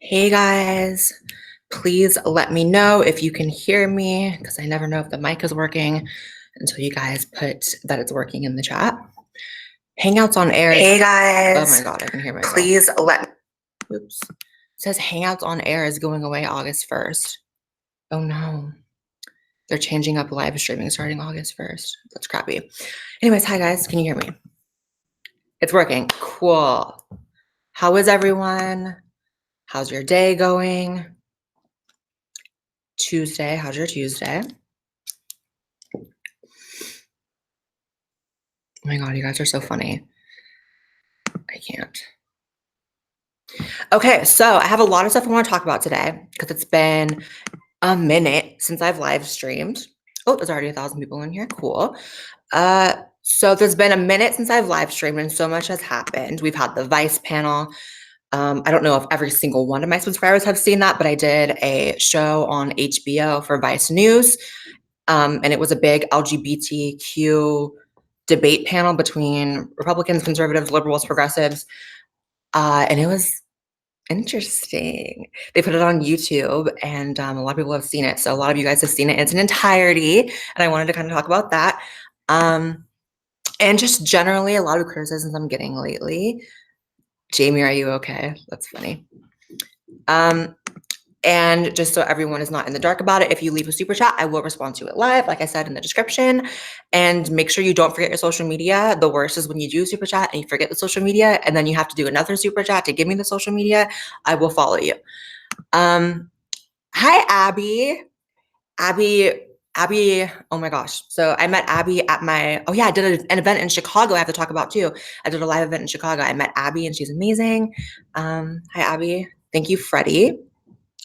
Hey guys, please let me know if you can hear me because I never know if the mic is working until you guys put that it's working in the chat. Hangouts on air. Hey guys. Oh my God, I can hear myself. Please let. Oops. It says Hangouts on air is going away August 1st. Oh no. They're changing up live streaming starting August 1st. That's crappy. Anyways, hi guys, can you hear me? It's working. Cool. How is everyone? How's your day going? Tuesday, how's your Tuesday? Oh my God, you guys are so funny. I can't. Okay, so I have a lot of stuff I want to talk about today because it's been a minute since I've live streamed. Oh, there's already 1,000 people in here. Cool. So there's been a minute since I've live streamed and so much has happened. We've had the Vice panel. I don't know if every single one of my subscribers have seen that, but I did a show on HBO for Vice News. And it was a big LGBTQ debate panel between Republicans, conservatives, liberals, progressives. And it was interesting. They put it on YouTube and a lot of people have seen it. So a lot of you guys have seen it in its entirety. And I wanted to kind of talk about that. And just generally a lot of criticisms I'm getting lately. Jamie, are you okay? That's funny. And just so everyone is not in the dark about it, if you leave a super chat, I will respond to it live, like I said in the description. And make sure you don't forget your social media. The worst is when you do super chat and you forget the social media, and then you have to do another super chat to give me the social media. I will follow you. Hi, Abby. Abby, oh my gosh. So I met Abby at my, oh yeah, I did an event in Chicago I have to talk about too. I did a live event in Chicago. I met Abby and she's amazing. Hi, Abby. Thank you, Freddie.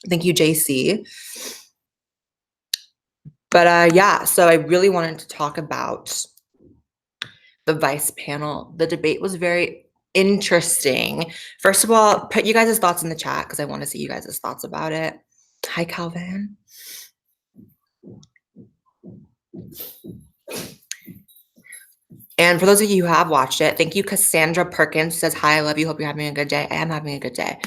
Thank you, JC. But yeah, so I really wanted to talk about the Vice panel. The debate was very interesting. First of all, put you guys' thoughts in the chat because I want to see you guys' thoughts about it. Hi, Calvin. And for those of you who have watched it, thank you. Cassandra Perkins says, hi, I love you. Hope you're having a good day. I am having a good day.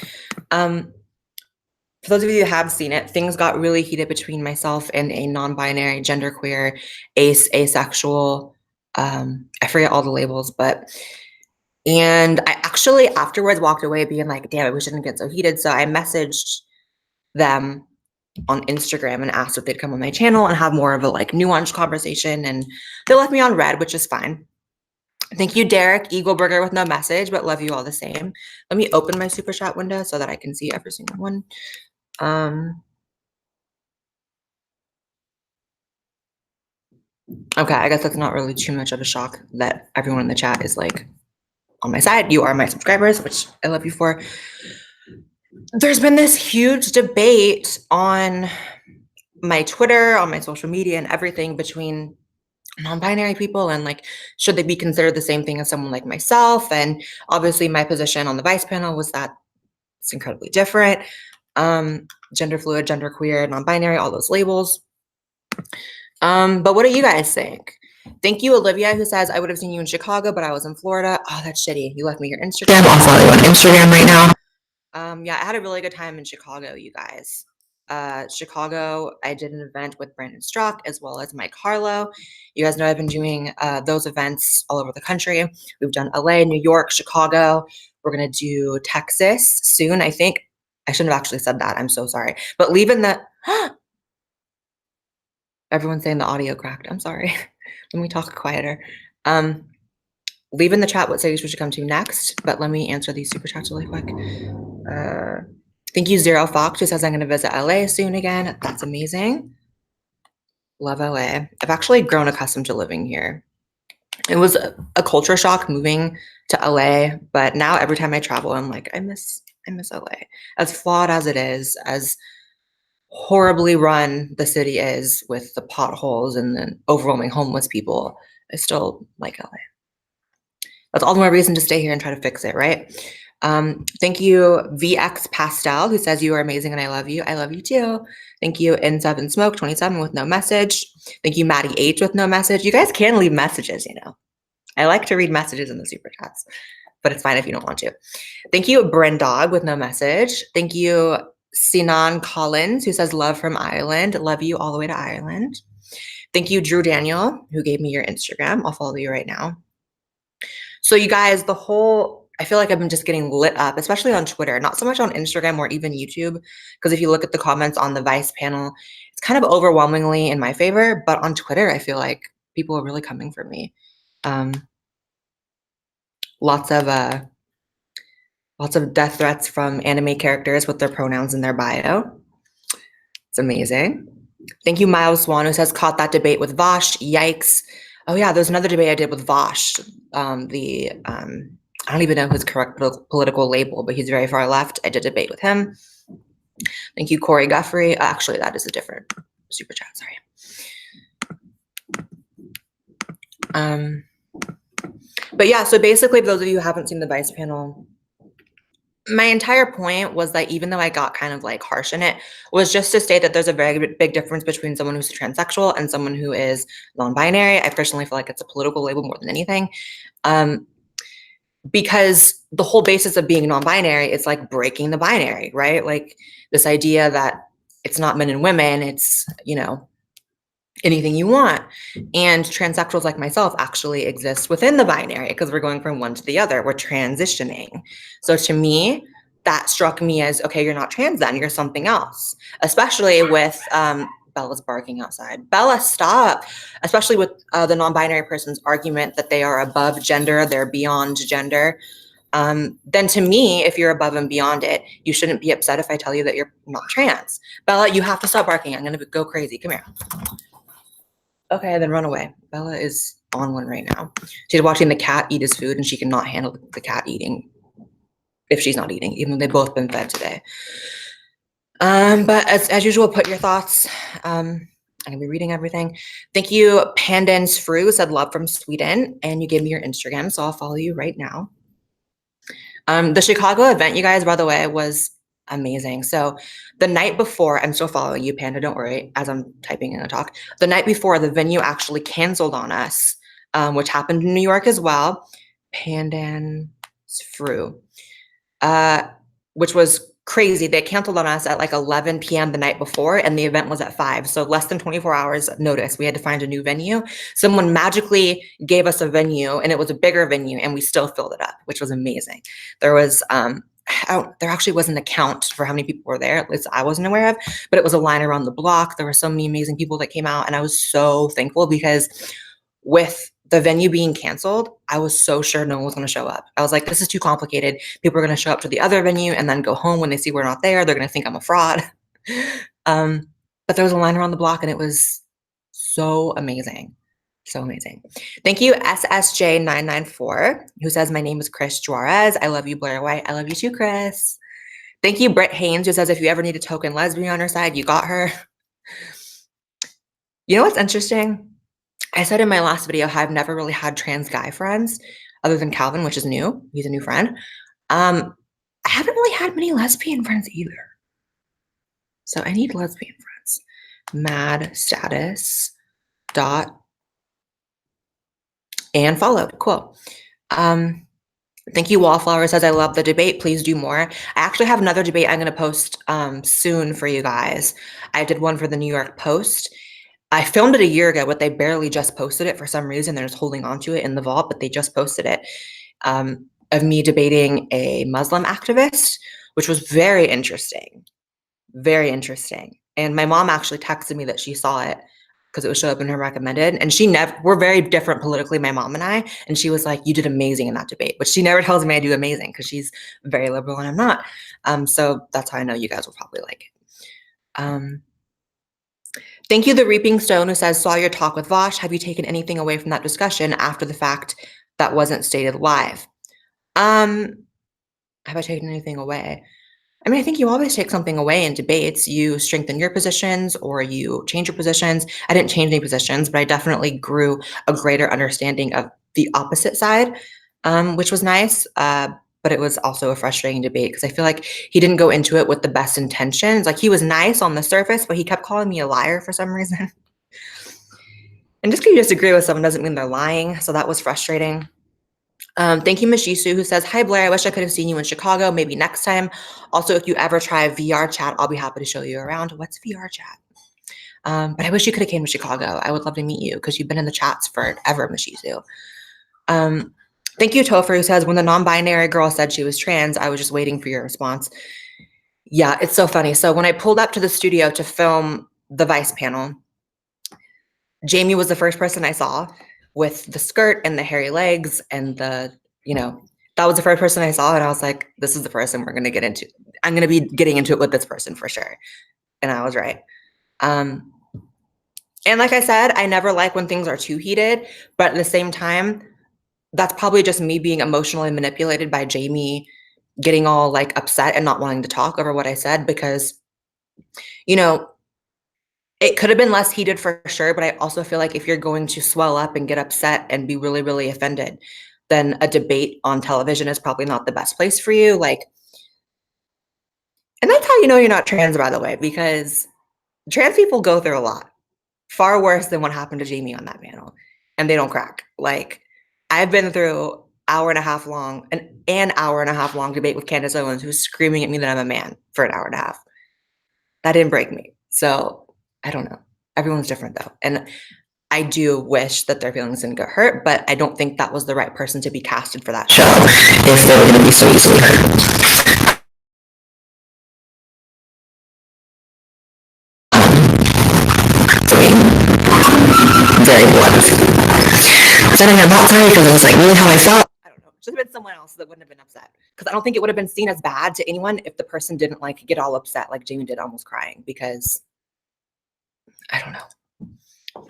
For those of you who have seen it, things got really heated between myself and a non-binary, genderqueer, asexual, I forget all the labels, and I actually afterwards walked away being like, damn it, we shouldn't get so heated. So I messaged them on Instagram and asked if they'd come on my channel and have more of a like nuanced conversation. And they left me on red, which is fine. Thank you, Derek Eagleburger with no message, but love you all the same. Let me open my super chat window so that I can see every single one. Okay, I guess that's not really too much of a shock that everyone in the chat is like on my side. You are my subscribers, which I love you for. There's been this huge debate on my Twitter, on my social media and everything between non-binary people and like, should they be considered the same thing as someone like myself? And obviously my position on the Vice panel was that it's incredibly different. Gender fluid, gender queer, non-binary, all those labels. But what do you guys think? Thank you, Olivia, who says, I would have seen you in Chicago, but I was in Florida. Oh, that's shitty. You left me your Instagram. I'll follow you on Instagram right now. Yeah, I had a really good time in Chicago, you guys. Chicago, I did an event with Brandon Strzok as well as Mike Harlow. You guys know I've been doing those events all over the country. We've done LA, New York, Chicago. We're going to do Texas soon, I think. I shouldn't have actually said that. I'm so sorry. But leaving the... Everyone's saying the audio cracked. I'm sorry. Let me talk quieter. Leave in the chat what cities we should come to next, but let me answer these super chats really quick. Thank you, Zero Fox, who says I'm going to visit LA soon again. That's amazing. Love LA. I've actually grown accustomed to living here. It was a culture shock moving to LA, but now every time I travel, I'm like, I miss LA. As flawed as it is, as horribly run the city is with the potholes and the overwhelming homeless people, I still like LA. That's all the more reason to stay here and try to fix it, right? Thank you, VX Pastel, who says you are amazing and I love you. I love you too. Thank you, N7 Smoke 27 with no message. Thank you, Maddie H with no message. You guys can leave messages, you know. I like to read messages in the super chats. but it's fine if you don't want to. Thank you, Brendog with no message. Thank you, Sinan Collins, who says love from Ireland. Love you all the way to Ireland. Thank you, Drew Daniel, who gave me your Instagram. I'll follow you right now. So you guys, I feel like I've been just getting lit up, especially on Twitter, not so much on Instagram or even YouTube, because if you look at the comments on the Vice panel, it's kind of overwhelmingly in my favor, but on Twitter, I feel like people are really coming for me. Lots of death threats from anime characters with their pronouns in their bio. It's amazing. Thank you, Miles Swan, who says, caught that debate with Vosh. Yikes. Oh yeah, there's another debate I did with Vosh. I don't even know his correct political label, but he's very far left. I did a debate with him. Thank you, Corey Guffrey. Actually, that is a different super chat, sorry. But yeah, so basically, for those of you who haven't seen the Vice panel, my entire point was that even though I got kind of like harsh in it, was just to state that there's a very big difference between someone who's transsexual and someone who is non-binary. I personally feel like it's a political label more than anything. Because the whole basis of being non-binary is like breaking the binary, right? Like this idea that it's not men and women, it's, anything you want. And transsexuals like myself actually exist within the binary because we're going from one to the other. We're transitioning. So to me, that struck me as, okay, you're not trans then, you're something else. Especially with, Bella's barking outside. Bella, stop. Especially with the non-binary person's argument that they are above gender, they're beyond gender. Then to me, if you're above and beyond it, you shouldn't be upset if I tell you that you're not trans. Bella, you have to stop barking. I'm going to go crazy. Come here. Okay, then run away. Bella is on one right now. She's watching the cat eat his food, and she cannot handle the cat eating if she's not eating, even though they've both been fed today. But as usual, put your thoughts. I'm gonna be reading everything. Thank you, Pandens Fru said love from Sweden, and you gave me your Instagram, so I'll follow you right now. The Chicago event, you guys, by the way, was amazing. So the night before, I'm still following you, Panda, don't worry, as I'm typing in a talk. The night before, the venue actually canceled on us, which happened in New York as well. Pandens Fru, which was crazy. They canceled on us at like 11 p.m. the night before, and the event was at 5. So less than 24 hours notice. We had to find a new venue. Someone magically gave us a venue, and it was a bigger venue, and we still filled it up, which was amazing. There was, there actually wasn't a count for how many people were there, at least I wasn't aware of, but it was a line around the block. There were so many amazing people that came out, and I was so thankful because with the venue being canceled, I was so sure no one was going to show up. I was like, this is too complicated. People are going to show up to the other venue and then go home when they see we're not there. They're going to think I'm a fraud. But there was a line around the block, and it was so amazing. So amazing. Thank you, SSJ994, who says, my name is Chris Juarez. I love you, Blaire White. I love you too, Chris. Thank you, Britt Haynes, who says, if you ever need a token lesbian on her side, you got her. You know what's interesting? I said in my last video how I've never really had trans guy friends other than Calvin, which is new. He's a new friend. I haven't really had many lesbian friends either. So I need lesbian friends. Mad status dot and followed. Cool. Thank you, Wallflower says, I love the debate. Please do more. I actually have another debate I'm going to post soon for you guys. I did one for the New York Post. I filmed it a year ago, but they barely just posted it for some reason. They're just holding on to it in the vault, but they just posted it, of me debating a Muslim activist, which was very interesting. Very interesting. And my mom actually texted me that she saw it because it would show up in her recommended. And we're very different politically, my mom and I. And she was like, you did amazing in that debate. But she never tells me I do amazing because she's very liberal and I'm not. So that's how I know you guys will probably like it. Thank you, The Reaping Stone, who says, saw your talk with Vosh. Have you taken anything away from that discussion after the fact that wasn't stated live? Have I taken anything away? I mean, I think you always take something away in debates. You strengthen your positions or you change your positions. I didn't change any positions, but I definitely grew a greater understanding of the opposite side, which was nice. But it was also a frustrating debate because I feel like he didn't go into it with the best intentions. Like, he was nice on the surface, but he kept calling me a liar for some reason. And just because you disagree with someone doesn't mean they're lying. So that was frustrating. Thank you, Mishisu, who says, hi, Blaire. I wish I could have seen you in Chicago. Maybe next time. Also, if you ever try VR chat, I'll be happy to show you around. What's VR chat? But I wish you could have came to Chicago. I would love to meet you because you've been in the chats forever, Mishisu. Thank you, Topher, who says, when the non-binary girl said she was trans, I was just waiting for your response. Yeah, it's so funny. So when I pulled up to the studio to film the Vice panel, Jamie was the first person I saw with the skirt and the hairy legs and the, that was the first person I saw. And I was like, this is the person we're going to get into. I'm going to be getting into it with this person for sure. And I was right. And like I said, I never like when things are too heated, but at the same time, that's probably just me being emotionally manipulated by Jamie getting all like upset and not wanting to talk over what I said because, it could have been less heated for sure, but I also feel like if you're going to swell up and get upset and be really, really offended, then a debate on television is probably not the best place for you. Like, and that's how you know you're not trans, by the way, because trans people go through a lot, far worse than what happened to Jamie on that panel, and they don't crack. Like, I've been through an hour and a half long debate with Candace Owens, who's screaming at me that I'm a man for an hour and a half. That didn't break me. So I don't know. Everyone's different though. And I do wish that their feelings didn't get hurt, but I don't think that was the right person to be casted for that show if they were going to be so easily hurt. Very blunt. Then I'm not sorry because it was like really how I felt. I don't know. It should have been someone else that wouldn't have been upset. Because I don't think it would have been seen as bad to anyone if the person didn't like get all upset like Jamie did, almost crying, because I don't know.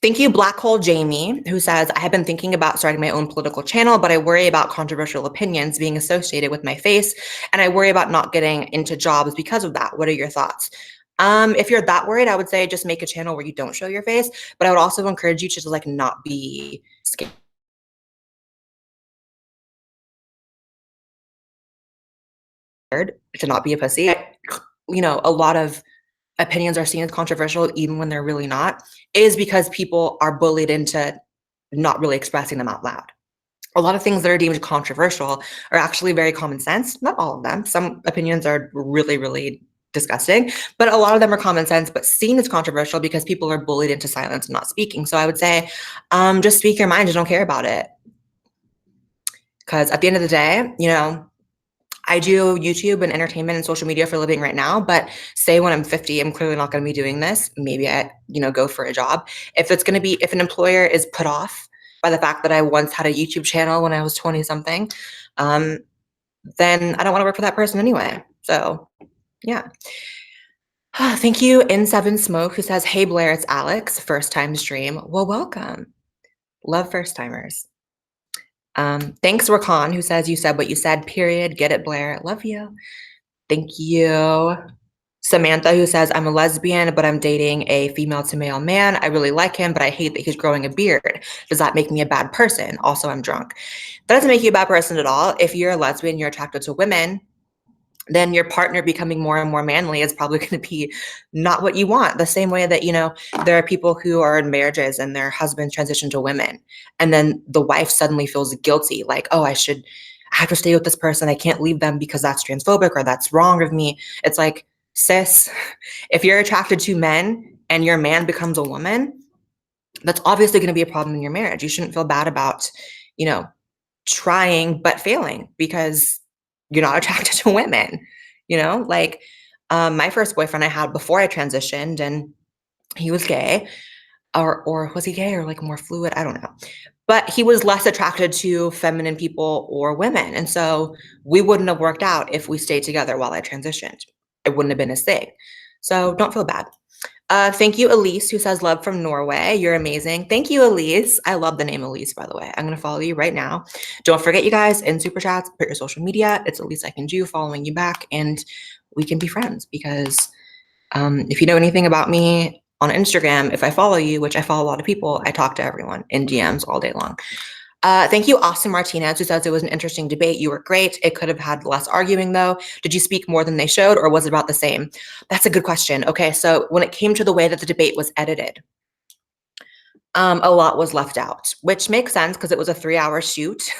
Thank you, Black Hole Jamie, who says, I have been thinking about starting my own political channel, but I worry about controversial opinions being associated with my face, and I worry about not getting into jobs because of that. What are your thoughts? If you're that worried, I would say just make a channel where you don't show your face, but I would also encourage you to just like not be scared to not be a pussy. A lot of opinions are seen as controversial even when they're really not, is because people are bullied into not really expressing them out loud. A lot of things that are deemed controversial are actually very common sense. Not all of them. Some opinions are really, really disgusting, but a lot of them are common sense, but seen as controversial because people are bullied into silence and not speaking. So I would say, just speak your mind and don't care about it. Because at the end of the day, I do YouTube and entertainment and social media for a living right now, but say when I'm 50, I'm clearly not going to be doing this. Maybe I, go for a job. If an employer is put off by the fact that I once had a YouTube channel when I was 20 something, then I don't want to work for that person anyway. So yeah. Thank you, N7 Smoke, who says, hey, Blaire, it's Alex, first time stream. Well, welcome. Love first timers. Thanks, Rakan, who says, you said what you said, period. Get it, Blaire. Love you. Thank you. Samantha, who says, I'm a lesbian, but I'm dating a female to male man. I really like him, but I hate that he's growing a beard. Does that make me a bad person? Also, I'm drunk. That doesn't make you a bad person at all. If you're a lesbian, you're attracted to women, then your partner becoming more and more manly is probably going to be not what you want. The same way that, there are people who are in marriages and their husbands transition to women. And then the wife suddenly feels guilty, like, oh, I have to stay with this person. I can't leave them because that's transphobic or that's wrong of me. It's like, sis, if you're attracted to men and your man becomes a woman, that's obviously going to be a problem in your marriage. You shouldn't feel bad about, trying but failing because you're not attracted to women, my first boyfriend I had before I transitioned, and he was gay, or was he gay or like more fluid? I don't know. But he was less attracted to feminine people or women. And so we wouldn't have worked out if we stayed together while I transitioned. It wouldn't have been his thing. So don't feel bad. Thank you, Elise, who says love from Norway. You're amazing. Thank you, Elise. I love the name Elise, by the way. I'm going to follow you right now. Don't forget, you guys, in Super Chats, put your social media. It's the least I can do, following you back, and we can be friends because if you know anything about me on Instagram, if I follow you, which I follow a lot of people, I talk to everyone in DMs all day long. Thank you, Austin Martinez, who says it was an interesting debate. You were great. It could have had less arguing, though. Did you speak more than they showed, or was it about the same? That's a good question. Okay, so when it came to the way that the debate was edited, A lot was left out, which makes sense because it was a 3-hour shoot,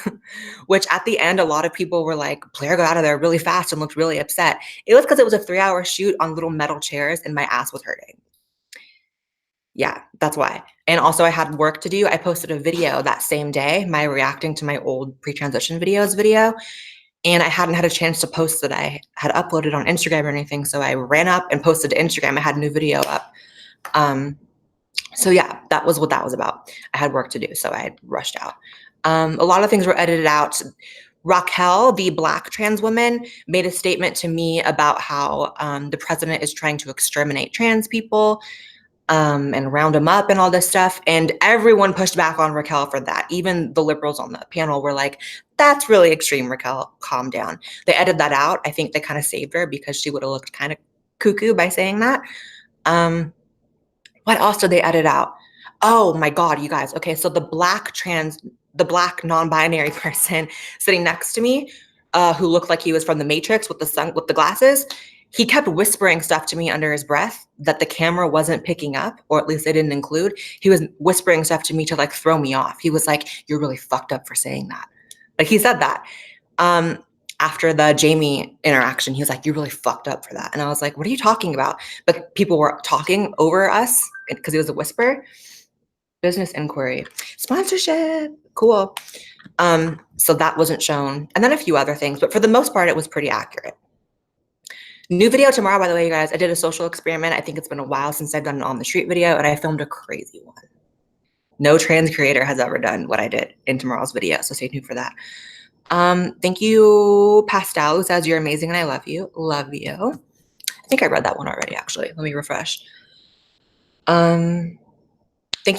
which at the end, a lot of people were like, Blaire got out of there really fast and looked really upset. It was because it was a 3-hour shoot on little metal chairs and my ass was hurting. Yeah, that's why. And also I had work to do. I posted a video that same day, my reacting to my old pre-transition videos video, and I hadn't had a chance to post that I had uploaded on Instagram or anything. So I ran up and posted to Instagram. I had a new video up. So yeah, that was what that was about. I had work to do, so I rushed out. A lot of things were edited out. Raquel, the Black trans woman, made a statement to me about how the president is trying to exterminate trans people and round them up and all this stuff. And everyone pushed back on Raquel for that. Even the liberals on the panel were like, that's really extreme, Raquel, calm down. They edited that out. I think they kind of saved her because she would have looked kind of cuckoo by saying that. What else did they edit out? Oh my God, you guys. Okay, so the black non-binary person sitting next to me, who looked like he was from the Matrix with the glasses, he kept whispering stuff to me under his breath that the camera wasn't picking up, or at least they didn't include. He was whispering stuff to me to like throw me off. He was like, "You're really fucked up for saying that." Like he said that. After the Jamie interaction, he was like, "You're really fucked up for that." And I was like, "What are you talking about?" But people were talking over us because it was a whisper. Business inquiry, sponsorship, cool. So that wasn't shown. And then a few other things, but for the most part, it was pretty accurate. New video tomorrow, by the way, you guys. I did a social experiment. I think it's been a while since I've done an on the street video, and I filmed a crazy one. No trans creator has ever done what I did in tomorrow's video, so stay tuned for that. Thank you, Pastel, who says you're amazing and I love you. Love you. I think I read that one already, actually. Let me refresh. Thank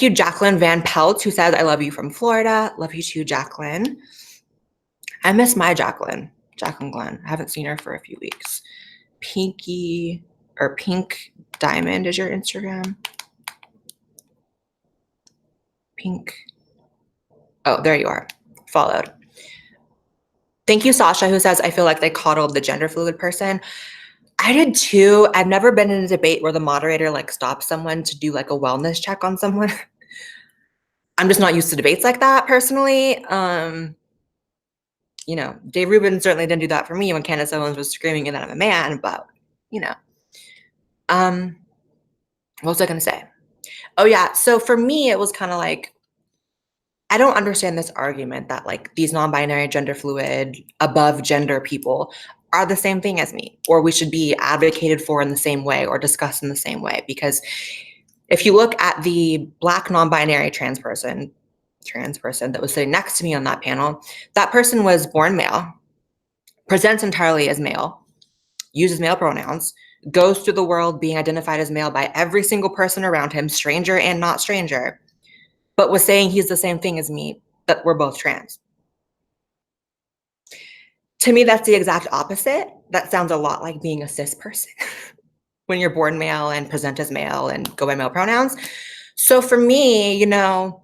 you, Jacqueline Van Pelt, who says I love you from Florida. Love you too, Jacqueline. I miss my Jacqueline Glenn. I haven't seen her for a few weeks. Pink Diamond is your Instagram. Pink. Oh, there you are. Followed. Thank you, Sasha, who says, I feel like they coddled the gender fluid person. I did too. I've never been in a debate where the moderator like stops someone to do like a wellness check on someone. I'm just not used to debates like that personally. You know, Dave Rubin certainly didn't do that for me when Candace Owens was screaming that I'm a man, but you know. What was I gonna say? Oh yeah, so for me, it was kind of like, I don't understand this argument that like these non-binary, gender fluid, above gender people are the same thing as me, or we should be advocated for in the same way or discussed in the same way. Because if you look at the Black non-binary trans person that was sitting next to me on that panel, that person was born male, presents entirely as male, uses male pronouns, goes through the world being identified as male by every single person around him, stranger and not stranger, but was saying he's the same thing as me, that we're both trans. To me, that's the exact opposite. That sounds a lot like being a cis person when you're born male and present as male and go by male pronouns. So for me, you know,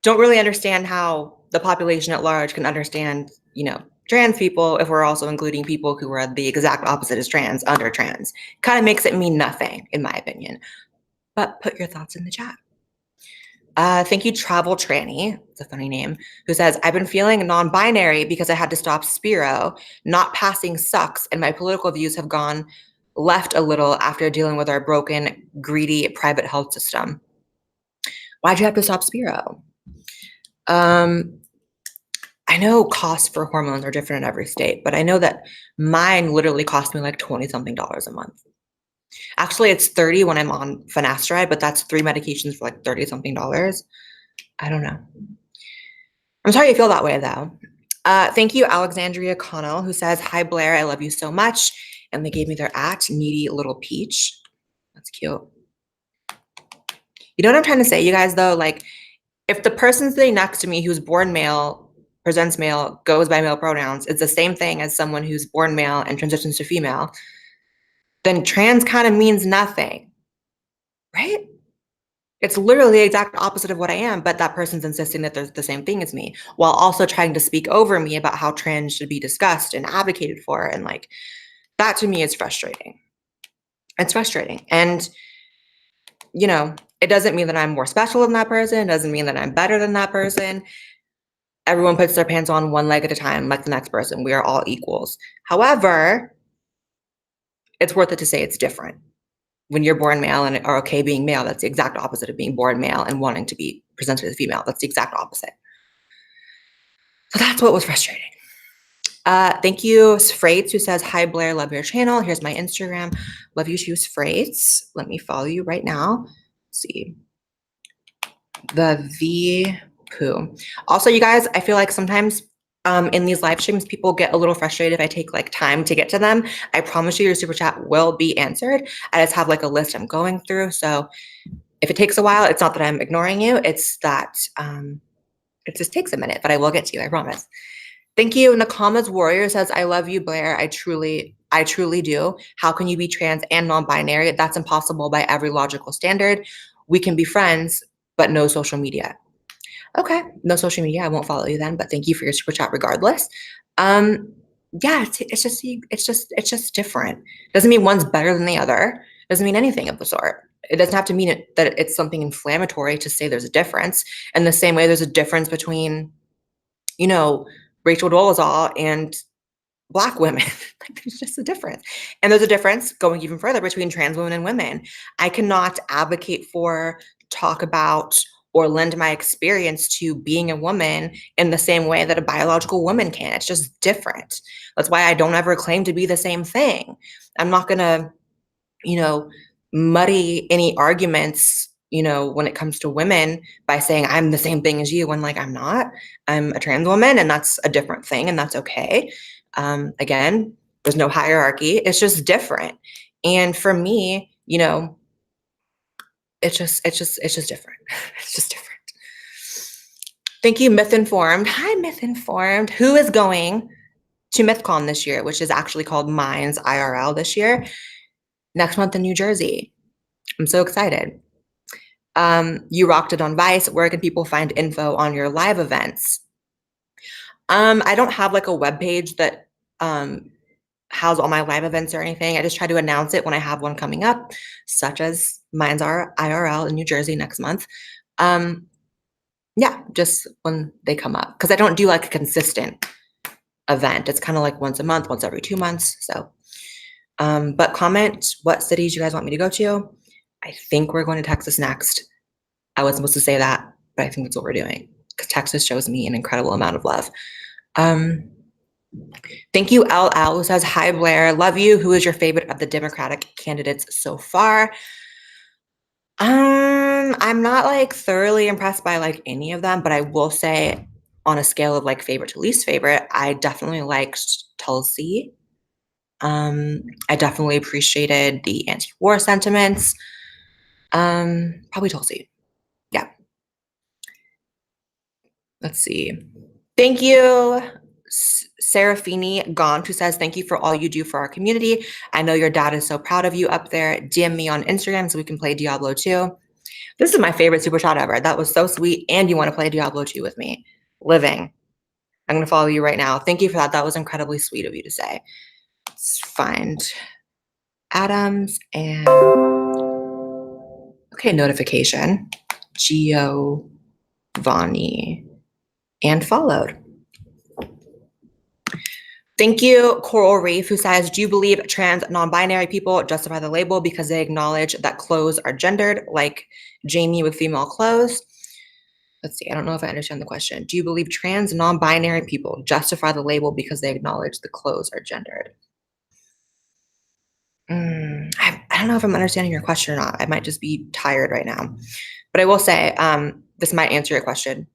don't really understand how the population at large can understand, you know, trans people if we're also including people who are the exact opposite as trans under trans. Kind of makes it mean nothing, in my opinion. But put your thoughts in the chat. Thank you, Travel Tranny, it's a funny name, who says, I've been feeling non-binary because I had to stop Spiro. Not passing sucks, and my political views have gone left a little after dealing with our broken, greedy private health system. Why'd you have to stop Spiro? I know costs for hormones are different in every state, but I know that mine literally cost me like 20-something dollars a month. Actually, it's 30 when I'm on finasteride, but that's 3 medications for like 30-something dollars. I don't know. I'm sorry you feel that way though. Thank you, Alexandria Connell, who says, hi, Blaire, I love you so much. And they gave me their needy little peach. That's cute. You know what I'm trying to say, you guys, though? Like, if the person sitting next to me who's born male, presents male, goes by male pronouns, it's the same thing as someone who's born male and transitions to female, then trans kind of means nothing, right? It's literally the exact opposite of what I am, but that person's insisting that they're the same thing as me, while also trying to speak over me about how trans should be discussed and advocated for. And like, that to me is frustrating. It's frustrating. And, you know, It doesn't mean that I'm more special than that person. It doesn't mean that I'm better than that person. Everyone puts their pants on one leg at a time, like the next person. We are all equals. However, it's worth it to say it's different. When you're born male and are okay being male, that's the exact opposite of being born male and wanting to be presented as female. That's the exact opposite. So that's what was frustrating. Thank you, Sfrates, who says, hi, Blaire, love your channel. Here's my Instagram. Love you too, Sfrates. Let me follow you right now. Let's see. The V poo. Also, you guys, I feel like sometimes in these live streams, people get a little frustrated if I take like time to get to them. I promise you your super chat will be answered. I just have like a list I'm going through. So if it takes a while, it's not that I'm ignoring you. It's that it just takes a minute, but I will get to you, I promise. Thank you. Nakama's Warrior says, I love you, Blaire. I truly do. How can you be trans and non-binary? That's impossible by every logical standard. We can be friends, but no social media. Okay, no social media. I won't follow you then, but thank you for your super chat regardless. Yeah, it's just different. Doesn't mean one's better than the other. Doesn't mean anything of the sort. It doesn't have to mean that it's something inflammatory to say there's a difference. In the same way, there's a difference between, you know, Rachel Dolezal and Black women. Like, there's just a difference. And there's a difference going even further between trans women and women. I cannot advocate for, talk about, or lend my experience to being a woman in the same way that a biological woman can. It's just different. That's why I don't ever claim to be the same thing. I'm not going to, muddy any arguments, when it comes to women by saying I'm the same thing as you when like I'm not. I'm a trans woman and that's a different thing and that's okay. Again, there's no hierarchy. It's just different. And for me, it's just different. It's just different. Thank you, Myth Informed. Hi, Myth Informed. Who is going to MythCon this year, which is actually called Minds IRL this year, next month in New Jersey? I'm so excited. You rocked it on Vice. Where can people find info on your live events? I don't have like a web page that has all my live events or anything. I just try to announce it when I have one coming up, such as Minds IRL in New Jersey next month. Yeah, just when they come up, because I don't do like a consistent event. It's kind of like once a month, once every 2 months. So, but comment what cities you guys want me to go to. I think we're going to Texas next. I wasn't supposed to say that, but I think that's what we're doing because Texas shows me an incredible amount of love. Thank you, LL, who says, hi, Blaire, love you. Who is your favorite of the Democratic candidates so far? I'm not like thoroughly impressed by like any of them, but I will say on a scale of like favorite to least favorite, I definitely liked Tulsi. I definitely appreciated the anti-war sentiments. Probably Tulsi. Yeah. Let's see. Thank you, Serafini Gaunt, who says, thank you for all you do for our community. I know your dad is so proud of you up there. DM me on Instagram so we can play Diablo 2. This is my favorite super chat ever. That was so sweet. And you want to play Diablo 2 with me. Living. I'm going to follow you right now. Thank you for that. That was incredibly sweet of you to say. Let's find Adams and okay, notification. Giovanni and followed. Thank you, Coral Reef, who says, do you believe trans non-binary people justify the label because they acknowledge that clothes are gendered, like Jamie with female clothes? Let's see, I don't know if I understand the question. Do you believe trans non-binary people justify the label because they acknowledge the clothes are gendered? I don't know if I'm understanding your question or not. I might just be tired right now. But I will say, this might answer your question.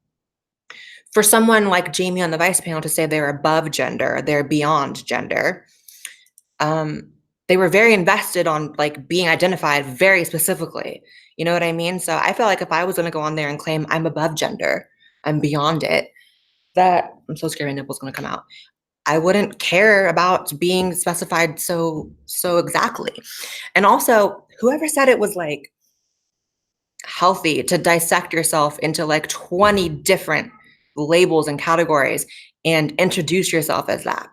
For someone like Jamie on the Vice panel to say they're above gender, they're beyond gender, they were very invested on like being identified very specifically. You know what I mean? So I feel like if I was going to go on there and claim I'm above gender, I'm beyond it, that I'm so scared my nipple's going to come out. I wouldn't care about being specified so exactly. And also, whoever said it was like healthy to dissect yourself into like 20 different labels and categories and introduce yourself as that.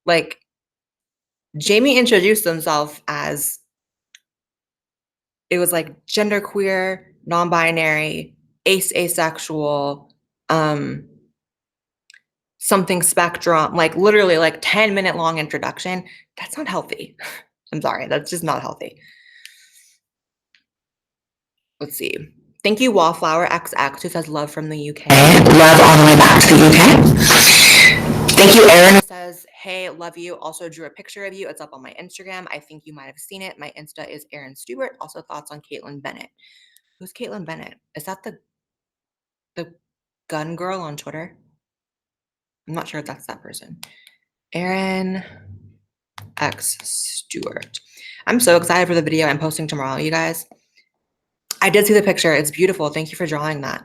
Like Jamie introduced himself as, it was like genderqueer, non-binary, asexual, something spectrum, like literally like 10-minute long introduction. That's not healthy. I'm sorry, that's just not healthy. Let's see. Thank you, Wallflower XX, who says love from the UK. Love all the way back to the UK. Thank you, Erin, who says, hey, love you. Also drew a picture of you. It's up on my Instagram. I think you might have seen it. My Insta is Erin Stewart. Also thoughts on Caitlin Bennett. Who's Caitlin Bennett? Is that the gun girl on Twitter? I'm not sure if that's that person. Erin X Stewart. I'm so excited for the video I'm posting tomorrow, you guys. I did see the picture. It's beautiful. Thank you for drawing that.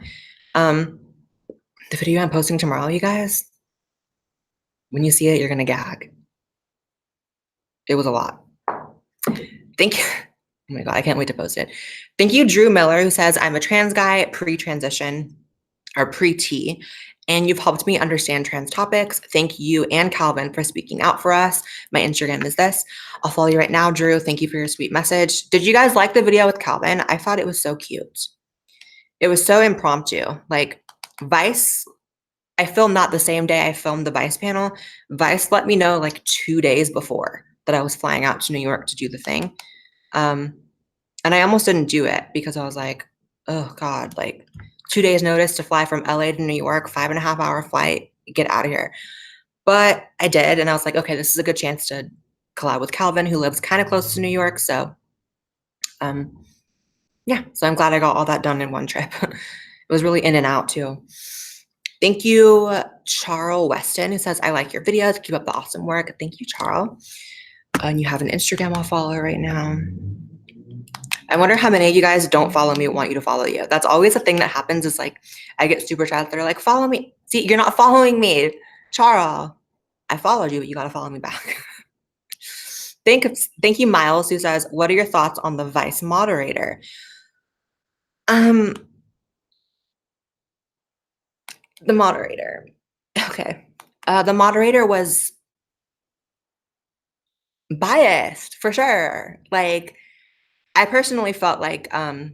The video I'm posting tomorrow, you guys, when you see it, you're gonna gag. It was a lot. Thank you. Oh my God, I can't wait to post it. Thank you, Drew Miller, who says, I'm a trans guy pre-transition or pre-T, and you've helped me understand trans topics. Thank you and Calvin for speaking out for us. My Instagram is this. I'll follow you right now, Drew. Thank you for your sweet message. Did you guys like the video with Calvin? I thought it was so cute. It was so impromptu. Like Vice, I filmed not the same day I filmed the Vice panel. Vice let me know like 2 days before that I was flying out to New York to do the thing. And I almost didn't do it because I was like, oh God, like 2 days notice to fly from LA to New York, 5.5-hour flight, get out of here. But I did. And I was like, okay, this is a good chance to collab with Calvin, who lives kind of close to New York. So yeah, so I'm glad I got all that done in one trip. It was really in and out too. Thank you, Charles Weston, who says, I like your videos. Keep up the awesome work. Thank you, Charles. And you have an Instagram I'll follow right now. I wonder how many of you guys don't follow me want you to follow you. That's always a thing that happens is like, I get super chats that are like, follow me. See, you're not following me. Charles, I followed you, but you got to follow me back. Thank you, Miles, who says, what are your thoughts on the Vice moderator? The moderator. Okay. The moderator was biased for sure. Like, I personally felt like the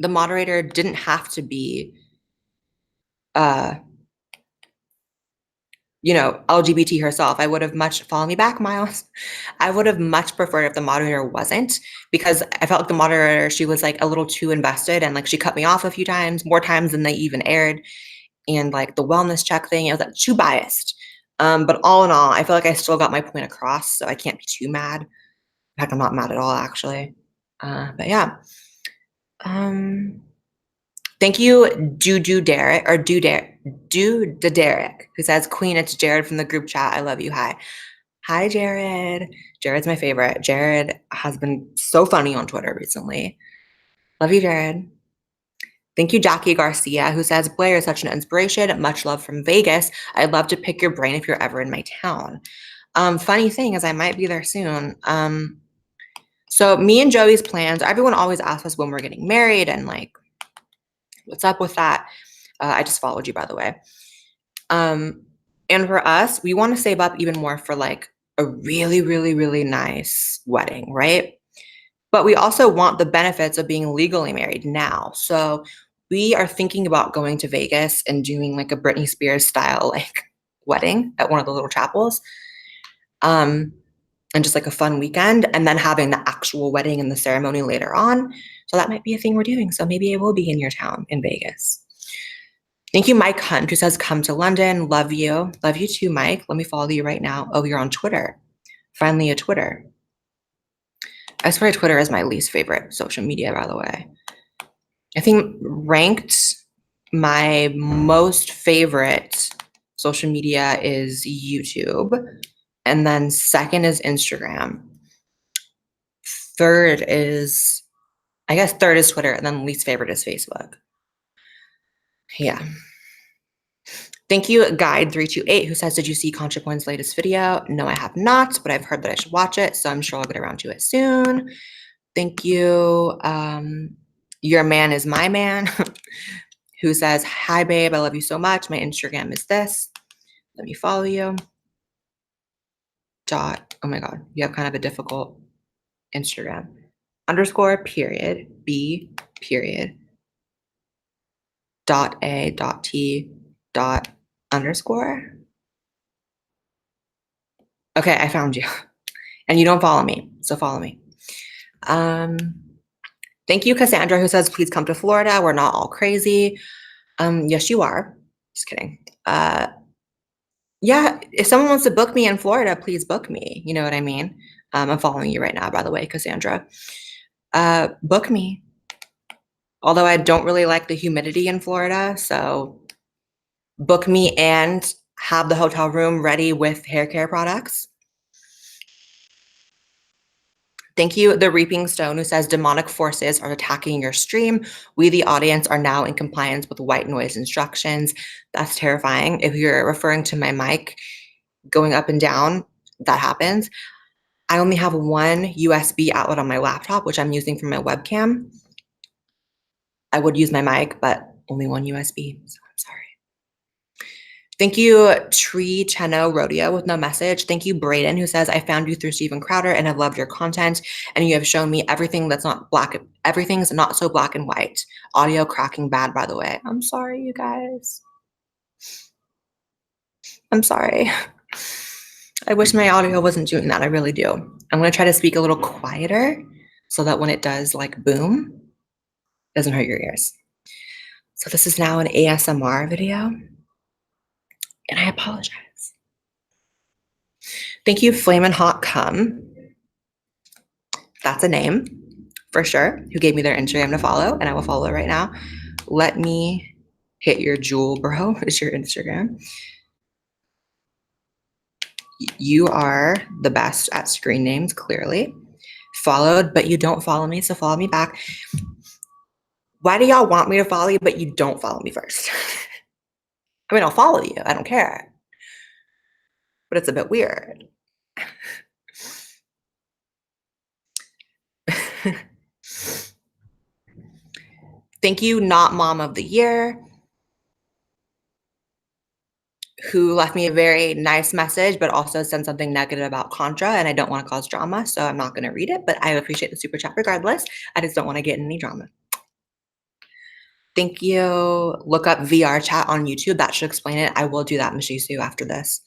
moderator didn't have to be LGBT herself. I would have much, follow me back, Miles. I would have much preferred if the moderator wasn't, because I felt like the moderator, she was like a little too invested, and like she cut me off a few times, more times than they even aired. And like the wellness check thing, it was like too biased. But all in all, I feel like I still got my point across, so I can't be too mad. In fact, I'm not mad at all, actually. But yeah. Thank you, Derek, who says, Queen, it's Jared from the group chat. I love you. Hi. Hi, Jared. Jared's my favorite. Jared has been so funny on Twitter recently. Love you, Jared. Thank you, Jackie Garcia, who says, Blaire is such an inspiration. Much love from Vegas. I'd love to pick your brain if you're ever in my town. Funny thing is I might be there soon. So me and Joey's plans, everyone always asks us when we're getting married and like, what's up with that? I just followed you, by the way. And for us, we want to save up even more for like a really, really, really nice wedding, right? But we also want the benefits of being legally married now. So we are thinking about going to Vegas and doing like a Britney Spears style like wedding at one of the little chapels. And just like a fun weekend, and then having the actual wedding and the ceremony later on. So that might be a thing we're doing. So maybe it will be in your town in Vegas. Thank you, Mike Hunt, who says, come to London. Love you. Love you too, Mike. Let me follow you right now. Oh, you're on Twitter. Finally a Twitter. I swear Twitter is my least favorite social media, by the way. I think ranked my most favorite social media is YouTube. And then second is Instagram. Third is Twitter, and then least favorite is Facebook. Yeah. Thank you, Guide328, who says, did you see ContraPoint's latest video? No, I have not, but I've heard that I should watch it, so I'm sure I'll get around to it soon. Thank you. Your man is my man, who says, hi, babe, I love you so much. My Instagram is this. Let me follow you. Oh my God, you have kind of a difficult Instagram. _, B, period, .a.t._. Okay, I found you. And you don't follow me, so follow me. Thank you, Cassandra, who says, please come to Florida. We're not all crazy. Yes, you are. Just kidding. Yeah, if someone wants to book me in Florida, please book me. You know what I mean? I'm following you right now, by the way, Cassandra. Book me. Although I don't really like the humidity in Florida, so book me and have the hotel room ready with hair care products. Thank you, The Reaping Stone, who says demonic forces are attacking your stream. We, the audience, are now in compliance with white noise instructions. That's terrifying. If you're referring to my mic going up and down, that happens. I only have one USB outlet on my laptop, which I'm using for my webcam. I would use my mic, but only one USB, so I'm sorry. Thank you, Tree Cheno Rodeo with no message. Thank you, Brayden, who says, I found you through Steven Crowder and have loved your content, and you have shown me everything that's not black. Everything's not so black and white. Audio cracking bad, by the way. I'm sorry, you guys. I'm sorry. I wish my audio wasn't doing that. I really do. I'm going to try to speak a little quieter so that when it does like boom, it doesn't hurt your ears. So this is now an ASMR video, and I apologize. Thank you, Flamin' Hot Cum. That's a name for sure, who gave me their Instagram to follow, and I will follow it right now. Let me hit your jewel, bro. Is your Instagram. You are the best at screen names, clearly. Followed, but you don't follow me, so follow me back. Why do y'all want me to follow you, but you don't follow me first? I mean, I'll follow you. I don't care. But it's a bit weird. Thank you, Not Mom of the Year, who left me a very nice message, but also said something negative about Contra, and I don't want to cause drama, so I'm not going to read it, but I appreciate the super chat regardless. I just don't want to get in any drama. Thank you. Look up VR chat on YouTube. That should explain it. I will do that, Mishisu, after this.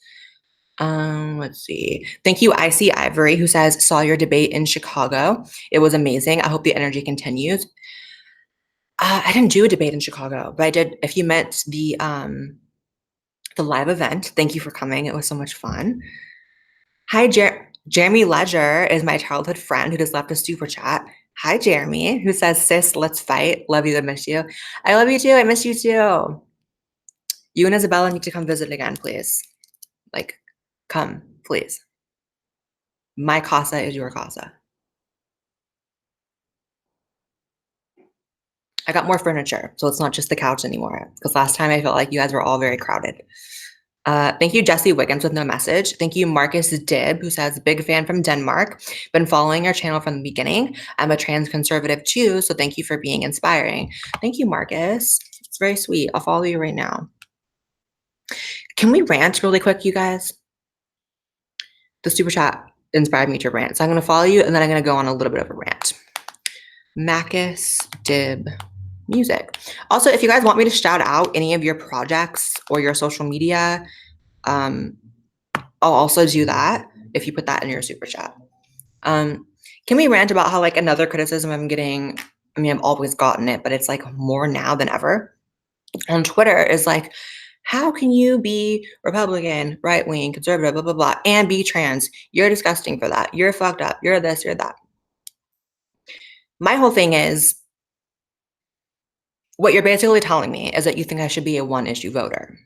Let's see. Thank you, Icy Ivory, who says, saw your debate in Chicago. It was amazing. I hope the energy continues. I didn't do a debate in Chicago, but I did. If you meant the live event, thank you for coming. It was so much fun. Hi, Jeremy Ledger is my childhood friend who just left a super chat. Hi, Jeremy, who says, sis, let's fight. Love you, I miss you. I love you too. I miss you too. You and Isabella need to come visit again, please. Like, come, please. My casa is your casa. I got more furniture, so it's not just the couch anymore. Because last time I felt like you guys were all very crowded. Thank you, Jesse Wiggins with no message. Thank you, Marcus Dib, who says, big fan from Denmark. Been following your channel from the beginning. I'm a trans conservative too, so thank you for being inspiring. Thank you, Marcus. It's very sweet. I'll follow you right now. Can we rant really quick, you guys? The super chat inspired me to rant. So I'm going to follow you, and then I'm going to go on a little bit of a rant. Marcus Dib music. Also, if you guys want me to shout out any of your projects or your social media, I'll also do that if you put that in your super chat. Can we rant about how like another criticism I'm getting, I mean, I've always gotten it, but it's like more now than ever on Twitter is like, how can you be Republican, right-wing, conservative, blah, blah, blah, and be trans? You're disgusting for that. You're fucked up. You're this, you're that. My whole thing is, what you're basically telling me is that you think I should be a one-issue voter.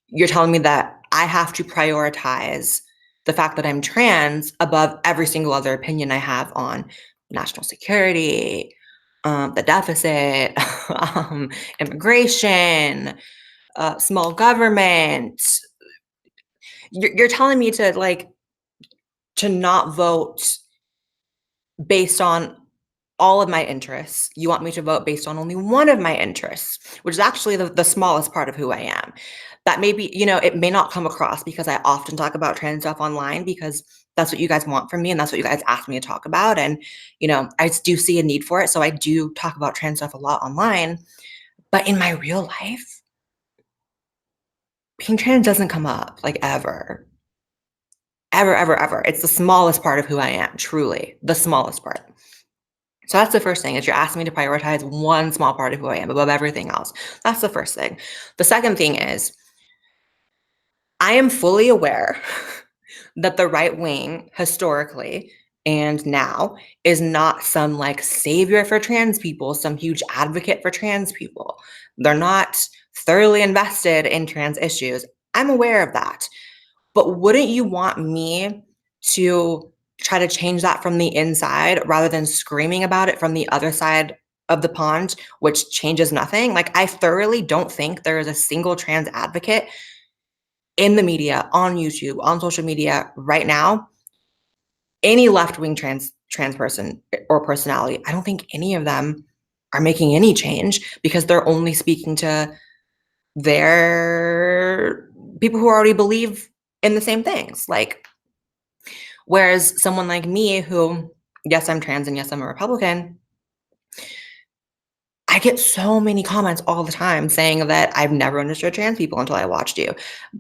You're telling me that I have to prioritize the fact that I'm trans above every single other opinion I have on national security, the deficit, immigration, small government. You're telling me to not vote based on all of my interests. You want me to vote based on only one of my interests, which is actually the smallest part of who I am. That may be, it may not come across because I often talk about trans stuff online because that's what you guys want from me and that's what you guys ask me to talk about. And, I do see a need for it. So I do talk about trans stuff a lot online. But in my real life, being trans doesn't come up like ever. Ever, ever, ever. It's the smallest part of who I am, truly, the smallest part. So that's the first thing is you're asking me to prioritize one small part of who I am above everything else. That's the first thing. The second thing is I am fully aware that the right wing historically and now is not some like savior for trans people, some huge advocate for trans people. They're not thoroughly invested in trans issues. I'm aware of that. But wouldn't you want me to try to change that from the inside rather than screaming about it from the other side of the pond, which changes nothing? Like, I thoroughly don't think there is a single trans advocate in the media, on YouTube, on social media right now, any left-wing trans person or personality. I don't think any of them are making any change because they're only speaking to their people who already believe in the same things. Like, whereas someone like me who, yes, I'm trans and yes, I'm a Republican, I get so many comments all the time saying that I've never understood trans people until I watched you.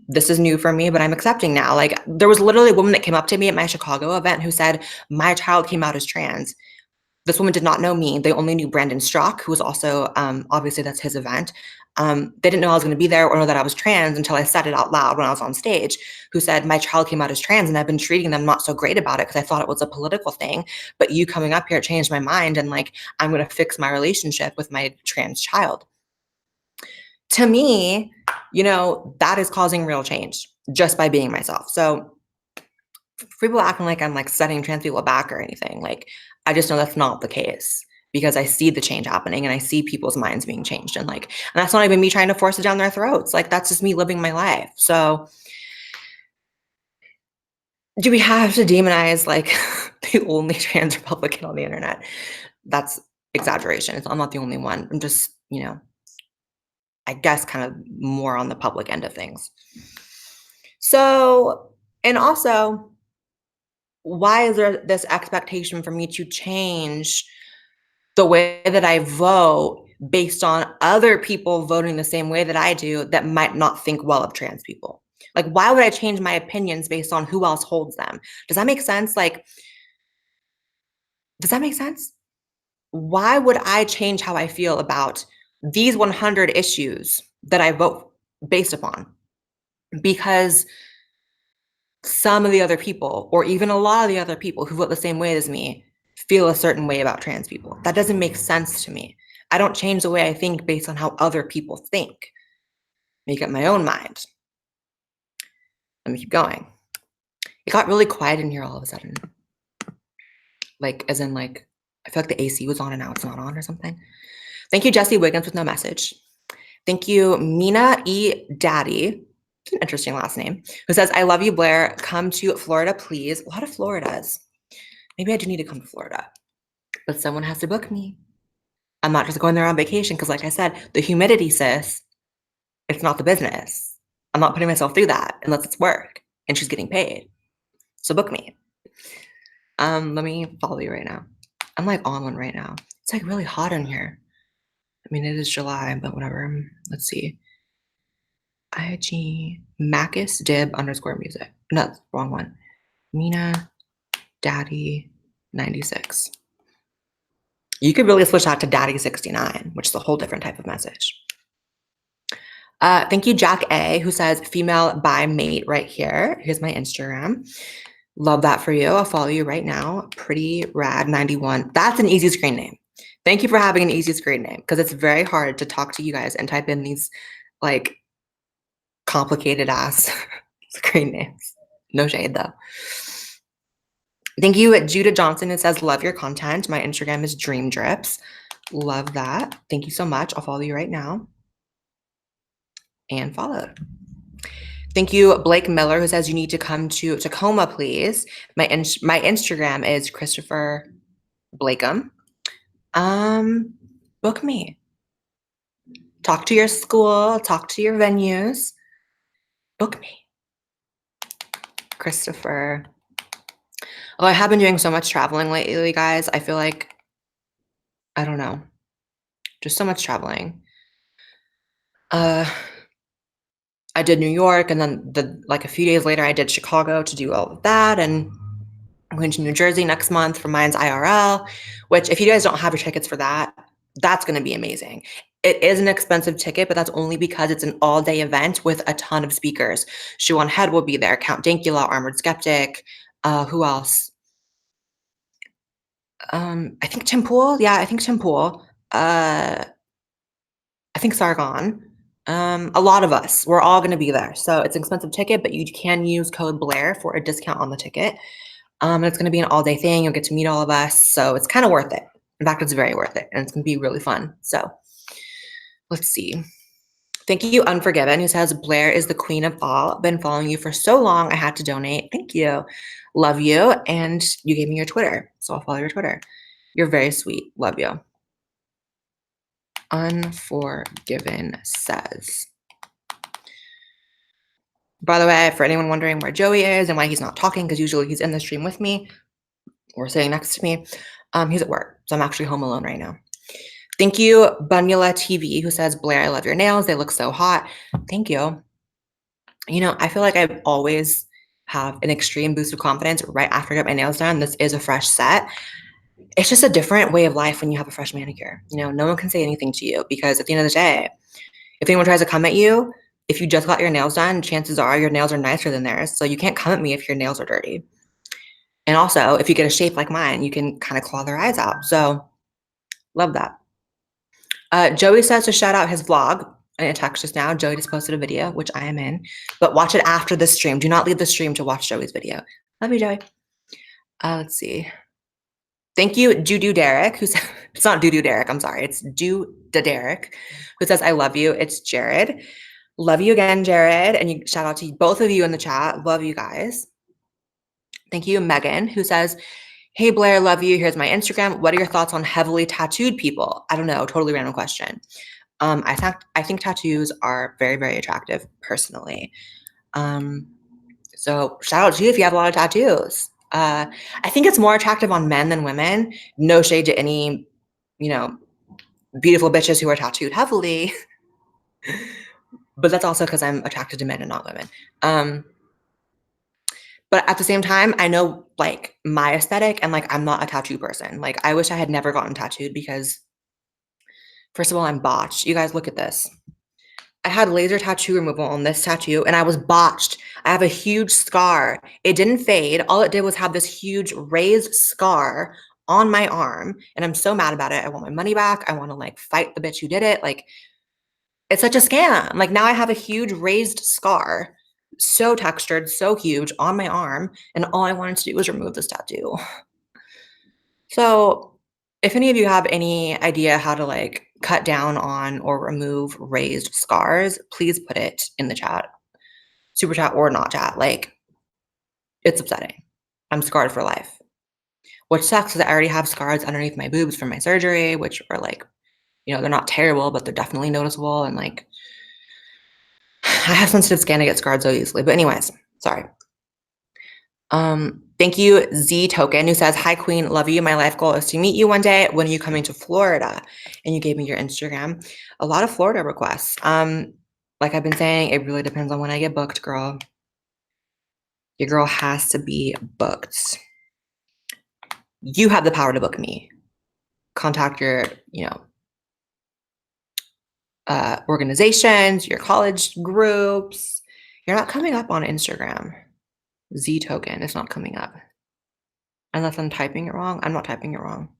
This is new for me, but I'm accepting now. Like, there was literally a woman that came up to me at my Chicago event who said, my child came out as trans. This woman did not know me. They only knew Brandon Strock, who was also, obviously that's his event. They didn't know I was going to be there or know that I was trans until I said it out loud when I was on stage, who said, my child came out as trans and I've been treating them not so great about it because I thought it was a political thing. But you coming up here changed my mind and like, I'm going to fix my relationship with my trans child. To me, that is causing real change just by being myself. So people acting like I'm like setting trans people back or anything. Like, I just know that's not the case because I see the change happening and I see people's minds being changed. And that's not even me trying to force it down their throats. Like, that's just me living my life. So do we have to demonize like the only trans Republican on the internet? That's exaggeration. I'm not the only one. I'm just, I guess kind of more on the public end of things. So, and also, why is there this expectation for me to change the way that I vote based on other people voting the same way that I do that might not think well of trans people? Like, why would I change my opinions based on who else holds them? Does that make sense? Like, does that make sense? Why would I change how I feel about these 100 issues that I vote based upon? Because some of the other people, or even a lot of the other people who vote the same way as me, feel a certain way about trans people. That doesn't make sense to me. I don't change the way I think based on how other people think. Make up my own mind. Let me keep going. It got really quiet in here all of a sudden. Like, as in like, I feel like the AC was on and now it's not on or something. Thank you, Jesse Wiggins with no message. Thank you, Mina E. Daddy. It's an interesting last name. Who says, I love you, Blaire. Come to Florida, please. A lot of Floridas. Maybe I do need to come to Florida. But someone has to book me. I'm not just going there on vacation because, like I said, the humidity, sis, it's not the business. I'm not putting myself through that unless it's work and she's getting paid. So book me. Let me follow you right now. I'm like on one right now. It's like really hot in here. I mean, it is July, but whatever. Let's see. IG Macus Dib _ music. No, wrong one. Mina Daddy 96. You could really switch that to Daddy 69, which is a whole different type of message. Thank you, Jack A, who says female by mate right here. Here's my Instagram. Love that for you. I'll follow you right now. Pretty rad 91. That's an easy screen name. Thank you for having an easy screen name because it's very hard to talk to you guys and type in these like complicated ass screen names. No shade though. Thank you, Judah Johnson. It says, love your content. My Instagram is Dream Drips. Love that. Thank you so much. I'll follow you right now. And followed. Thank you, Blake Miller, who says you need to come to Tacoma, please. My Instagram is Christopher Blakeham. Book me. Talk to your school, talk to your venues. Book me. Christopher. Oh, I have been doing so much traveling lately, guys. I feel like, I don't know, just so much traveling. I did New York, and then like a few days later, I did Chicago to do all of that, and I'm going to New Jersey next month for mine's IRL, which if you guys don't have your tickets for that, that's going to be amazing. It is an expensive ticket, but that's only because it's an all-day event with a ton of speakers. Shoe on Head will be there, Count Dankula, Armored Skeptic, who else? I think Tim Pool. Yeah, I think Tim Pool. I think Sargon. A lot of us. We're all going to be there. So it's an expensive ticket, but you can use code Blaire for a discount on the ticket. And it's going to be an all-day thing. You'll get to meet all of us. So it's kind of worth it. In fact, it's very worth it. And it's going to be really fun. So let's see. Thank you, Unforgiven, who says, Blaire is the queen of all. Been following you for so long, I had to donate. Thank you. Love you. And you gave me your Twitter. So I'll follow your Twitter. You're very sweet. Love you. Unforgiven says. By the way, for anyone wondering where Joey is and why he's not talking, because usually he's in the stream with me or sitting next to me, he's at work. So I'm actually home alone right now. Thank you, Bunula TV, who says, Blaire, I love your nails. They look so hot. Thank you. You know, I feel like I always have an extreme boost of confidence right after I get my nails done. This is a fresh set. It's just a different way of life when you have a fresh manicure. You know, no one can say anything to you because at the end of the day, if anyone tries to come at you, if you just got your nails done, chances are your nails are nicer than theirs. So you can't come at me if your nails are dirty. And also, if you get a shape like mine, you can kind of claw their eyes out. So love that. Joey says to shout out his vlog. In a text just now, Joey just posted a video, which I am in, but watch it after the stream. Do not leave the stream to watch Joey's video. Love you, Joey. Let's see. Thank you, Doo Derek, who said, it's not Doo Derek, I'm sorry. It's Doo Derek, who says, I love you. It's Jared. Love you again, Jared. And you shout out to both of you in the chat. Love you guys. Thank you, Megan, who says, hey, Blaire, love you. Here's my Instagram. What are your thoughts on heavily tattooed people? I don't know, totally random question. I think tattoos are very, very attractive personally. So shout out to you if you have a lot of tattoos. I think it's more attractive on men than women. No shade to any, you know, beautiful bitches who are tattooed heavily. But that's also because I'm attracted to men and not women. But at the same time, I know like my aesthetic and like I'm not a tattoo person. Like I wish I had never gotten tattooed because first of all, I'm botched. You guys look at this. I had laser tattoo removal on this tattoo and I was botched. I have a huge scar. It didn't fade. All it did was have this huge raised scar on my arm. And I'm so mad about it. I want my money back. I want to like fight the bitch who did it. Like it's such a scam. Like now I have a huge raised scar, so textured, so huge on my arm. And all I wanted to do was remove this tattoo. So if any of you have any idea how to like cut down on or remove raised scars, please put it in the chat, super chat or not chat. Like it's upsetting. I'm scarred for life. Which sucks because I already have scars underneath my boobs from my surgery, which are like, you know, they're not terrible, but they're definitely noticeable. And like, I have sensitive skin, I get scarred so easily. But anyways, sorry. Thank you, Z Token, who says, hi, Queen, love you. My life goal is to meet you one day. When are you coming to Florida? And you gave me your Instagram. A lot of Florida requests. Like I've been saying, it really depends on when I get booked, girl. Your girl has to be booked. You have the power to book me. Contact your, you know, organizations, your college groups. You're not coming up on Instagram. Z Token is not coming up. Unless I'm typing it wrong. I'm not typing it wrong.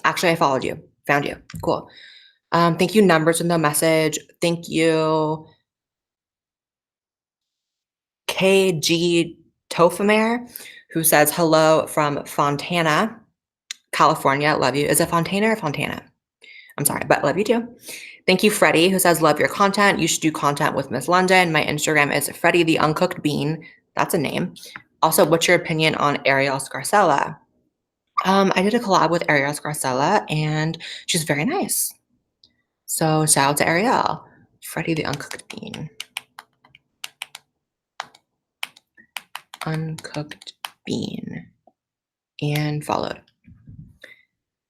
Actually, I followed you. Found you. Cool. Thank you, Numbers with No Message. Thank you, KG Tofamere, who says hello from Fontana, California. Love you. Is it Fontana or Fontana? I'm sorry, but love you too. Thank you, Freddie, who says love your content. You should do content with Miss London. My Instagram is Freddie the Uncooked Bean. That's a name. Also, what's your opinion on Ariel Scarcella? I did a collab with Ariel Scarcella, and she's very nice. So shout out to Ariel. Freddie the Uncooked Bean. Uncooked Bean. And followed.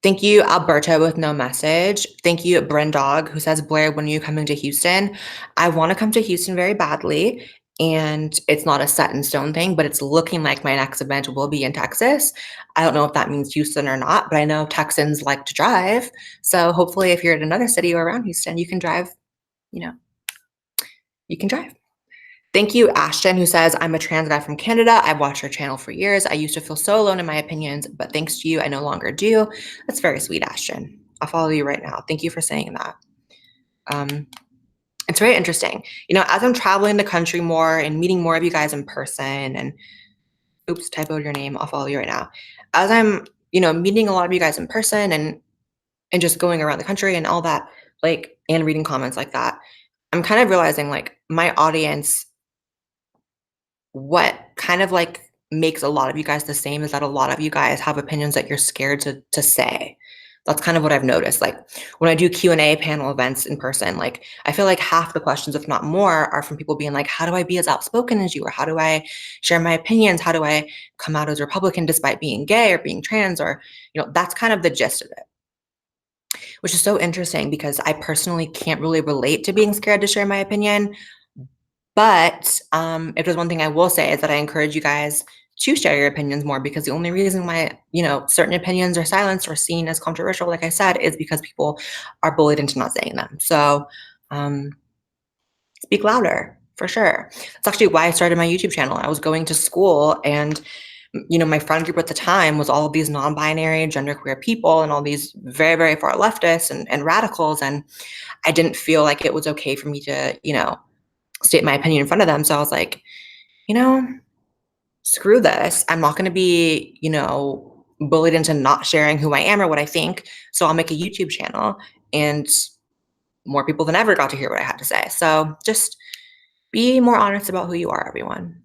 Thank you, Alberto with no message. Thank you, Brendog, who says, Blaire, when are you coming to Houston? I want to come to Houston very badly. And it's not a set in stone thing, but it's looking like my next event will be in Texas. I don't know if that means Houston or not, but I know Texans like to drive. So hopefully if you're in another city or around Houston, you can drive, you can drive. Thank you, Ashton, who says, I'm a trans guy from Canada. I've watched your channel for years. I used to feel so alone in my opinions, but thanks to you, I no longer do. That's very sweet, Ashton. I'll follow you right now. Thank you for saying that. It's very interesting. As I'm traveling the country more and meeting more of you guys in person and oops, typoed your name. I'll follow you right now. As I'm, meeting a lot of you guys in person and just going around the country and all that, and reading comments like that, I'm kind of realizing my audience, what kind of makes a lot of you guys the same is that a lot of you guys have opinions that you're scared to say. That's kind of what I've noticed. When I do Q&A panel events in person, I feel like half the questions, if not more, are from people being like, how do I be as outspoken as you? Or how do I share my opinions? How do I come out as Republican despite being gay or being trans? Or, that's kind of the gist of it, which is so interesting because I personally can't really relate to being scared to share my opinion. But if there's one thing I will say is that I encourage you guys to share your opinions more, because the only reason why, certain opinions are silenced or seen as controversial, like I said, is because people are bullied into not saying them. So speak louder, for sure. That's actually why I started my YouTube channel. I was going to school and, my friend group at the time was all of these non-binary, genderqueer people and all these very, very far leftists and radicals. And I didn't feel like it was okay for me to, state my opinion in front of them. So I was like, screw this. I'm not going to be, bullied into not sharing who I am or what I think. So I'll make a YouTube channel, and more people than ever got to hear what I had to say. So just be more honest about who you are, everyone.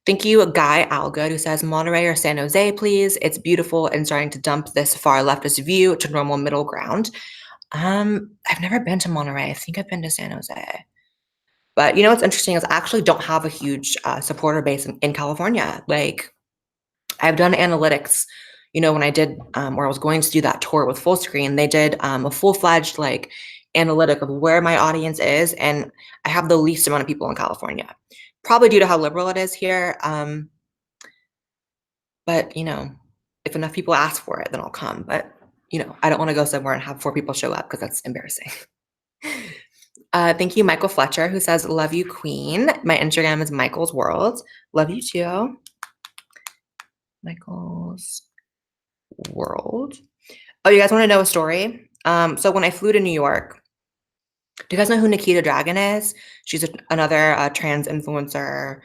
Thank you, Guy Algood, who says, Monterey or San Jose, please. It's beautiful and starting to dump this far leftist view to normal middle ground. I've never been to Monterey. I think I've been to San Jose. But what's interesting is I actually don't have a huge supporter base in California. I've done analytics, when I did, or I was going to do that tour with Fullscreen, they did a full-fledged analytic of where my audience is. And I have the least amount of people in California, probably due to how liberal it is here. But, if enough people ask for it, then I'll come. But, I don't want to go somewhere and have 4 people show up because that's embarrassing. Thank you, Michael Fletcher, who says, love you, queen. My Instagram is Michael's World. Love you too. Michael's World. Oh, you guys want to know a story? So when I flew to New York, do you guys know who Nikita Dragon is? She's another trans influencer,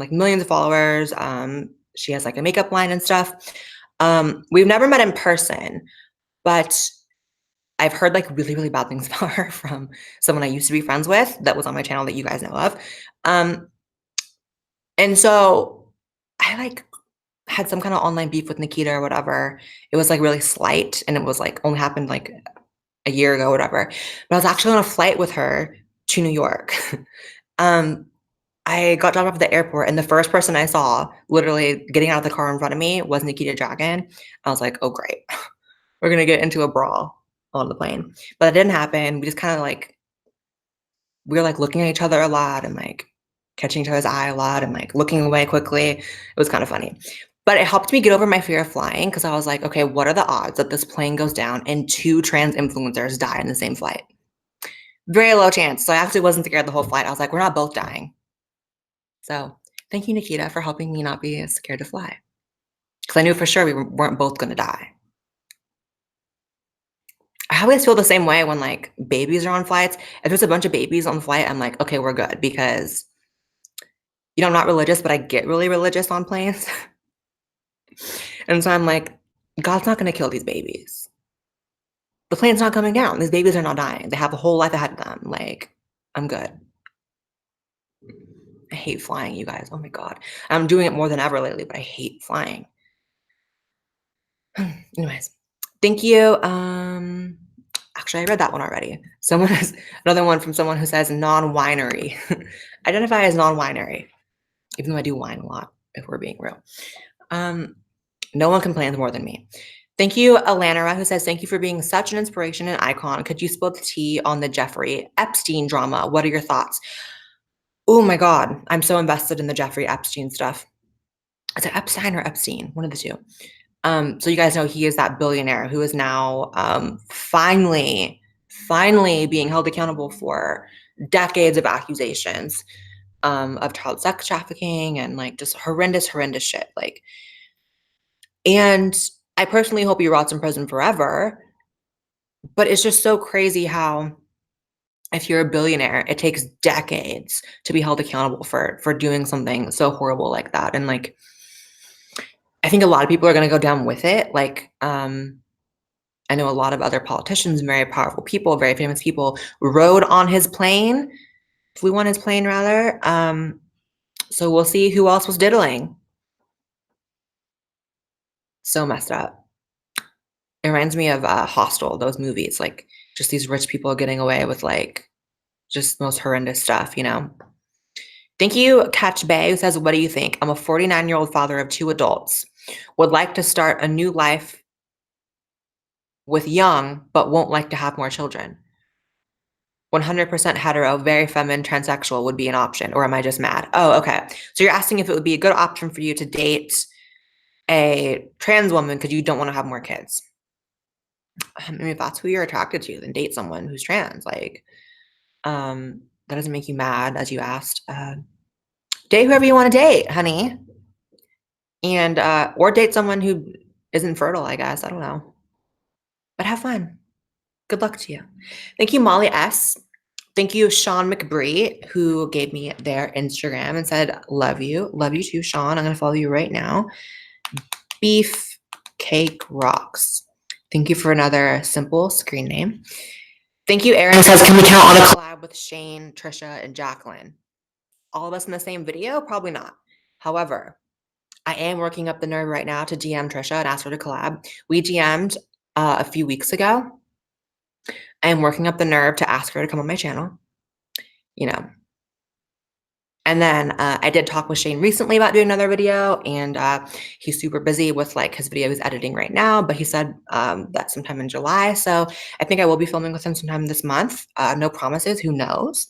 millions of followers. She has a makeup line and stuff. We've never met in person, but I've heard really, really bad things about her from someone I used to be friends with that was on my channel that you guys know of. And so I had some kind of online beef with Nikita or whatever. It was really slight, and it was only happened a year ago, whatever. But I was actually on a flight with her to New York. I got dropped off at the airport, and the first person I saw literally getting out of the car in front of me was Nikita Dragon. I was like, oh, great. We're going to get into a brawl on the plane. But it didn't happen. We just kind of we were looking at each other a lot and catching each other's eye a lot and looking away quickly. It was kind of funny. But it helped me get over my fear of flying, because I was like, okay, what are the odds that this plane goes down and 2 trans influencers die in the same flight? Very low chance. So I actually wasn't scared the whole flight. I was like, we're not both dying. So thank you, Nikita, for helping me not be scared to fly, because I knew for sure we weren't both going to die. I always feel the same way when babies are on flights. If there's a bunch of babies on the flight, I'm like, okay, we're good, because I'm not religious, but I get really religious on planes. And so I'm like, God's not going to kill these babies. The plane's not coming down. These babies are not dying. They have a whole life ahead of them. I'm good. I hate flying, you guys. Oh my God. I'm doing it more than ever lately, but I hate flying. Anyways, thank you. Actually, I read that one already. Someone has another one from someone who says non-winery. Identify as non-winery, even though I do wine a lot, if we're being real. No one complains more than me. Thank you, Alanera, who says, thank you for being such an inspiration and icon. Could you spill the tea on the Jeffrey Epstein drama? What are your thoughts? Oh my God, I'm so invested in the Jeffrey Epstein stuff. Is it Epstein or Epstein? One of the two. So you guys know he is that billionaire who is now finally being held accountable for decades of accusations of child sex trafficking and like just horrendous shit. Like, and I personally hope he rots in prison forever. But it's just so crazy how if you're a billionaire, it takes decades to be held accountable for doing something so horrible like that. And like, I think a lot of people are going to go down with it. Like, I know a lot of other politicians, very powerful people, very famous people rode on his plane, flew on his plane rather. So we'll see who else was diddling. So messed up. It reminds me of Hostel, those movies, like just these rich people getting away with like just most horrendous stuff, you know? Thank you, Catch Bay, who says, what do you think? I'm a 49-year-old father of 2 adults. Would like to start a new life with young, but won't like to have more children. 100% hetero, very feminine, transsexual would be an option, or am I just mad? Oh, okay. So you're asking if it would be a good option for you to date a trans woman because you don't want to have more kids. I mean, if that's who you're attracted to, then date someone who's trans. Like, that doesn't make you mad, as you asked. Date whoever you want to date, honey. And or date someone who isn't fertile, I guess. I don't know. But have fun. Good luck to you. Thank you, Molly S. Thank you, Sean McBree, who gave me their Instagram and said, love you. Love you too, Sean. I'm going to follow you right now. Beef Cake Rocks. Thank you for another simple screen name. Thank you, Aaron says, can we count on a collab with Shane, Trisha, and Jacqueline? All of us in the same video? Probably not. However, I am working up the nerve right now to DM Trisha and ask her to collab. We DM'd a few weeks ago. I am working up the nerve to ask her to come on my channel, you know. And then I did talk with Shane recently about doing another video, and he's super busy with like his video he's editing right now, but he said that sometime in July. So I think I will be filming with him sometime this month. No promises, who knows?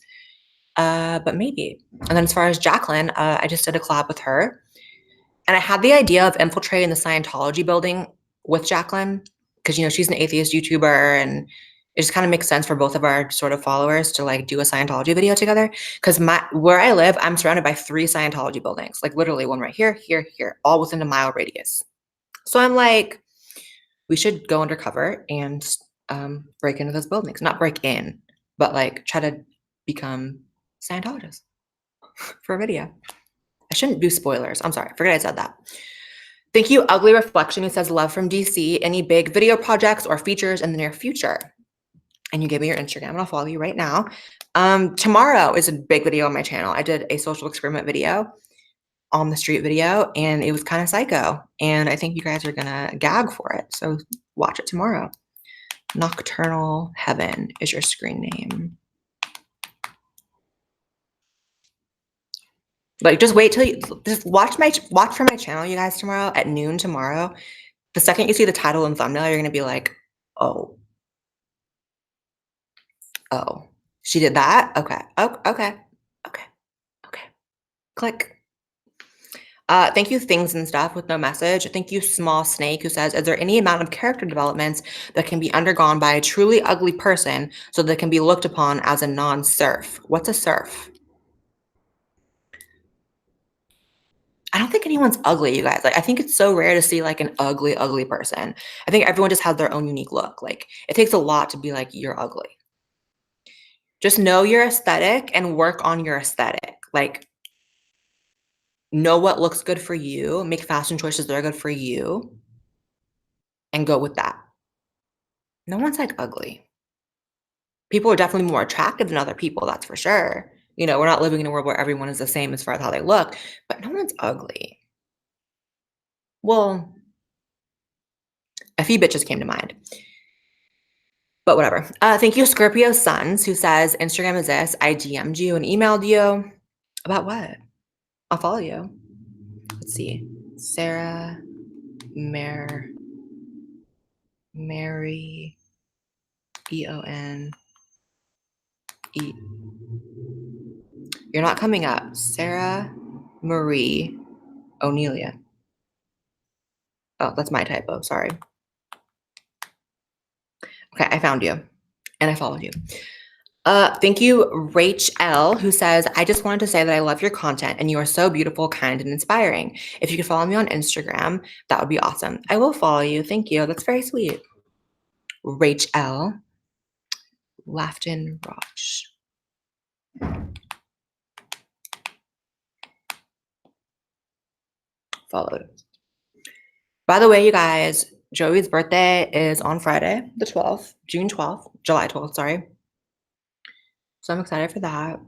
But maybe. And then as far as Jacqueline, I just did a collab with her. And I had the idea of infiltrating the Scientology building with Jacqueline because, you know, she's an atheist YouTuber and it just kind of makes sense for both of our sort of followers to like do a Scientology video together. Because where I live, I'm surrounded by 3 Scientology buildings, like literally one right here, here, here, all within a mile radius. So I'm like, we should go undercover and break into those buildings. Not break in, but like try to become Scientologists for a video. I shouldn't do spoilers. I'm sorry. Forget I said that. Thank you, Ugly Reflection, who says love from DC. Any big video projects or features in the near future? And you gave me your Instagram and I'll follow you right now. Tomorrow is a big video on my channel. I did a social experiment video, on the street video, and it was kind of psycho. And I think you guys are gonna gag for it. So watch it tomorrow. Nocturnal Heaven is your screen name. Like, just wait till you just watch for my channel, you guys, tomorrow at noon tomorrow. The second you see the title and thumbnail, you're gonna be like, oh, she did that. Okay, okay. Click. Thank you, Things and Stuff with no message. Thank you, Small Snake, who says, is there any amount of character developments that can be undergone by a truly ugly person so that can be looked upon as a non-serf? What's a serf? I don't think anyone's ugly, you guys. Like, I think it's so rare to see like an ugly person. I think everyone just has their own unique look. Like, it takes a lot to be like, you're ugly. Just know your aesthetic and work on your aesthetic. Like, know what looks good for you, make fashion choices that are good for you, and go with that. No one's like ugly. People are definitely more attractive than other people, that's for sure. You know, we're not living in a world where everyone is the same as far as how they look, but no one's ugly. Well, A few bitches came to mind. But whatever. Thank you, Scorpio Sons, who says, Instagram is this. I DM'd you and emailed you. About what? I'll follow you. Let's see. Sarah Mary EON. You're not coming up. Sarah Marie O'Nelia. Oh, that's my typo. Sorry. Okay, I found you and I followed you. Thank you, Rach L, who says, I just wanted to say that I love your content and you are so beautiful, kind, and inspiring. If you could follow me on Instagram, that would be awesome. I will follow you. Thank you. That's very sweet. Rach L. Lafton Roch. Followed. By the way, you guys, Joey's birthday is on Friday, the 12th, July 12th, sorry. So I'm excited for that.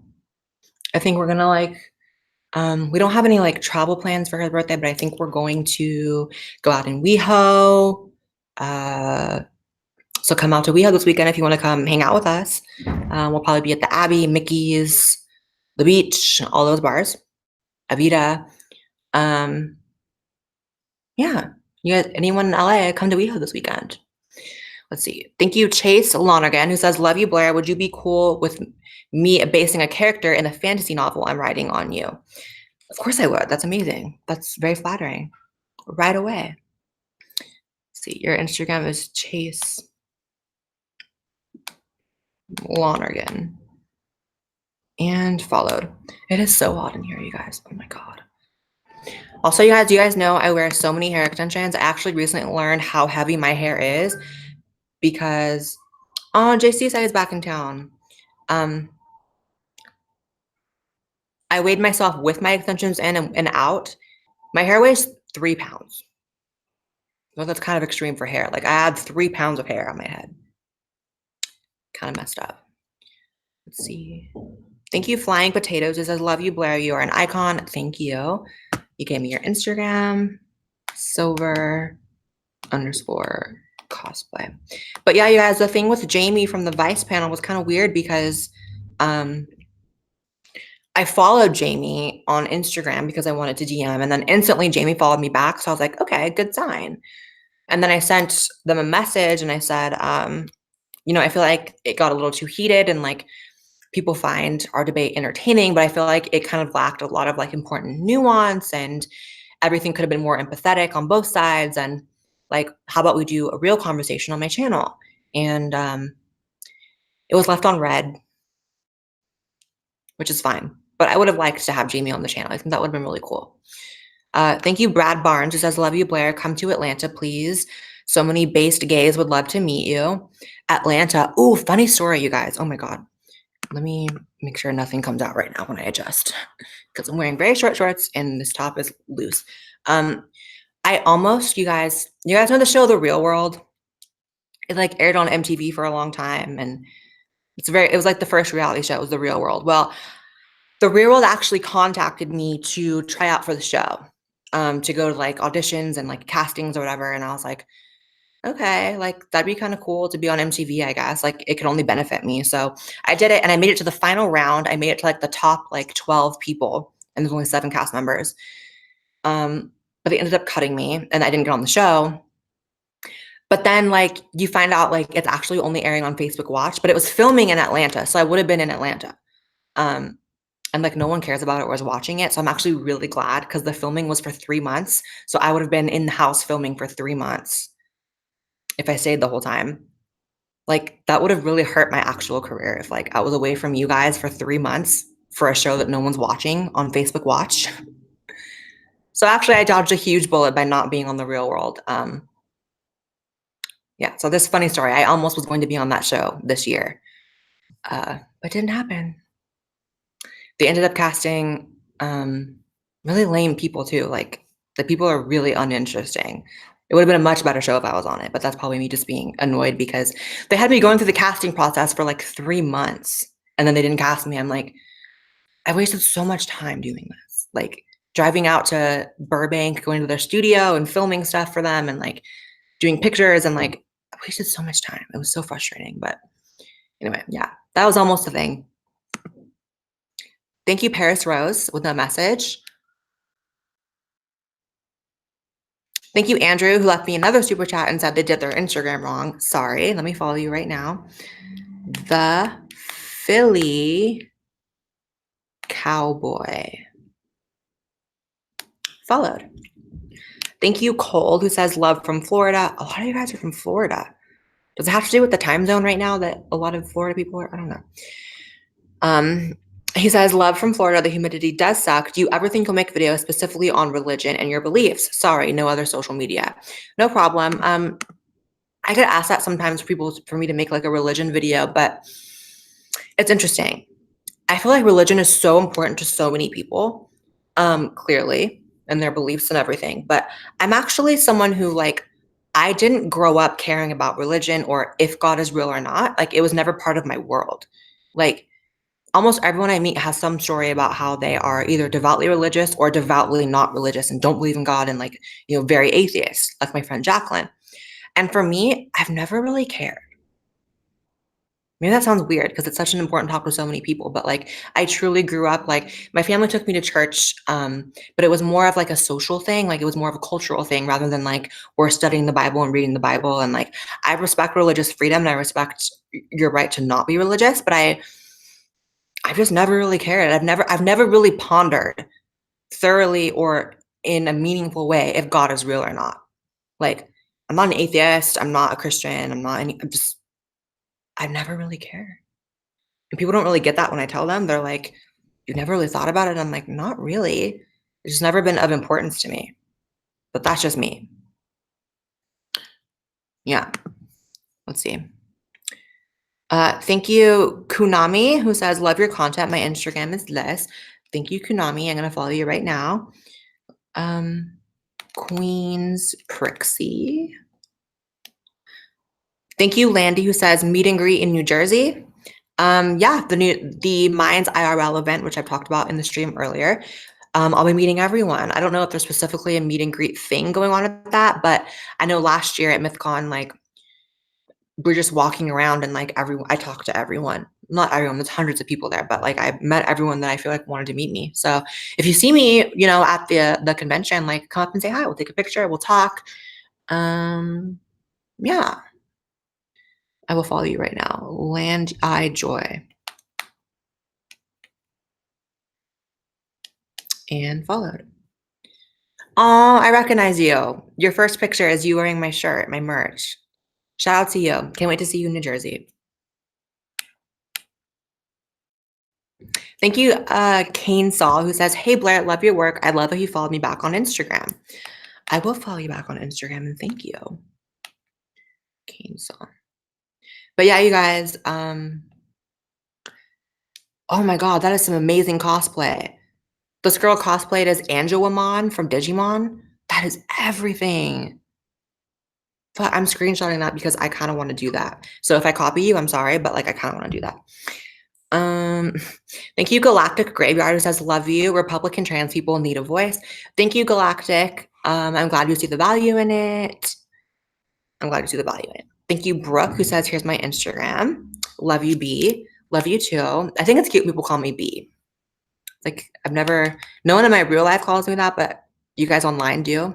I think we're gonna we don't have any travel plans for her birthday, but I think we're going to go out in WeHo. So come out to WeHo this weekend if you want to come hang out with us. We'll probably be at the Abbey, Mickey's, the beach, all those bars. Avita. Yeah. You guys, anyone in LA, come to WeHo this weekend. Let's see. Thank you, Chase Lonergan, who says, love you, Blaire. Would you be cool with me basing a character in a fantasy novel I'm writing on you? Of course I would. That's amazing. That's very flattering. Right away. Let's see. Your Instagram is Chase Lonergan. And followed. It is so hot in here, you guys. Oh my God. Also, you guys know I wear so many hair extensions. I actually recently learned how heavy my hair is because, oh, JC said he's back in town. I weighed myself with my extensions in and out. My hair weighs 3 pounds. Well, that's kind of extreme for hair. Like I had 3 pounds of hair on my head. Kind of messed up. Let's see. Thank you, Flying Potatoes. It says, love you, Blaire. You are an icon. Thank you. You gave me your Instagram, silver _ cosplay. But yeah, you guys, the thing with Jamie from the Vice panel was kind of weird because I followed Jamie on Instagram because I wanted to DM, and then instantly Jamie followed me back. So I was like, okay, good sign. And then I sent them a message and I said, I feel like it got a little too heated and people find our debate entertaining, but I feel like it kind of lacked a lot of important nuance and everything could have been more empathetic on both sides. And how about we do a real conversation on my channel? And it was left on red, which is fine. But I would have liked to have Jamie on the channel. I think that would have been really cool. Thank you, Brad Barnes, who says, love you, Blaire. Come to Atlanta, please. So many based gays would love to meet you. Atlanta. Ooh, funny story, you guys. Oh my God. Let me make sure nothing comes out right now when I adjust because I'm wearing very short shorts and this top is loose. I almost, you guys know the show The Real World? It aired on MTV for a long time and it was the first reality show. It was The Real World. Well, The Real World actually contacted me to try out for the show, to go to auditions and castings or whatever. And I was like, okay, that'd be kind of cool to be on MTV, I guess. It could only benefit me. So I did it and I made it to the final round. I made it to the top 12 people and there's only 7 cast members. But they ended up cutting me and I didn't get on the show. But then you find out it's actually only airing on Facebook Watch, but it was filming in Atlanta. So I would have been in Atlanta. And no one cares about it or is watching it. So I'm actually really glad because the filming was for 3 months. So I would have been in the house filming for 3 months if I stayed the whole time. That would have really hurt my actual career if I was away from you guys for 3 months for a show that no one's watching on Facebook Watch. So actually I dodged a huge bullet by not being on The Real World. Yeah, so this funny story, I almost was going to be on that show this year, but it didn't happen. They ended up casting really lame people too. The people are really uninteresting. It would have been a much better show if I was on it, but that's probably me just being annoyed because they had me going through the casting process for 3 months and then they didn't cast me. I'm like, I wasted so much time doing this. Driving out to Burbank, going to their studio and filming stuff for them and doing pictures and like I wasted so much time. It was so frustrating. But anyway, yeah, that was almost a thing. Thank you, Paris Rose, with a message. Thank you, Andrew, who left me another super chat and said they did their Instagram wrong. Sorry, let me follow you right now. The Philly Cowboy. Followed. Thank you, Cole, who says love from Florida. A lot of you guys are from Florida. Does it have to do with the time zone right now that a lot of Florida people are? I don't know. He says, love from Florida. The humidity does suck. Do you ever think you'll make videos specifically on religion and your beliefs? Sorry, no other social media. No problem. I get asked that sometimes for me to make like a religion video, but it's interesting. I feel like religion is so important to so many people, clearly, and their beliefs and everything. But I'm actually someone who like, I didn't grow up caring about religion or if God is real or not. Like it was never part of my world. Like almost everyone I meet has some story about how they are either devoutly religious or devoutly not religious and don't believe in God and like, very atheist, like my friend Jacqueline. And for me, I've never really cared. Maybe that sounds weird because it's such an important topic to so many people, but like I truly grew up like my family took me to church, but it was more of like a social thing, like it was more of a cultural thing rather than like we're studying the Bible and reading the Bible. And like I respect religious freedom and I respect your right to not be religious, but I've just never really cared. I've never really pondered thoroughly or in a meaningful way if God is real or not. Like I'm not an atheist, I'm not a Christian, I've never really cared. And people don't really get that when I tell them. They're like, "You never really thought about it?" I'm like, "Not really. It's just never been of importance to me." But that's just me. Yeah. Let's see. Thank you, Kunami, who says, love your content. My Instagram is less. Thank you, Kunami. I'm going to follow you right now. Queens Prixie. Thank you, Landy, who says meet and greet in New Jersey. Yeah, the Minds IRL event, which I've talked about in the stream earlier. I'll be meeting everyone. I don't know if there's specifically a meet and greet thing going on at that, but I know last year at MythCon, like we're just walking around and like everyone, I talked to everyone. Not everyone, there's hundreds of people there, but like I met everyone that I feel like wanted to meet me. So if you see me, at the convention, like come up and say hi. We'll take a picture. We'll talk. Yeah. I will follow you right now. Land I Joy. And followed. Oh, I recognize you. Your first picture is you wearing my shirt, my merch. Shout out to you. Can't wait to see you in New Jersey. Thank you, Kane Saul, who says, hey, Blaire, love your work. I love how you followed me back on Instagram. I will follow you back on Instagram, and thank you, Kane Saul. But yeah, you guys, oh my God, that is some amazing cosplay. This girl cosplayed as Angelwamon from Digimon. That is everything. But I'm screenshotting that because I kind of want to do that. So if I copy you, I'm sorry, but like I kind of want to do that. Thank you, Galactic Graveyard, who says, love you. Republican trans people need a voice. Thank you, Galactic. I'm glad you see the value in it. Thank you, Brooke, who says, here's my Instagram. Love you, B. Love you too. I think it's cute people call me B. Like no one in my real life calls me that, but you guys online do.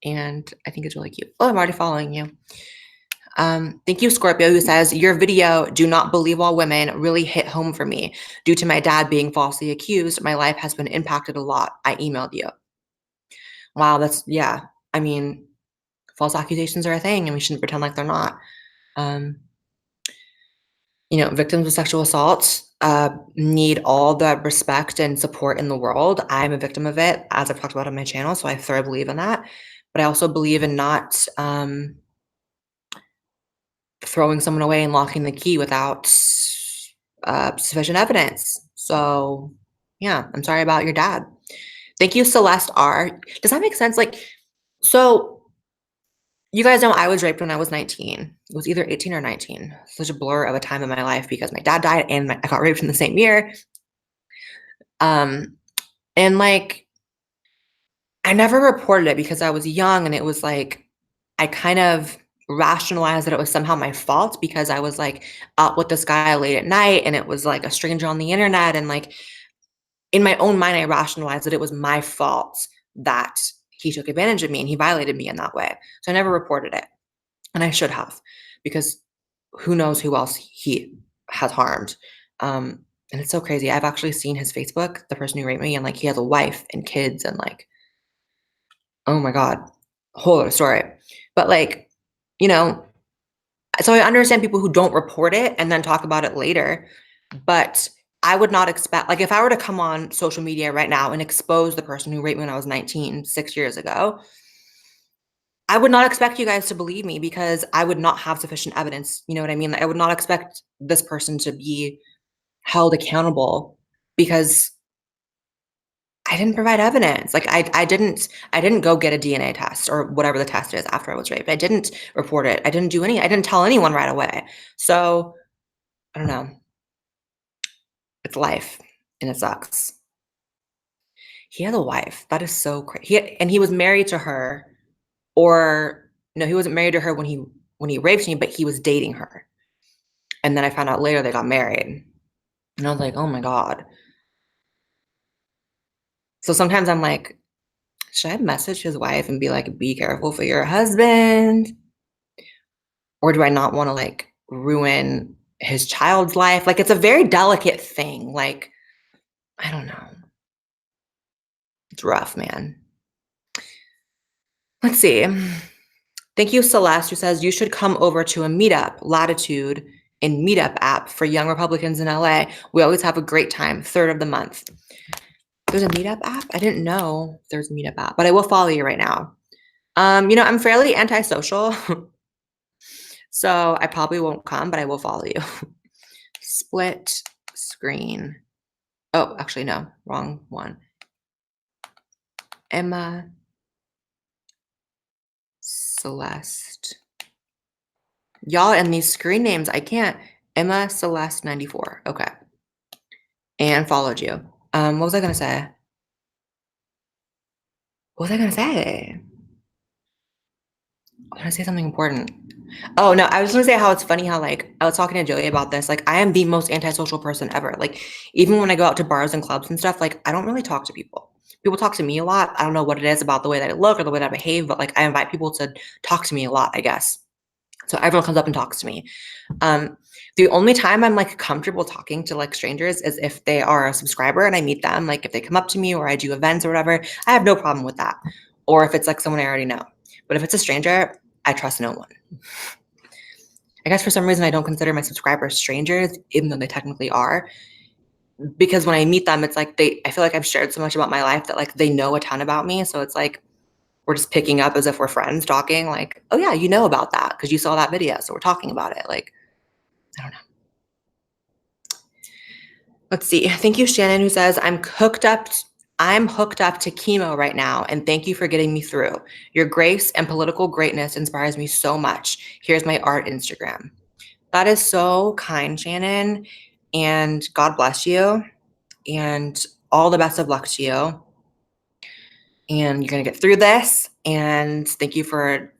And I think it's really cute. Oh, I'm already following you. Thank you, Scorpio, who says, your video, do not believe all women, really hit home for me. Due to my dad being falsely accused, my life has been impacted a lot. I emailed you. Wow, yeah. I mean, false accusations are a thing and we shouldn't pretend like they're not. Victims of sexual assault need all the respect and support in the world. I'm a victim of it, as I've talked about on my channel, so I thoroughly believe in that. But I also believe in not throwing someone away and locking the key without sufficient evidence. So yeah, I'm sorry about your dad. Thank you, Celeste R. Does that make sense? So you guys know I was raped when I was 19. It was either 18 or 19. Such a blur of a time in my life because my dad died and I got raped in the same year. And like, I never reported it because I was young and it was like, I kind of rationalized that it was somehow my fault because I was like out with this guy late at night and it was like a stranger on the internet. And like in my own mind, I rationalized that it was my fault that he took advantage of me and he violated me in that way. So I never reported it. And I should have, because who knows who else he has harmed. And it's so crazy. I've actually seen his Facebook, the person who raped me, and like he has a wife and kids and like, oh my God, whole other story. But like, you know, so I understand people who don't report it and then talk about it later. But I would not expect, like, if I were to come on social media right now and expose the person who raped me when I was 19, 6 years ago, I would not expect you guys to believe me because I would not have sufficient evidence. You know what I mean? Like, I would not expect this person to be held accountable because I didn't provide evidence. Like I didn't go get a DNA test or whatever the test is after I was raped. I didn't report it. I didn't tell anyone right away. So I don't know. It's life and it sucks. He has a wife. That is so crazy. And he was married to her, or no, he wasn't married to her when he raped me, but he was dating her. And then I found out later they got married. And I was like, oh my God. So sometimes I'm like, should I message his wife and be like, be careful for your husband? Or do I not want to like ruin his child's life? Like it's a very delicate thing. Like, I don't know. It's rough, man. Let's see. Thank you, Celeste, who says you should come over to a meetup, Latitude in Meetup app for young Republicans in LA. We always have a great time, third of the month. There's a Meetup app? I didn't know there's a Meetup app, but I will follow you right now. I'm fairly antisocial, so I probably won't come, but I will follow you. Split screen. Oh, actually, no, wrong one. Emma Celeste. Y'all, and these screen names, I can't. Emma Celeste 94. Okay. And followed you. What was I gonna say? What was I gonna say? I want to say something important. Oh no, I was gonna say how it's funny how like I was talking to Joey about this. Like I am the most antisocial person ever. Like even when I go out to bars and clubs and stuff, like I don't really talk to people. People talk to me a lot. I don't know what it is about the way that I look or the way that I behave, but like I invite people to talk to me a lot, I guess. So everyone comes up and talks to me. The only time I'm like comfortable talking to like strangers is if they are a subscriber and I meet them. Like if they come up to me or I do events or whatever, I have no problem with that. Or if it's like someone I already know. But if it's a stranger, I trust no one. I guess for some reason I don't consider my subscribers strangers, even though they technically are. Because when I meet them, it's like I feel like I've shared so much about my life that like they know a ton about me. So it's like we're just picking up as if we're friends talking, like, oh yeah, you know about that because you saw that video. So we're talking about it. Like, I don't know. Let's see. Thank you, Shannon, who says, I'm hooked up to chemo right now, and thank you for getting me through. Your grace and political greatness inspires me so much. Here's my art Instagram. That is so kind, Shannon, and God bless you, and all the best of luck to you. And you're going to get through this, and thank you for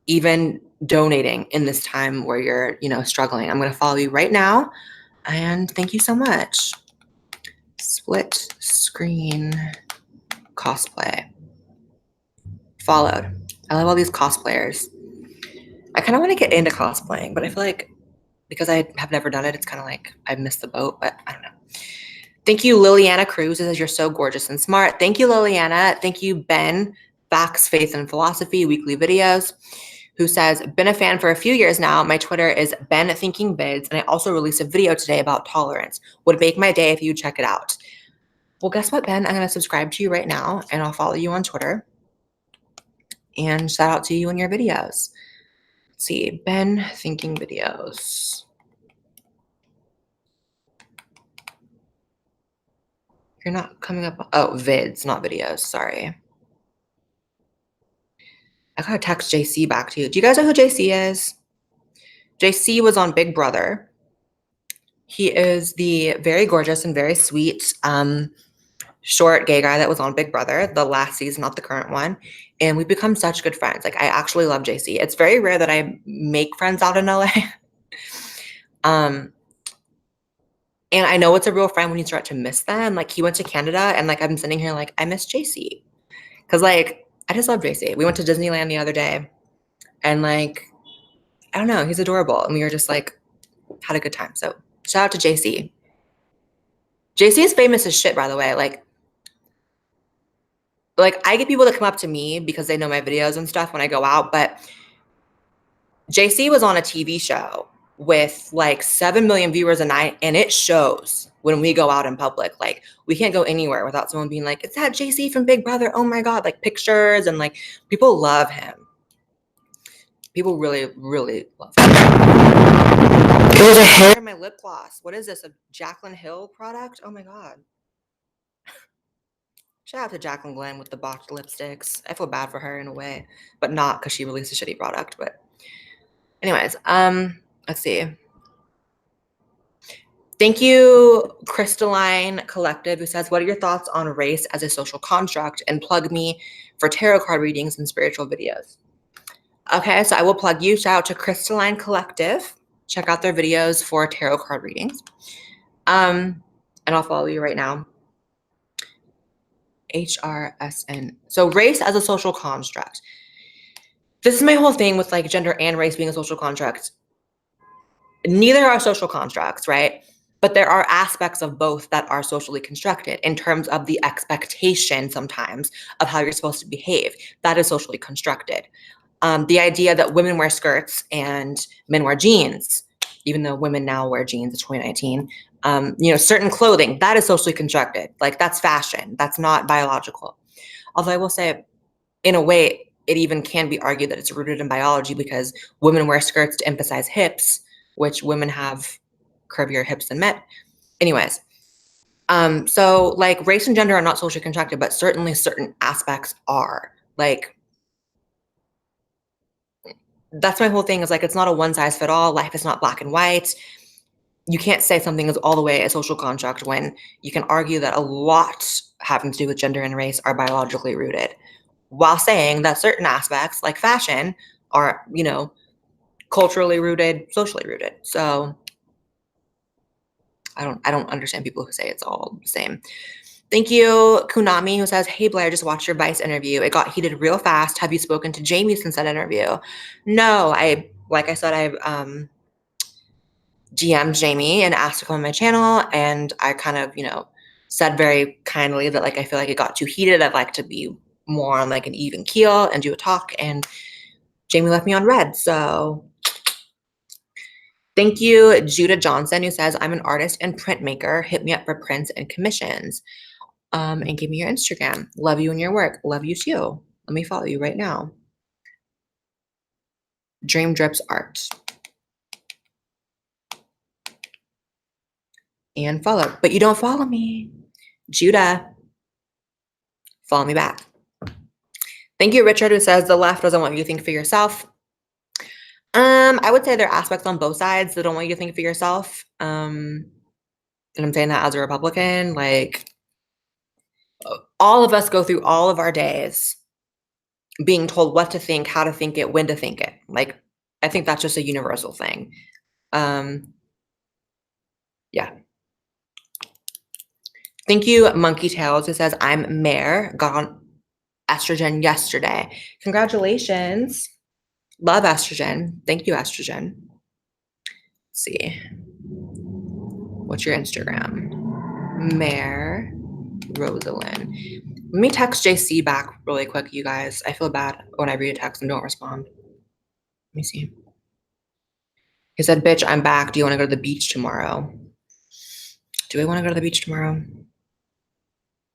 even donating in this time where you're, struggling. I'm going to follow you right now, and thank you so much. Split screen cosplay. Followed. I love all these cosplayers. I kind of want to get into cosplaying, but I feel like because I have never done it, it's kind of like I've missed the boat, but I don't know. Thank you, Liliana Cruz, who says you're so gorgeous and smart. Thank you, Liliana. Thank you, Ben, Facts, Faith, and Philosophy, weekly videos, who says, been a fan for a few years now. My Twitter is Ben Thinking Vids, and I also released a video today about tolerance. Would make my day if you check it out. Well, guess what, Ben? I'm going to subscribe to you right now, and I'll follow you on Twitter. And shout out to you in your videos. Let's see, Ben Thinking Videos. You're not coming up. Oh, vids, not videos. Sorry. I gotta text JC back to you. Do you guys know who JC is? JC was on Big Brother. He is the very gorgeous and very sweet short gay guy that was on Big Brother, the last season, not the current one. And we've become such good friends. Like, I actually love JC. It's very rare that I make friends out in LA. And I know it's a real friend when you start to miss them. Like, he went to Canada, and like, I'm sitting here like, I miss JC. Cause like, I just love JC. We went to Disneyland the other day, and like, I don't know, he's adorable. And we were just like, had a good time. So shout out to JC. JC is famous as shit, by the way. Like I get people that come up to me because they know my videos and stuff when I go out, but JC was on a TV show with like 7 million viewers a night, and it shows when we go out in public. Like, we can't go anywhere without someone being like, it's that JC from Big Brother. Oh my God, like pictures, and like people love him. People really, really love him. There's a hair in my lip gloss. What is this? A Jaclyn Hill product? Oh my God. Shout out to Jaclyn Glenn with the botched lipsticks. I feel bad for her in a way, but not because she released a shitty product. But anyways, let's see. Thank you, Crystalline Collective, who says, what are your thoughts on race as a social construct? And plug me for tarot card readings and spiritual videos. Okay, so I will plug you. Shout out to Crystalline Collective. Check out their videos for tarot card readings. And I'll follow you right now. HRSN. So race as a social construct. This is my whole thing with like gender and race being a social construct. Neither are social constructs, right? But there are aspects of both that are socially constructed in terms of the expectation sometimes of how you're supposed to behave. That is socially constructed. The idea that women wear skirts and men wear jeans, even though women now wear jeans in 2019, certain clothing, that is socially constructed. Like, that's fashion. That's not biological. Although I will say, in a way, it even can be argued that it's rooted in biology because women wear skirts to emphasize hips, which women have curvier hips than men. Anyways, so like race and gender are not socially constructed, but certainly certain aspects are. Like, that's my whole thing, is like, it's not a one size fit all. Life is not black and white. You can't say something is all the way a social construct when you can argue that a lot having to do with gender and race are biologically rooted, while saying that certain aspects like fashion are, culturally rooted, socially rooted. So I don't understand people who say it's all the same. Thank you, Kunami, who says, hey, Blaire, just watched your Vice interview. It got heated real fast. Have you spoken to Jamie since that interview? No, like I said, I've DM'd Jamie and asked to come on my channel, and I kind of, said very kindly that like I feel like it got too heated. I'd like to be more on like an even keel and do a talk, and Jamie left me on red. So thank you, Judah Johnson, who says, I'm an artist and printmaker. Hit me up for prints and commissions. And give me your Instagram. Love you and your work. Love you too. Let me follow you right now. Dream Drips Art. And follow. But you don't follow me. Judah. Follow me back. Thank you, Richard, who says the left doesn't want you to think for yourself. I would say there are aspects on both sides that don't want you to think for yourself. And I'm saying that as a Republican. Like, all of us go through all of our days being told what to think, how to think it, when to think it. Like, I think that's just a universal thing. Yeah. Thank you, Monkey Tails, who says, I'm Mare, got on estrogen yesterday. Congratulations. Love estrogen. Thank you, estrogen. Let's see. What's your Instagram? Mare Rosalind. Let me text JC back really quick, you guys. I feel bad when I read a text and don't respond. Let me see. He said, bitch, I'm back. Do you want to go to the beach tomorrow? Do I want to go to the beach tomorrow?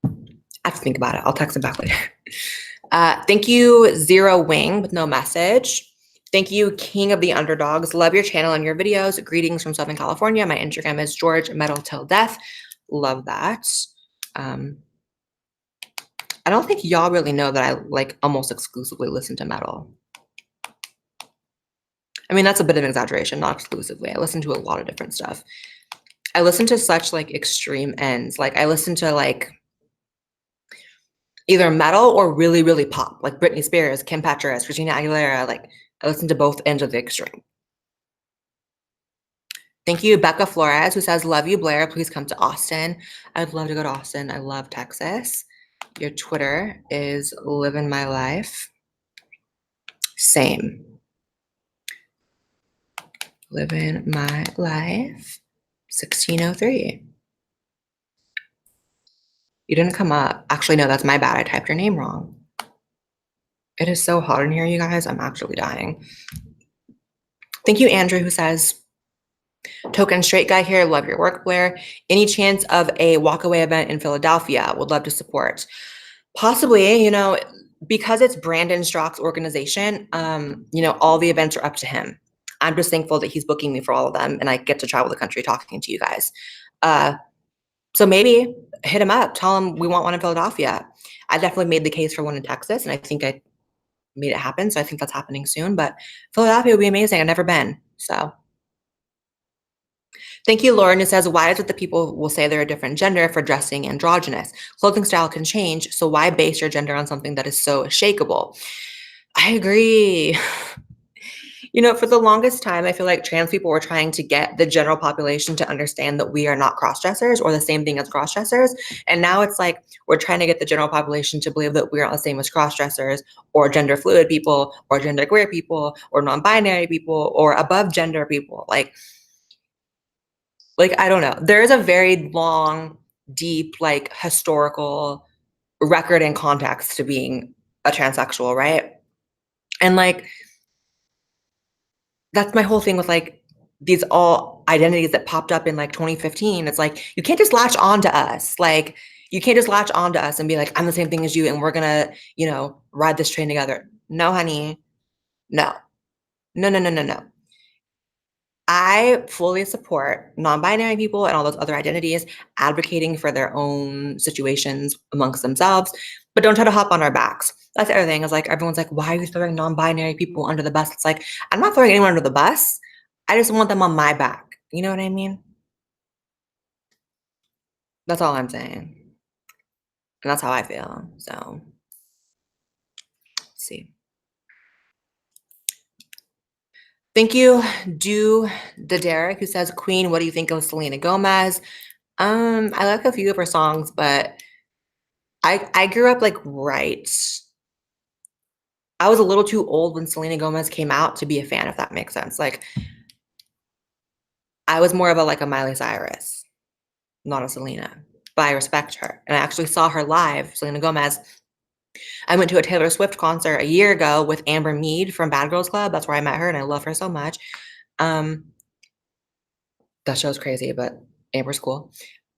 I have to think about it. I'll text him back later. Thank you, Zero Wing, with no message. Thank you, King of the Underdogs. Love your channel and your videos. Greetings from Southern California. My Instagram is George Metal Till Death. Love that. I don't think y'all really know that I like almost exclusively listen to metal. I mean, that's a bit of an exaggeration, not exclusively. I listen to a lot of different stuff. I listen to such like extreme ends. Like, I listen to like either metal or really, really pop, like Britney Spears, Kim Petras, Christina Aguilera. Like, I listen to both ends of the extreme. Thank you, Becca Flores, who says, love you, Blaire. Please come to Austin. I'd love to go to Austin. I love Texas. Your Twitter is living my life. Same. Living my life. 1603. You didn't come up. Actually, no, that's my bad. I typed your name wrong. It is so hot in here, you guys. I'm actually dying. Thank you, Andrew, who says, token straight guy here. Love your work, Blaire. Any chance of a walkaway event in Philadelphia? Would love to support. Possibly, you know, because it's Brandon Strock's organization, you know, all the events are up to him. I'm just thankful that he's booking me for all of them and I get to travel the country talking to you guys. So maybe hit him up, tell him we want one in Philadelphia. I definitely made the case for one in Texas and I think I made it happen. So I think that's happening soon, but Philadelphia would be amazing. I've never been, so. Thank you, Lauren. It says, why is it that people will say they're a different gender for dressing androgynous? Clothing style can change, so why base your gender on something that is so shakable? I agree. You know, for the longest time, I feel like trans people were trying to get the general population to understand that we are not cross-dressers or the same thing as cross-dressers. And now it's like we're trying to get the general population to believe that we're not the same as cross-dressers or gender fluid people or gender queer people or non-binary people or above gender people. Like, I don't know. There is a very long, deep, like historical record and context to being a transsexual, right? And like, that's my whole thing with like these all identities that popped up in like 2015. It's like, you can't just latch on to us. Like, you can't just latch on to us and be like, I'm the same thing as you and we're gonna, you know, ride this train together. No, honey. No. No, no, no, no, no. I fully support non-binary people and all those other identities advocating for their own situations amongst themselves, but don't try to hop on our backs. That's the other thing is like, everyone's like, why are you throwing non-binary people under the bus? It's like, I'm not throwing anyone under the bus. I just want them on my back. You know what I mean? That's all I'm saying. And that's how I feel. So, let's see. Thank you, the Derek, who says, Queen, what do you think of Selena Gomez? I like a few of her songs, but I grew up like I was a little too old when Selena Gomez came out to be a fan, if that makes sense. Like, I was more of a Miley Cyrus, not a Selena, but I respect her. And I actually saw her live, Selena Gomez. I went to a Taylor Swift concert a year ago with Amber Mead from Bad Girls Club. That's where I met her, and I love her so much. That show's crazy, but Amber's cool.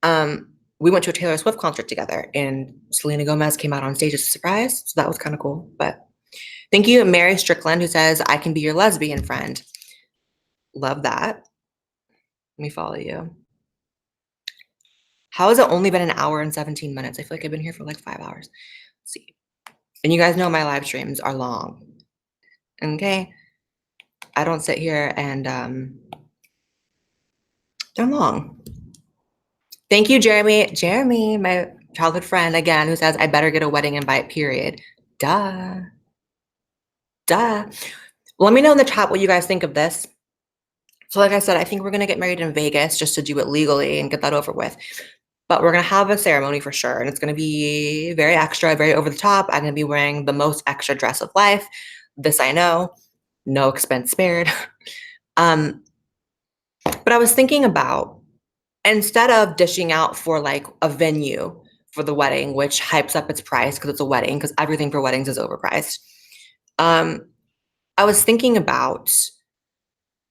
We went to a Taylor Swift concert together, and Selena Gomez came out on stage as a surprise, so that was kind of cool. But thank you, Mary Strickland, who says, I can be your lesbian friend. Love that. Let me follow you. How has it only been an hour and 17 minutes? I feel like I've been here for like 5 hours. Let's see. And you guys know my live streams are long. Okay? I don't sit here and they're long. Thank you, Jeremy. Jeremy, my childhood friend again, who says, I better get a wedding invite, period. Duh. Duh. Let me know in the chat what you guys think of this. So like I said, I think we're going to get married in Vegas just to do it legally and get that over with. But we're going to have a ceremony for sure. And it's going to be very extra, very over the top. I'm going to be wearing the most extra dress of life. This I know. No expense spared. But I was thinking about, instead of dishing out for like a venue for the wedding, which hypes up its price because it's a wedding, because everything for weddings is overpriced. I was thinking about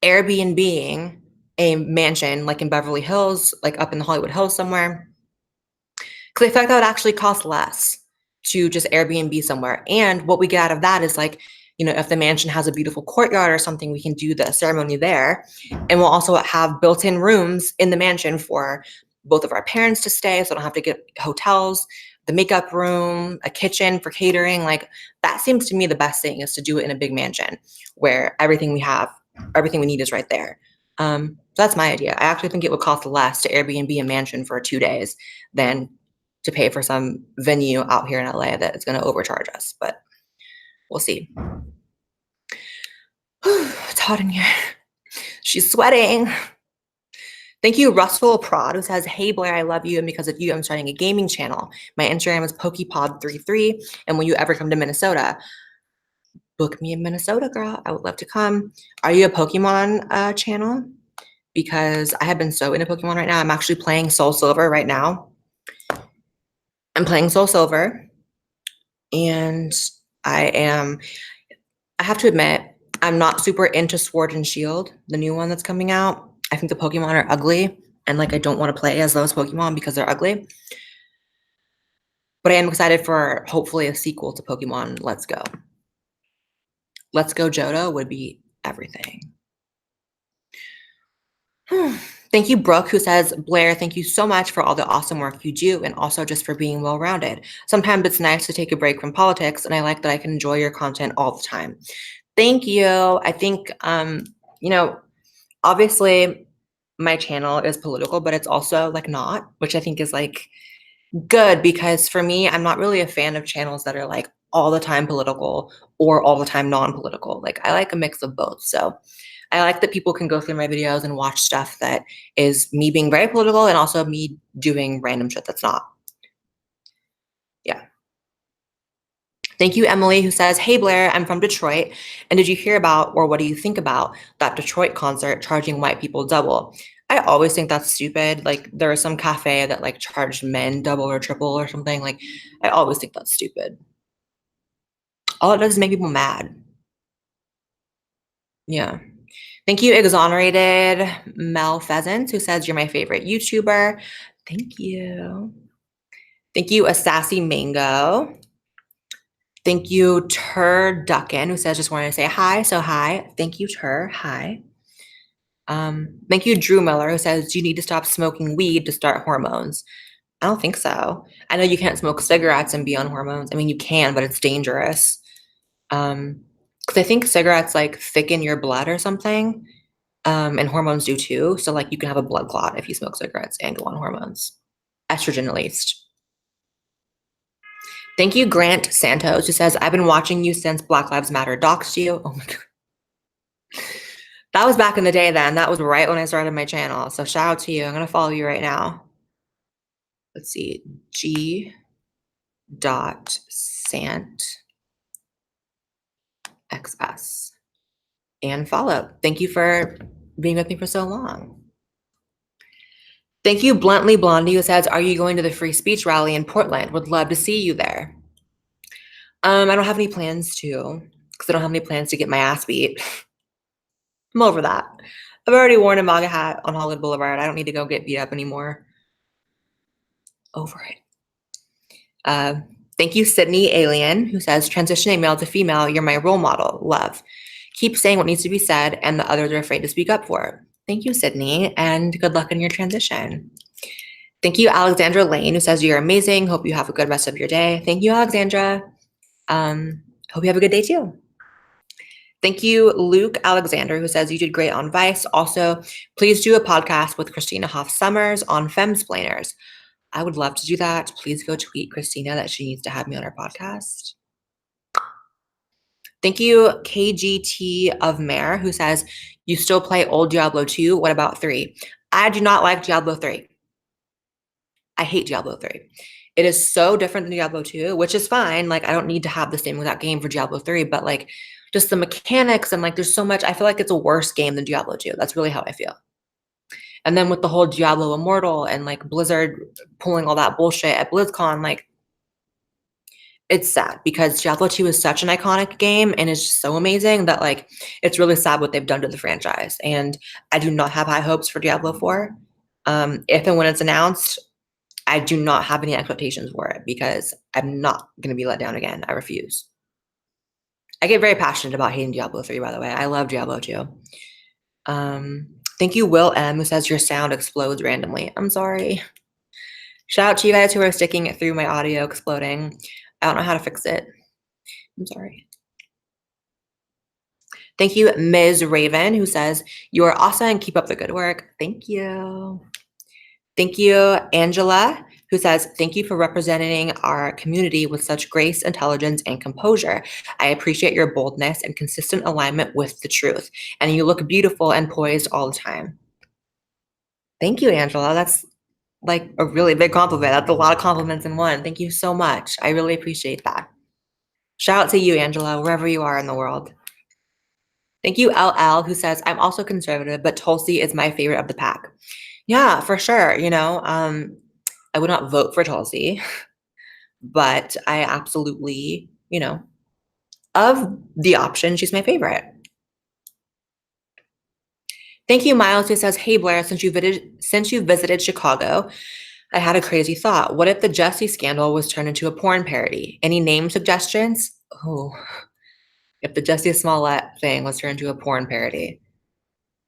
Airbnb-ing a mansion like in Beverly Hills, like up in the Hollywood Hills somewhere. Because I feel like that would actually cost less to just Airbnb somewhere. And what we get out of that is like, you know, if the mansion has a beautiful courtyard or something, we can do the ceremony there. And we'll also have built-in rooms in the mansion for both of our parents to stay, so I don't have to get hotels, the makeup room, a kitchen for catering. Like, that seems to me the best thing, is to do it in a big mansion where everything we need is right there. So that's my idea. I actually think it would cost less to Airbnb a mansion for 2 days than to pay for some venue out here in LA that is going to overcharge us, but we'll see. It's hot in here. She's sweating. Thank you, Russell Prod, who says, hey, Blaire, I love you. And because of you, I'm starting a gaming channel. My Instagram is PokePod33. And when you ever come to Minnesota, book me in Minnesota, girl. I would love to come. Are you a Pokemon channel? Because I have been so into Pokemon right now. I'm actually playing Soul Silver right now. I'm playing Soul Silver. And I have to admit, I'm not super into Sword and Shield, the new one that's coming out. I think the Pokemon are ugly, and like I don't want to play as those Pokemon because they're ugly. But I am excited for hopefully a sequel to Pokemon Let's Go. Let's Go Johto would be everything. Thank you, Brooke, who says, Blaire, thank you so much for all the awesome work you do and also just for being well-rounded. Sometimes it's nice to take a break from politics, and I like that I can enjoy your content all the time. Thank you. I think, you know, obviously my channel is political, but it's also like not, which I think is like good because for me, I'm not really a fan of channels that are like all the time political or all the time non-political. Like I like a mix of both. So I like that people can go through my videos and watch stuff that is me being very political and also me doing random shit that's not. Yeah. Thank you, Emily, who says, hey, Blaire, I'm from Detroit. And did you hear about, or what do you think about that Detroit concert charging white people double? I always think that's stupid. Like there was some cafe that like charged men double or triple or something. Like I always think that's stupid. All it does is make people mad. Yeah. Thank you, Exonerated Mel Pheasants, who says you're my favorite YouTuber. Thank you. Thank you, A Sassy Mango. Thank you, Turducken, who says just wanted to say hi. So hi. Thank you, Tur. Hi. Thank you, Drew Miller, who says you need to stop smoking weed to start hormones. I don't think so. I know you can't smoke cigarettes and be on hormones. I mean, you can, but it's dangerous. Because I think cigarettes like thicken your blood or something. And hormones do too. So like you can have a blood clot if you smoke cigarettes and go on hormones. Estrogen at least. Thank you, Grant Santos, who says, I've been watching you since Black Lives Matter doxed you. Oh my God. That was back in the day then. That was right when I started my channel. So shout out to you. I'm going to follow you right now. Let's see. G. Sant XS. And follow. Thank you for being with me for so long. Thank you, Bluntly Blondie, who says, are you going to the free speech rally in Portland? Would love to see you there. I don't have any plans to, because I don't have any plans to get my ass beat. I'm over that. I've already worn a MAGA hat on Hollywood Boulevard. I don't need to go get beat up anymore. Over it. Thank you, Sydney Alien, who says, transitioning male to female, you're my role model. Love. Keep saying what needs to be said, and the others are afraid to speak up for it. Thank you, Sydney, and good luck in your transition. Thank you, Alexandra Lane, who says, you're amazing. Hope you have a good rest of your day. Thank you, Alexandra. Hope you have a good day too. Thank you, Luke Alexander, who says you did great on Vice. Also, please do a podcast with Christina Hoff Sommers on Femsplainers. I would love to do that. Please go tweet Christina that she needs to have me on her podcast. Thank you, KGT of Mare, who says you still play old Diablo 2. What about 3? I do not like Diablo 3. I hate Diablo 3. It is so different than Diablo 2, which is fine. Like, I don't need to have the same exact game for Diablo 3, but like just the mechanics and like there's so much, I feel like it's a worse game than Diablo 2. That's really how I feel. And then with the whole Diablo Immortal and like Blizzard pulling all that bullshit at BlizzCon, like it's sad because Diablo 2 is such an iconic game and it's just so amazing that like it's really sad what they've done to the franchise. And I do not have high hopes for Diablo 4. If and when it's announced, I do not have any expectations for it because I'm not going to be let down again. I refuse. I get very passionate about hating Diablo 3, by the way. I love Diablo 2. Thank you, Will M, who says your sound explodes randomly. I'm sorry. Shout out to you guys who are sticking it through my audio exploding. I don't know how to fix it. I'm sorry. Thank you, Ms. Raven, who says you are awesome and keep up the good work. Thank you. Thank you, Angela, who says, thank you for representing our community with such grace, intelligence, and composure. I appreciate your boldness and consistent alignment with the truth. And you look beautiful and poised all the time. Thank you, Angela. That's like a really big compliment. That's a lot of compliments in one. Thank you so much. I really appreciate that. Shout out to you, Angela, wherever you are in the world. Thank you, LL, who says, I'm also conservative, but Tulsi is my favorite of the pack. Yeah, for sure. I would not vote for Tulsi, but I absolutely, of the option, she's my favorite. Thank you, Miles, who says, hey, Blaire, since you visited Chicago, I had a crazy thought. What if the Jussie scandal was turned into a porn parody? Any name suggestions? Oh, if the Jussie Smollett thing was turned into a porn parody.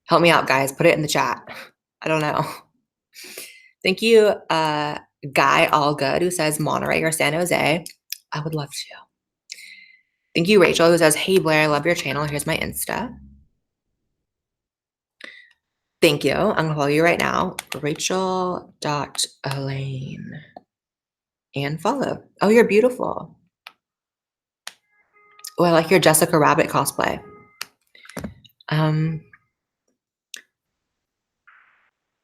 Help me out, guys. Put it in the chat. I don't know. Thank you, Guy Allgood, who says Monterey or San Jose. I would love to. Thank you, Rachel, who says, hey, Blaire, I love your channel. Here's my Insta. Thank you. I'm going to follow you right now. Rachel.Elaine. And follow. Oh, you're beautiful. Oh, I like your Jessica Rabbit cosplay.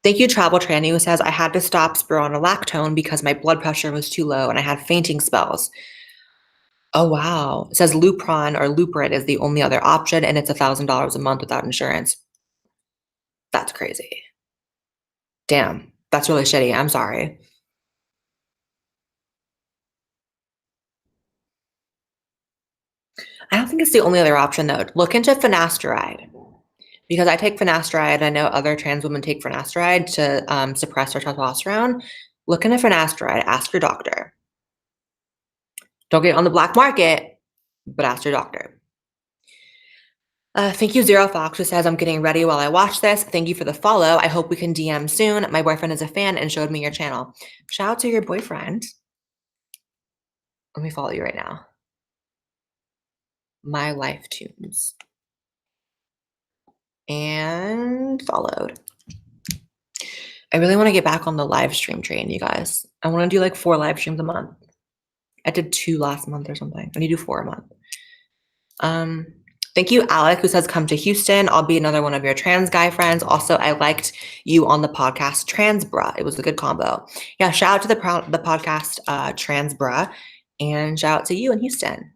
Thank you, Travel Tranny, who says, I had to stop spironolactone because my blood pressure was too low and I had fainting spells. Oh, wow. It says Lupron or Luprit is the only other option, and it's $1,000 a month without insurance. That's crazy. Damn, that's really shitty. I'm sorry. I don't think it's the only other option, though. Look into finasteride. Because I take finasteride, I know other trans women take finasteride to suppress their testosterone. Look into finasteride. Ask your doctor. Don't get it on the black market, but ask your doctor. Thank you, Zero Fox, who says, I'm getting ready while I watch this. Thank you for the follow. I hope we can DM soon. My boyfriend is a fan and showed me your channel. Shout out to your boyfriend. Let me follow you right now. My Life Tunes. And followed. I really want to get back on the live stream train, you guys. I want to do like 4 live streams a month. I did 2 last month or something. I need to do 4 a month. Thank you, Alec, who says, come to Houston. I'll be another one of your trans guy friends. Also, I liked you on the podcast Trans Bruh. It was a good combo. Yeah, shout out to the podcast Trans Bruh, and shout out to you in Houston.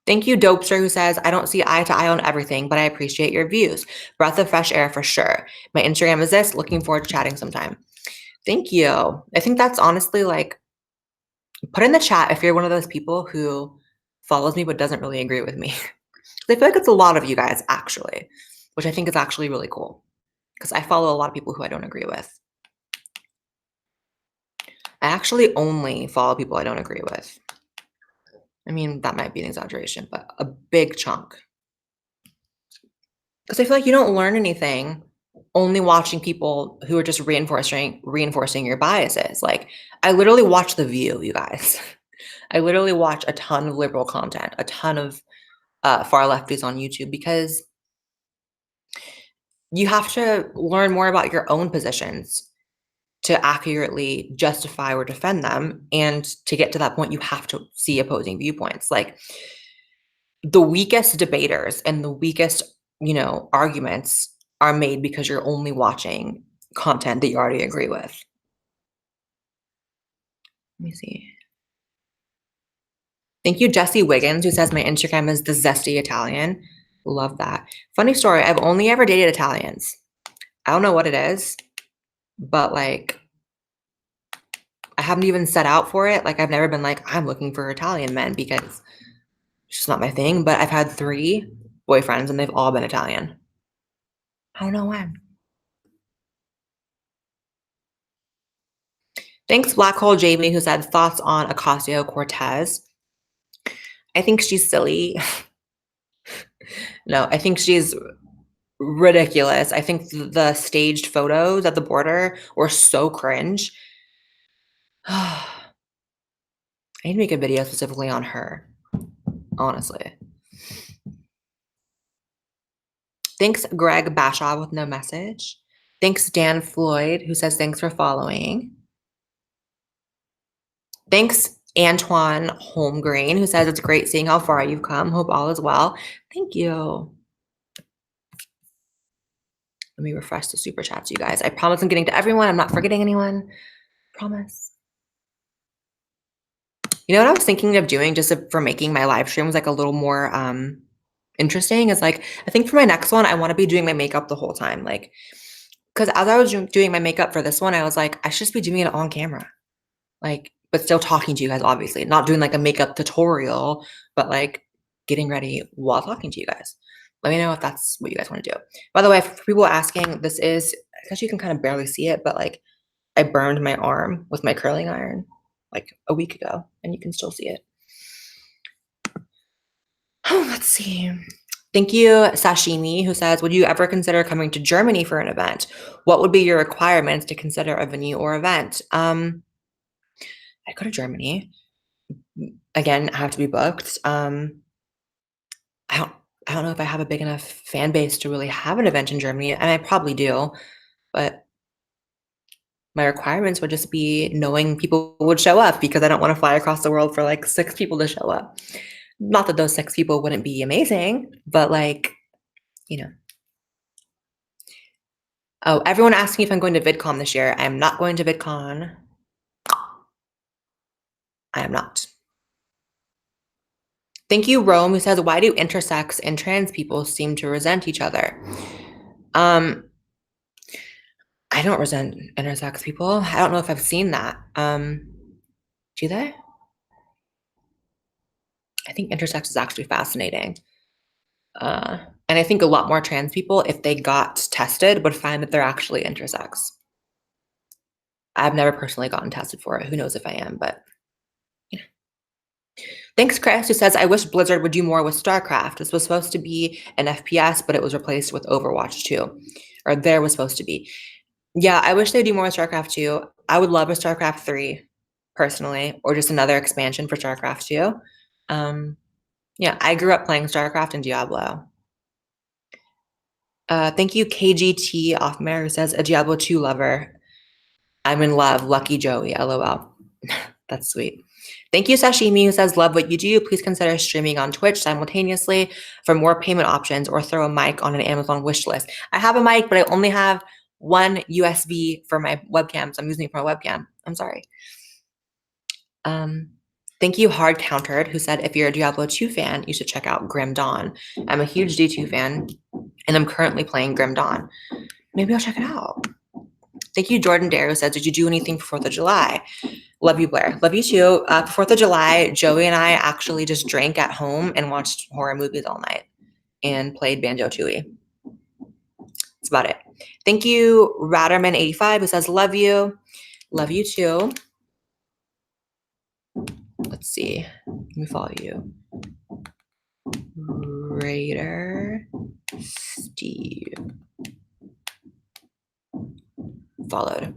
Thank you, Dopester, who says, I don't see eye to eye on everything, but I appreciate your views. Breath of fresh air for sure. My Instagram is this. Looking forward to chatting sometime. Thank you. I think that's honestly like, put in the chat if you're one of those people who follows me but doesn't really agree with me. I feel like it's a lot of you guys, actually, which I think is actually really cool because I follow a lot of people who I don't agree with. I actually only follow people I don't agree with. I mean, that might be an exaggeration, but a big chunk. Because I feel like you don't learn anything only watching people who are just reinforcing your biases. Like, I literally watch The View, you guys. I literally watch a ton of liberal content, a ton of far lefties on YouTube, because you have to learn more about your own positions to accurately justify or defend them. And to get to that point, you have to see opposing viewpoints. Like, the weakest debaters and the weakest, arguments are made because you're only watching content that you already agree with. Let me see. Thank you, Jesse Wiggins, who says my Instagram is the zesty Italian. Love that. Funny story. I've only ever dated Italians. I don't know what it is, but like, I haven't even set out for it. Like, I've never been like, I'm looking for Italian men, because it's just not my thing. But I've had 3 boyfriends and they've all been Italian. I don't know why. Thanks, Black Hole Jamie, who said thoughts on Ocasio-Cortez. I think she's silly. No, I think she's ridiculous. I think the staged photos at the border were so cringe. I need to make a video specifically on her, honestly. Thanks, Greg Bashaw with no message. Thanks, Dan Floyd, who says thanks for following. Thanks, Antoine Holmgreen, who says it's great seeing how far you've come. Hope all is well. Thank you. Let me refresh the super chats, you guys. I promise I'm getting to everyone. I'm not forgetting anyone. Promise. You know what I was thinking of doing just for making my live streams like a little more interesting is like, I think for my next one, I want to be doing my makeup the whole time. Like, because as I was doing my makeup for this one, I was like, I should just be doing it on camera. Like, but still talking to you guys, obviously. Not doing like a makeup tutorial, but like getting ready while talking to you guys. Let me know if that's what you guys want to do. By the way, for people asking, this is, I guess you can kind of barely see it, but like I burned my arm with my curling iron like a week ago, and you can still see it. Oh, let's see. Thank you, Sashimi, who says, would you ever consider coming to Germany for an event? What would be your requirements to consider a venue or event? I go to Germany. Again, I have to be booked. I don't know if I have a big enough fan base to really have an event in Germany, and I probably do, but my requirements would just be knowing people would show up because I don't want to fly across the world for like 6 people to show up. Not that those 6 people wouldn't be amazing, but like, you know. Oh, everyone asking if I'm going to VidCon this year. I am not going to VidCon. I am not. Thank you, Rome, who says, why do intersex and trans people seem to resent each other? I don't resent intersex people. I don't know if I've seen that. Do they? I think intersex is actually fascinating. And I think a lot more trans people, if they got tested, would find that they're actually intersex. I've never personally gotten tested for it. Who knows if I am, but you know. Thanks, Chris, who says, I wish Blizzard would do more with StarCraft. This was supposed to be an FPS, but it was replaced with Overwatch 2. Or there was supposed to be. Yeah, I wish they'd do more with StarCraft 2. I would love a StarCraft 3, personally, or just another expansion for StarCraft 2. Yeah, I grew up playing StarCraft and Diablo. Thank you, KGT Offmare, who says, a Diablo 2 lover. I'm in love. Lucky Joey, LOL. That's sweet. Thank you, Sashimi, who says, love what you do. Please consider streaming on Twitch simultaneously for more payment options or throw a mic on an Amazon wish list. I have a mic, but I only have one USB for my webcam, so I'm using it for my webcam. I'm sorry. Thank you, Hard Countered, who said, if you're a Diablo 2 fan, you should check out Grim Dawn. I'm a huge D2 fan, and I'm currently playing Grim Dawn. Maybe I'll check it out. Thank you, Jordan Dare, who said, did you do anything for 4th of July? Love you, Blaire. Love you too. For 4th of July, Joey and I actually just drank at home and watched horror movies all night and played Banjo-Tooie. That's about it. Thank you, Ratterman85, who says, love you. Love you too. Let's see. Let me follow you. Raider Steve. Followed.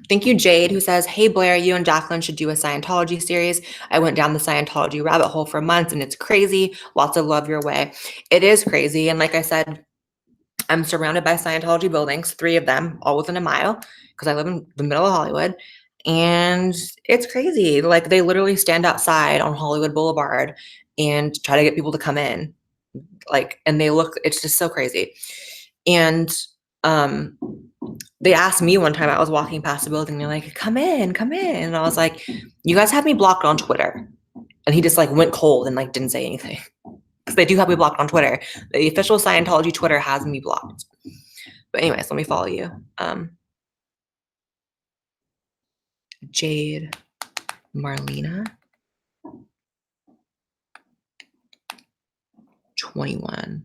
Thank you, Jade, who says, hey, Blaire, you and Jacqueline should do a Scientology series. I went down the Scientology rabbit hole for months and it's crazy. Lots of love your way. It is crazy. And like I said, I'm surrounded by Scientology buildings, 3 of them, all within a mile, because I live in the middle of Hollywood. And it's crazy. Like they literally stand outside on Hollywood Boulevard and try to get people to come in. Like, and they look, it's just so crazy. And they asked me one time, I was walking past the building, they're like, come in. And I was like, you guys have me blocked on Twitter. And he just like went cold and like didn't say anything. Because they do have me blocked on Twitter. The official Scientology Twitter has me blocked. But anyways, let me follow you. Jade Marlena 21.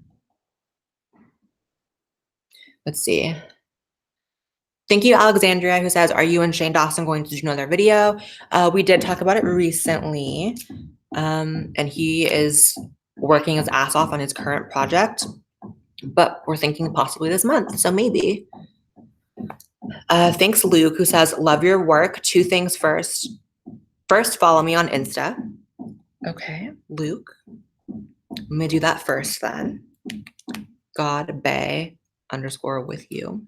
Let's see. Thank you, Alexandria, who says, are you and Shane Dawson going to do another video? We did talk about it recently. And he is working his ass off on his current project, but we're thinking possibly this month. So maybe. Thanks, Luke, who says, love your work. 2 things first. First, follow me on Insta. Okay, Luke. I'm gonna do that first then. God Bay _ with you.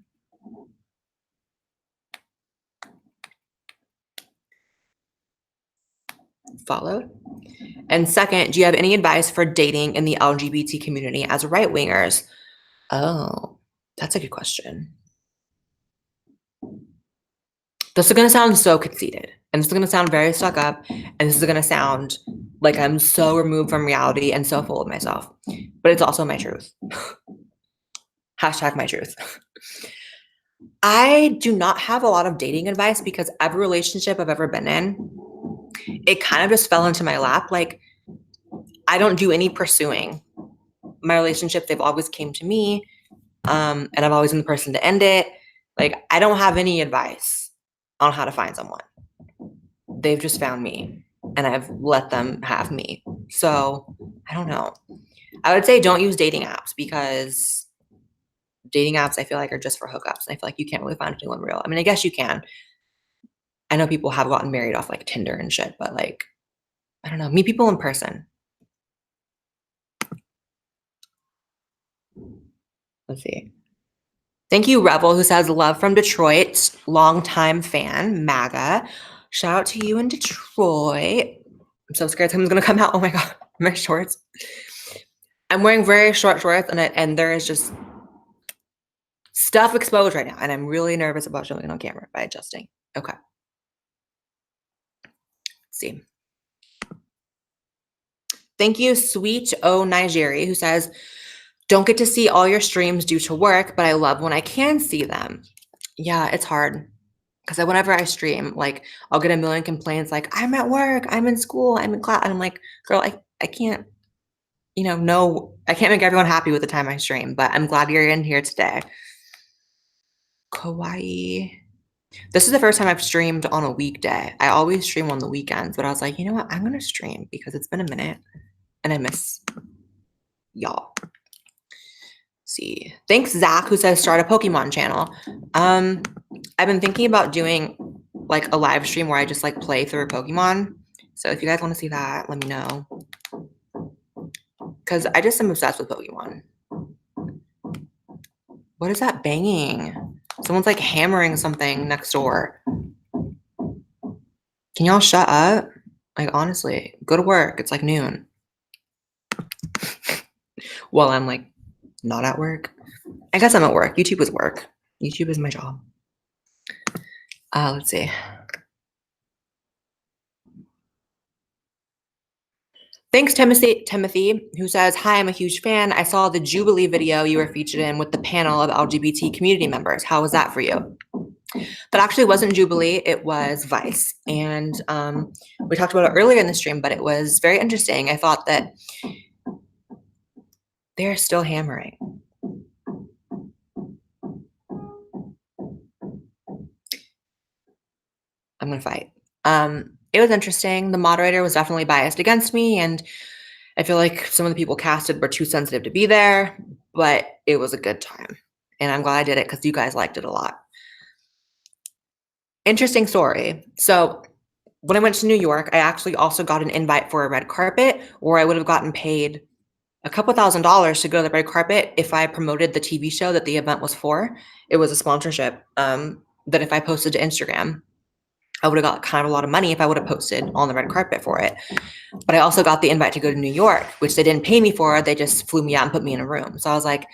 followed. And second, do you have any advice for dating in the LGBT community as right-wingers? Oh, that's a good question. This is going to sound so conceited, and this is going to sound very stuck up, and this is going to sound like I'm so removed from reality and so full of myself, but it's also my truth. Hashtag my truth. I do not have a lot of dating advice because every relationship I've ever been in, it kind of just fell into my lap. Like, I don't do any pursuing. My relationships, they've always came to me, and I've always been the person to end it. Like, I don't have any advice on how to find someone. They've just found me, and I've let them have me. So, I don't know. I would say don't use dating apps because dating apps, I feel like, are just for hookups. And I feel like you can't really find anyone real. I mean, I guess you can. I know people have gotten married off like Tinder and shit, but like, I don't know, meet people in person. Let's see. Thank you, Revel, who says love from Detroit, longtime fan, MAGA. Shout out to you in Detroit. I'm so scared someone's gonna come out. Oh my God, my shorts. I'm wearing very short shorts and there is just stuff exposed right now. And I'm really nervous about showing it on camera by adjusting. Okay. Let's see. Thank you, Sweet O Nigeria, who says, don't get to see all your streams due to work, but I love when I can see them. Yeah, it's hard. Because whenever I stream, like, I'll get a million complaints like, I'm at work, I'm in school, I'm in class. And I'm like, girl, I can't, no, I can't make everyone happy with the time I stream, but I'm glad you're in here today. Kawaii. This is the first time I've streamed on a weekday. I always stream on the weekends, but I was like, you know what? I'm going to stream because it's been a minute and I miss y'all. See. Thanks, Zach, who says start a Pokemon channel. I've been thinking about doing like a live stream where I just like play through Pokemon. So if you guys want to see that, let me know. Because I just am obsessed with Pokemon. What is that banging? Someone's like hammering something next door. Can y'all shut up? Like, honestly, go to work. It's like noon. Well, I'm like not at work. I guess I'm at work. YouTube is work. YouTube is my job. Let's see. Thanks, Timothy, who says, hi, I'm a huge fan. I saw the Jubilee video you were featured in with the panel of LGBT community members. How was that for you? That actually wasn't Jubilee. It was Vice. And we talked about it earlier in the stream, but it was very interesting. I thought that they're still hammering. I'm going to fight. It was interesting. The moderator was definitely biased against me, and I feel like some of the people casted were too sensitive to be there, but it was a good time. And I'm glad I did it because you guys liked it a lot. Interesting story. So when I went to New York, I actually also got an invite for a red carpet, or I would have gotten paid a couple $1,000s to go to the red carpet if I promoted the TV show that the event was for. It was a sponsorship that if I posted to Instagram, I would have got kind of a lot of money if I would have posted on the red carpet for it. But I also got the invite to go to New York, which they didn't pay me for. They just flew me out and put me in a room. So I was like,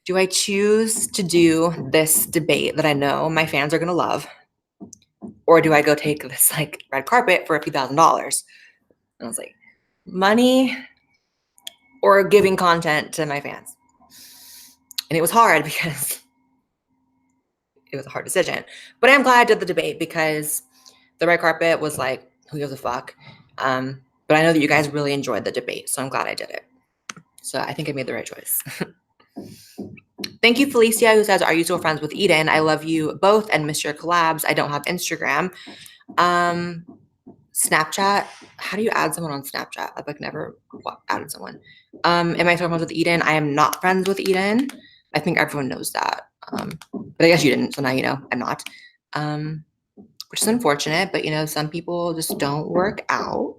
do I choose to do this debate that I know my fans are going to love? Or do I go take this like red carpet for a few $1,000s? And I was like, money or giving content to my fans? And it was hard because it was a hard decision. But I'm glad I did the debate because the red carpet was like, who gives a fuck? But I know that you guys really enjoyed the debate, so I'm glad I did it. So I think I made the right choice. Thank you, Felicia, who says, are you still friends with Eden? I love you both and miss your collabs. I don't have Instagram. Snapchat. How do you add someone on Snapchat? I've like never added someone. Am I still friends with Eden? I am not friends with Eden. I think everyone knows that. But I guess you didn't, so now you know I'm not. Which is unfortunate, but some people just don't work out.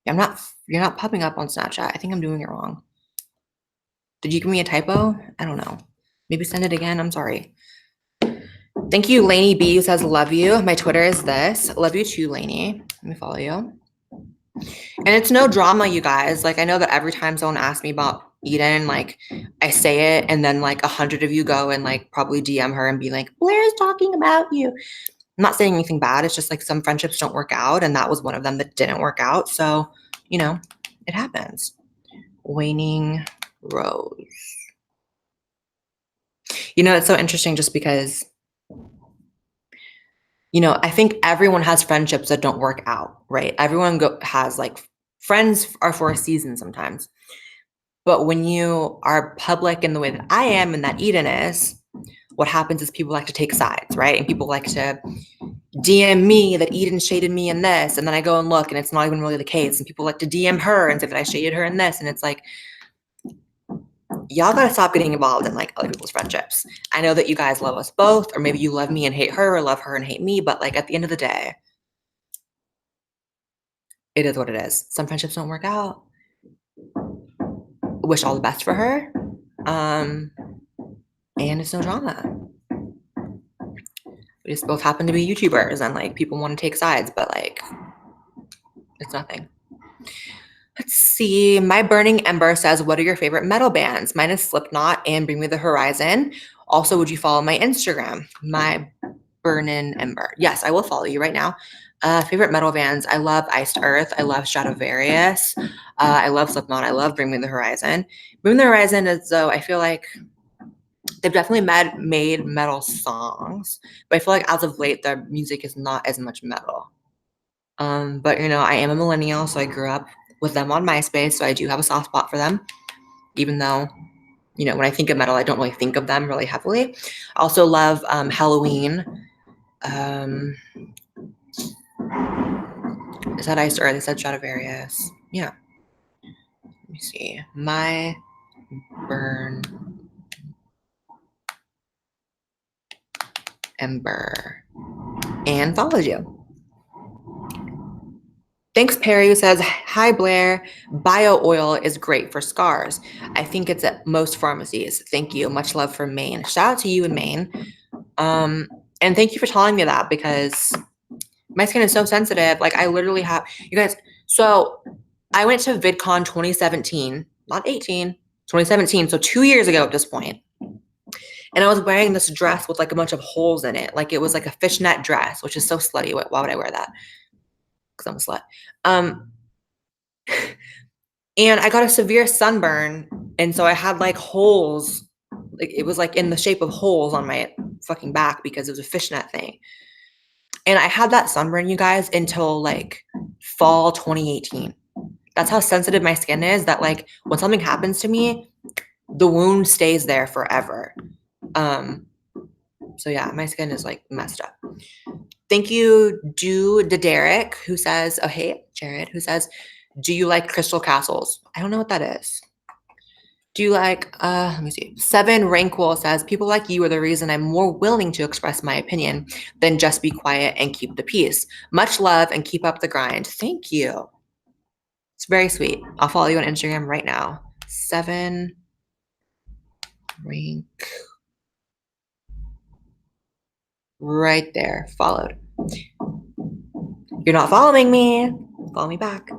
You're not popping up on Snapchat. I think I'm doing it wrong. Did you give me a typo? I don't know. Maybe send it again. I'm sorry. Thank you, Lainey B, who says, love you. My Twitter is this. Love you too, Lainey. Let me follow you. And it's no drama, you guys. Like, I know that every time someone asks me about Eden, like, I say it, and then like 100 of you go and like probably DM her and be like, Blaire's talking about you. I'm not saying anything bad. It's just like some friendships don't work out, and that was one of them that didn't work out. So, you know, it happens. Waning Rose. You know, it's so interesting just because, you know, I think everyone has friendships that don't work out, right? Everyone has like friends are for a season sometimes. But when you are public in the way that I am and that Eden is, what happens is people like to take sides, right? And people like to DM me that Eden shaded me in this. And then I go and look and it's not even really the case. And people like to DM her and say that I shaded her in this. And it's like, y'all gotta stop getting involved in like other people's friendships. I know that you guys love us both, or maybe you love me and hate her, or love her and hate me, but like at the end of the day, it is what it is. Some friendships don't work out. Wish all the best for her. And it's no drama. We just both happen to be YouTubers and like people want to take sides, but like it's nothing. Let's see. My Burning Ember says, what are your favorite metal bands? Mine is Slipknot and Bring Me the Horizon. Also, would you follow my Instagram? My Burning Ember. Yes, I will follow you right now. Favorite metal bands. I love Iced Earth. I love Stratovarius. I love Slipknot. I love Bring Me the Horizon. Bring Me the Horizon is, though, I feel like they've definitely made metal songs, but I feel like as of late, their music is not as much metal. But you know, I am a millennial, so I grew up with them on MySpace, so I do have a soft spot for them, even though, you know, when I think of metal, I don't really think of them really heavily. I also love Halloween. Is that Iced Earth? I said Stratovarius. Yeah. Let me see. My Burn Ember. And followed you. Thanks, Perry, who says, hi, Blaire. Bio oil is great for scars. I think it's at most pharmacies. Thank you. Much love from Maine. Shout out to you in Maine. And thank you for telling me that, because my skin is so sensitive. Like, I literally have, you guys, so I went to VidCon 2017, not 18, 2017. So 2 years ago at this point. And I was wearing this dress with like a bunch of holes in it. Like it was like a fishnet dress, which is so slutty. Why would I wear that? Because I'm a slut. And I got a severe sunburn. And so I had like holes. Like it was like in the shape of holes on my fucking back because it was a fishnet thing. And I had that sunburn, you guys, until like fall 2018. That's how sensitive my skin is, that like when something happens to me, the wound stays there forever. So yeah, my skin is like messed up. Thank you, Derek, who says, oh, hey, Jared, who says, do you like crystal castles? I don't know what that is. Do you like, let me see. Seven Rankwool says, people like you are the reason I'm more willing to express my opinion than just be quiet and keep the peace. Much love and keep up the grind. Thank you. It's very sweet. I'll follow you on Instagram right now. Seven Rank. Right there. Followed. You're not following me. Follow me back.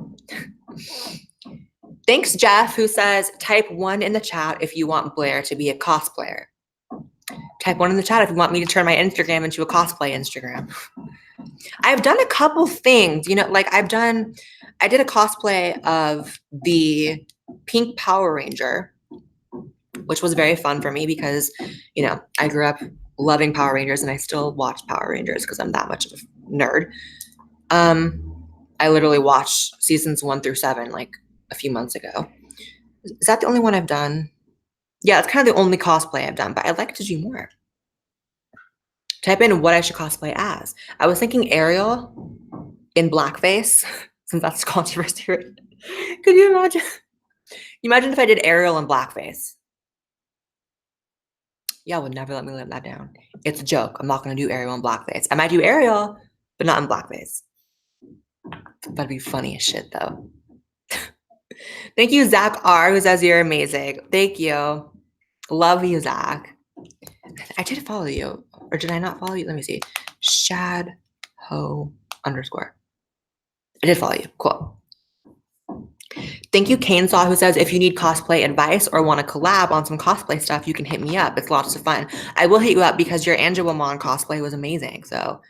Thanks, Jeff, who says, type 1 in the chat if you want Blaire to be a cosplayer. Type 1 in the chat if you want me to turn my Instagram into a cosplay Instagram. I've done a couple things, you know, like I did a cosplay of the Pink Power Ranger, which was very fun for me because, you know, I grew up loving Power Rangers and I still watch Power Rangers because I'm that much of a nerd. I literally watched seasons 1 through 7 like a few months ago. Is that the only one I've done? Yeah, it's kind of the only cosplay I've done, but I'd like to do more. Type in what I should cosplay as. I was thinking Ariel in blackface, since that's controversy. Could you imagine? Imagine if I did Ariel in blackface. Y'all would never let me live that down. It's a joke. I'm not going to do Ariel in blackface. I might do Ariel, but not in blackface. That'd be funny as shit, though. Thank you, Zach R, who says you're amazing. Thank you. Love you, Zach. I did follow you. Or did I not follow you? Let me see. Shad ho underscore. I did follow you. Cool. Thank you, Canesaw, who says, if you need cosplay advice or want to collab on some cosplay stuff, you can hit me up. It's lots of fun. I will hit you up because your Angelomon cosplay was amazing. So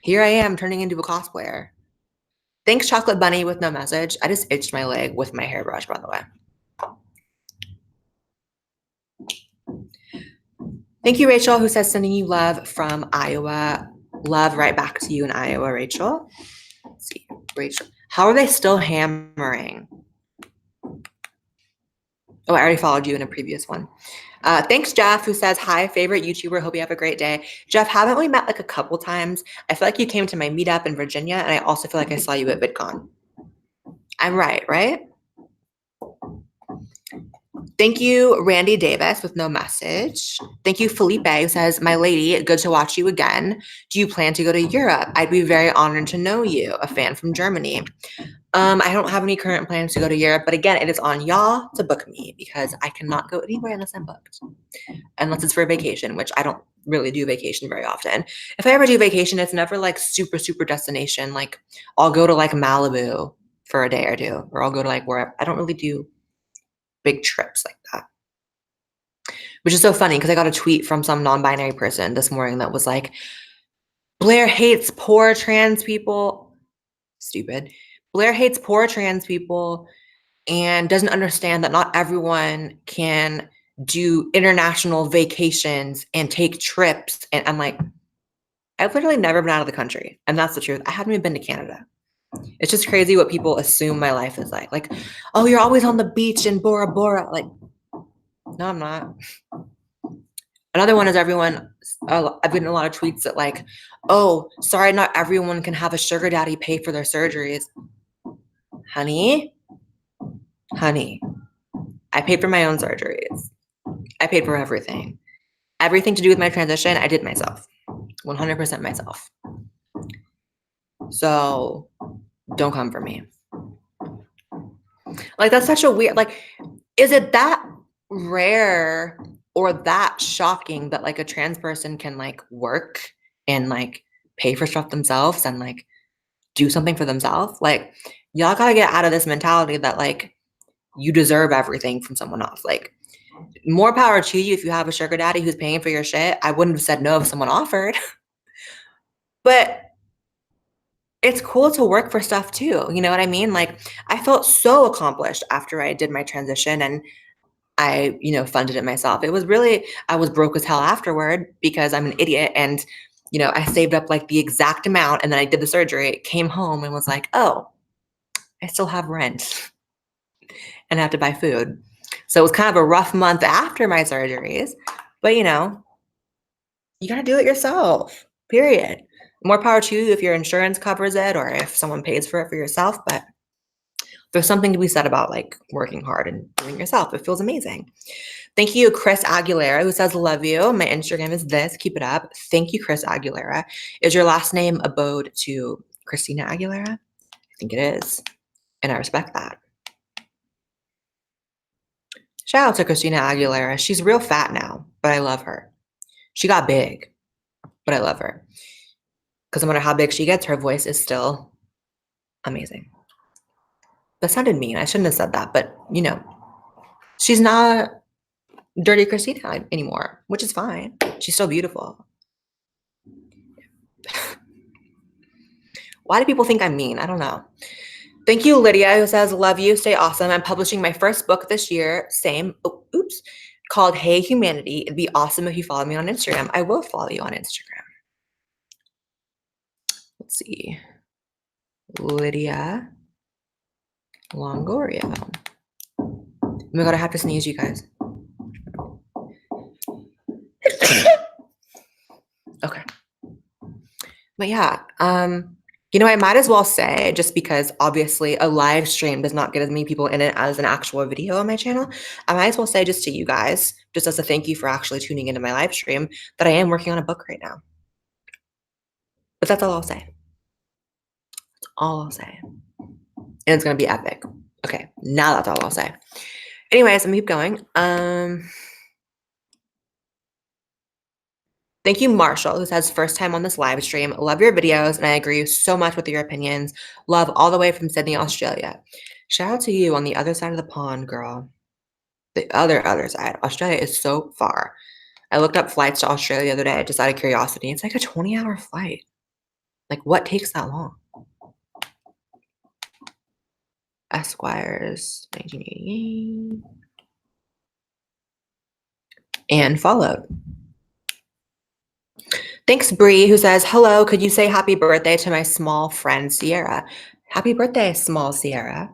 here I am turning into a cosplayer. Thanks, Chocolate Bunny with no message. I just itched my leg with my hairbrush, by the way. Thank you, Rachel, who says, sending you love from Iowa. Love right back to you in Iowa, Rachel. Let's see, Rachel. How are they still hammering? Oh, I already followed you in a previous one. Thanks, Jeff, who says, hi, favorite YouTuber. Hope you have a great day. Jeff, haven't we met like a couple times? I feel like you came to my meetup in Virginia, and I also feel like I saw you at VidCon. I'm right? Thank you, Randy Davis, with no message. Thank you, Felipe, who says, my lady, good to watch you again. Do you plan to go to Europe? I'd be very honored to know you, a fan from Germany. I don't have any current plans to go to Europe, but again, it is on y'all to book me because I cannot go anywhere unless I'm booked. Unless it's for a vacation, which I don't really do vacation very often. If I ever do vacation, it's never like super, super destination. Like I'll go to like Malibu for a day or two, or I'll go to like where I don't really do big trips like that. Which is so funny because I got a tweet from some non-binary person this morning that was like, Blaire hates poor trans people. Stupid. Blaire hates poor trans people and doesn't understand that not everyone can do international vacations and take trips. And I'm like, I've literally never been out of the country. And that's the truth. I haven't even been to Canada. It's just crazy what people assume my life is like. Like, oh, you're always on the beach in Bora Bora. Like, no, I'm not. Another one is everyone, I've gotten a lot of tweets that like, oh, sorry, not everyone can have a sugar daddy pay for their surgeries. Honey, I paid for my own surgeries. I paid for everything. Everything to do with my transition, I did myself. 100% myself. So don't come for me. Like, that's such a weird, like, is it that rare or that shocking that like a trans person can like work and like pay for stuff themselves and like do something for themselves? Like, y'all gotta get out of this mentality that like you deserve everything from someone else. Like, more power to you if you have a sugar daddy who's paying for your shit. I wouldn't have said no if someone offered. But it's cool to work for stuff too. You know what I mean? Like, I felt so accomplished after I did my transition and I, funded it myself. It was really, I was broke as hell afterward because I'm an idiot. And, I saved up like the exact amount and then I did the surgery, came home and was like, oh, I still have rent and I have to buy food. So it was kind of a rough month after my surgeries, but you got to do it yourself, period. More power to you if your insurance covers it or if someone pays for it for yourself. But there's something to be said about like working hard and doing it yourself. It feels amazing. Thank you, Chris Aguilera, who says, love you. My Instagram is this. Keep it up. Thank you, Chris Aguilera. Is your last name a ode to Christina Aguilera? I think it is. And I respect that. Shout out to Christina Aguilera. She's real fat now, but I love her. She got big, but I love her. Because no matter how big she gets, her voice is still amazing. That sounded mean. I shouldn't have said that, but she's not Dirty Christina anymore, which is fine. She's still beautiful. Why do people think I'm mean? I don't know. Thank you, Lydia, who says, love you, stay awesome. I'm publishing my first book this year, called Hey Humanity. It'd be awesome if you follow me on Instagram. I will follow you on Instagram. Let's see. Lydia Longoria. Oh my God, I have to sneeze, you guys. Okay. But yeah, I might as well say, just because obviously a live stream does not get as many people in it as an actual video on my channel, I might as well say just to you guys, just as a thank you for actually tuning into my live stream, that I am working on a book right now. But that's all I'll say. That's all I'll say. And it's going to be epic. Okay, now that's all I'll say. Anyways, I'm going to keep going. Thank you, Marshall, who says, first time on this live stream. Love your videos, and I agree so much with your opinions. Love all the way from Sydney, Australia. Shout out to you on the other side of the pond, girl. The other side. Australia is so far. I looked up flights to Australia the other day just out of curiosity. It's like a 20-hour flight. Like, what takes that long? Esquires, 1988. And followed. Thanks, Bree, who says, hello, could you say happy birthday to my small friend, Sierra? Happy birthday, small Sierra.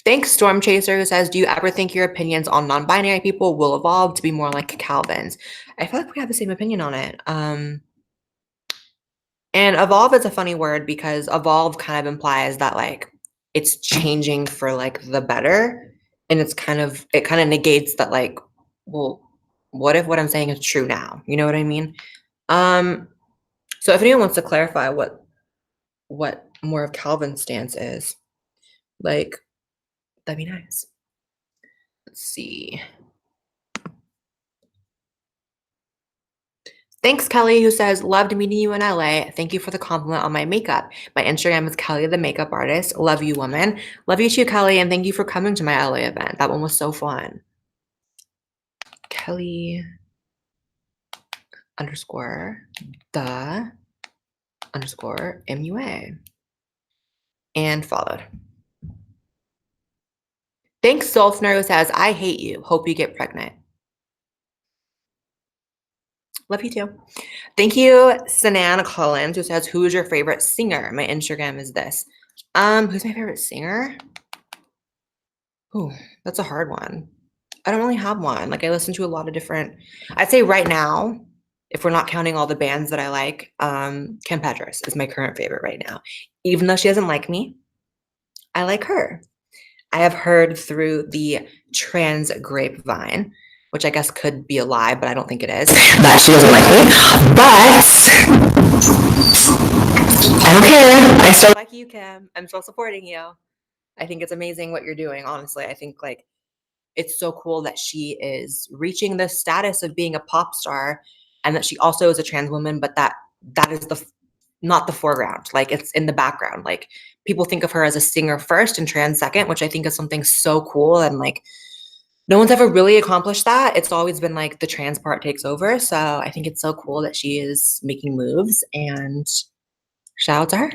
Thanks, Storm Chaser, who says, do you ever think your opinions on non-binary people will evolve to be more like Calvin's? I feel like we have the same opinion on it. And evolve is a funny word because evolve kind of implies that like it's changing for like the better. And it kind of negates that like, well, what if what I'm saying is true now? You know what I mean? So if anyone wants to clarify what more of Calvin's stance is, like, that'd be nice. Let's see. Thanks, Kelly, who says, loved meeting you in LA. Thank you for the compliment on my makeup. My Instagram is Kelly the Makeup Artist. Love you, woman. Love you too, Kelly, and thank you for coming to my LA event. That one was so fun. Kelly _ the _ MUA. And followed. Thanks, Solfner, who says, I hate you. Hope you get pregnant. Love you too. Thank you, Sanan Collins, who says, who is your favorite singer? My Instagram is this. Who's my favorite singer? Oh, that's a hard one. I don't really have one. Like, I listen to a lot of different, I'd say right now, if we're not counting all the bands that I like, Kim Petras is my current favorite right now. Even though she doesn't like me, I like her. I have heard through the trans grapevine, which I guess could be a lie, but I don't think it is, that she doesn't like me. But I don't care. I still like you, Kim. I'm still supporting you. I think it's amazing what you're doing, honestly. I think like it's so cool that she is reaching the status of being a pop star and that she also is a trans woman, but that is not the foreground. Like, it's in the background. Like, people think of her as a singer first and trans second, which I think is something so cool. And like, no one's ever really accomplished that. It's always been like the trans part takes over. So I think it's so cool that she is making moves, and shout out to her.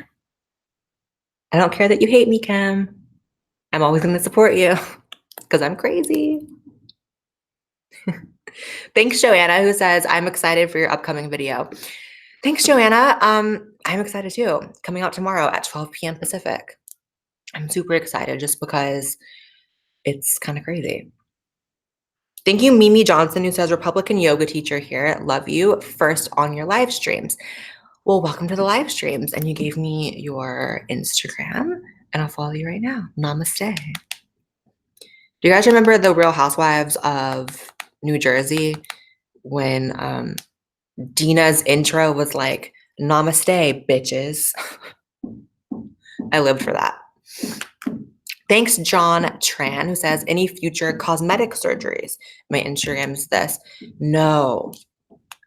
I don't care that you hate me, Kim. I'm always going to support you because I'm crazy. Thanks, Joanna, who says, I'm excited for your upcoming video. Thanks, Joanna. I'm excited too. Coming out tomorrow at 12 p.m. Pacific. I'm super excited just because it's kind of crazy. Thank you, Mimi Johnson, who says, Republican yoga teacher here. Love you. First on your live streams. Well, welcome to the live streams. And you gave me your Instagram, and I'll follow you right now. Namaste. Do you guys remember the Real Housewives of New Jersey when Dina's intro was like, namaste, bitches? I lived for that. Thanks, John Tran, who says, any future cosmetic surgeries? My Instagram is this. No,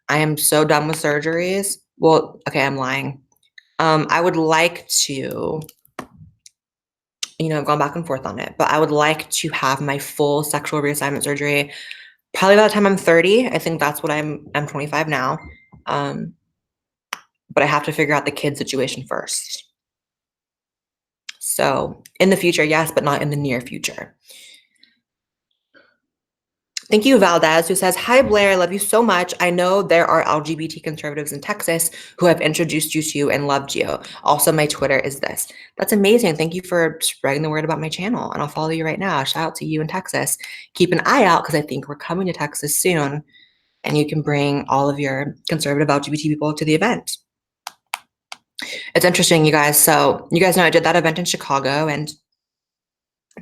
I am so done with surgeries. Well, okay, I'm lying. I would like to, I've gone back and forth on it, but I would like to have my full sexual reassignment surgery probably by the time I'm 30. I think that's what I'm 25 now. But I have to figure out the kid situation first. So in the future, yes, but not in the near future. Thank you, Valdez, who says, hi, Blaire, I love you so much. I know there are LGBT conservatives in Texas who have introduced you to and loved you. Also, my Twitter is this. That's amazing. Thank you for spreading the word about my channel, and I'll follow you right now. Shout out to you in Texas. Keep an eye out because I think we're coming to Texas soon, and you can bring all of your conservative LGBT people to the event. It's interesting, you guys. So you guys know I did that event in Chicago, and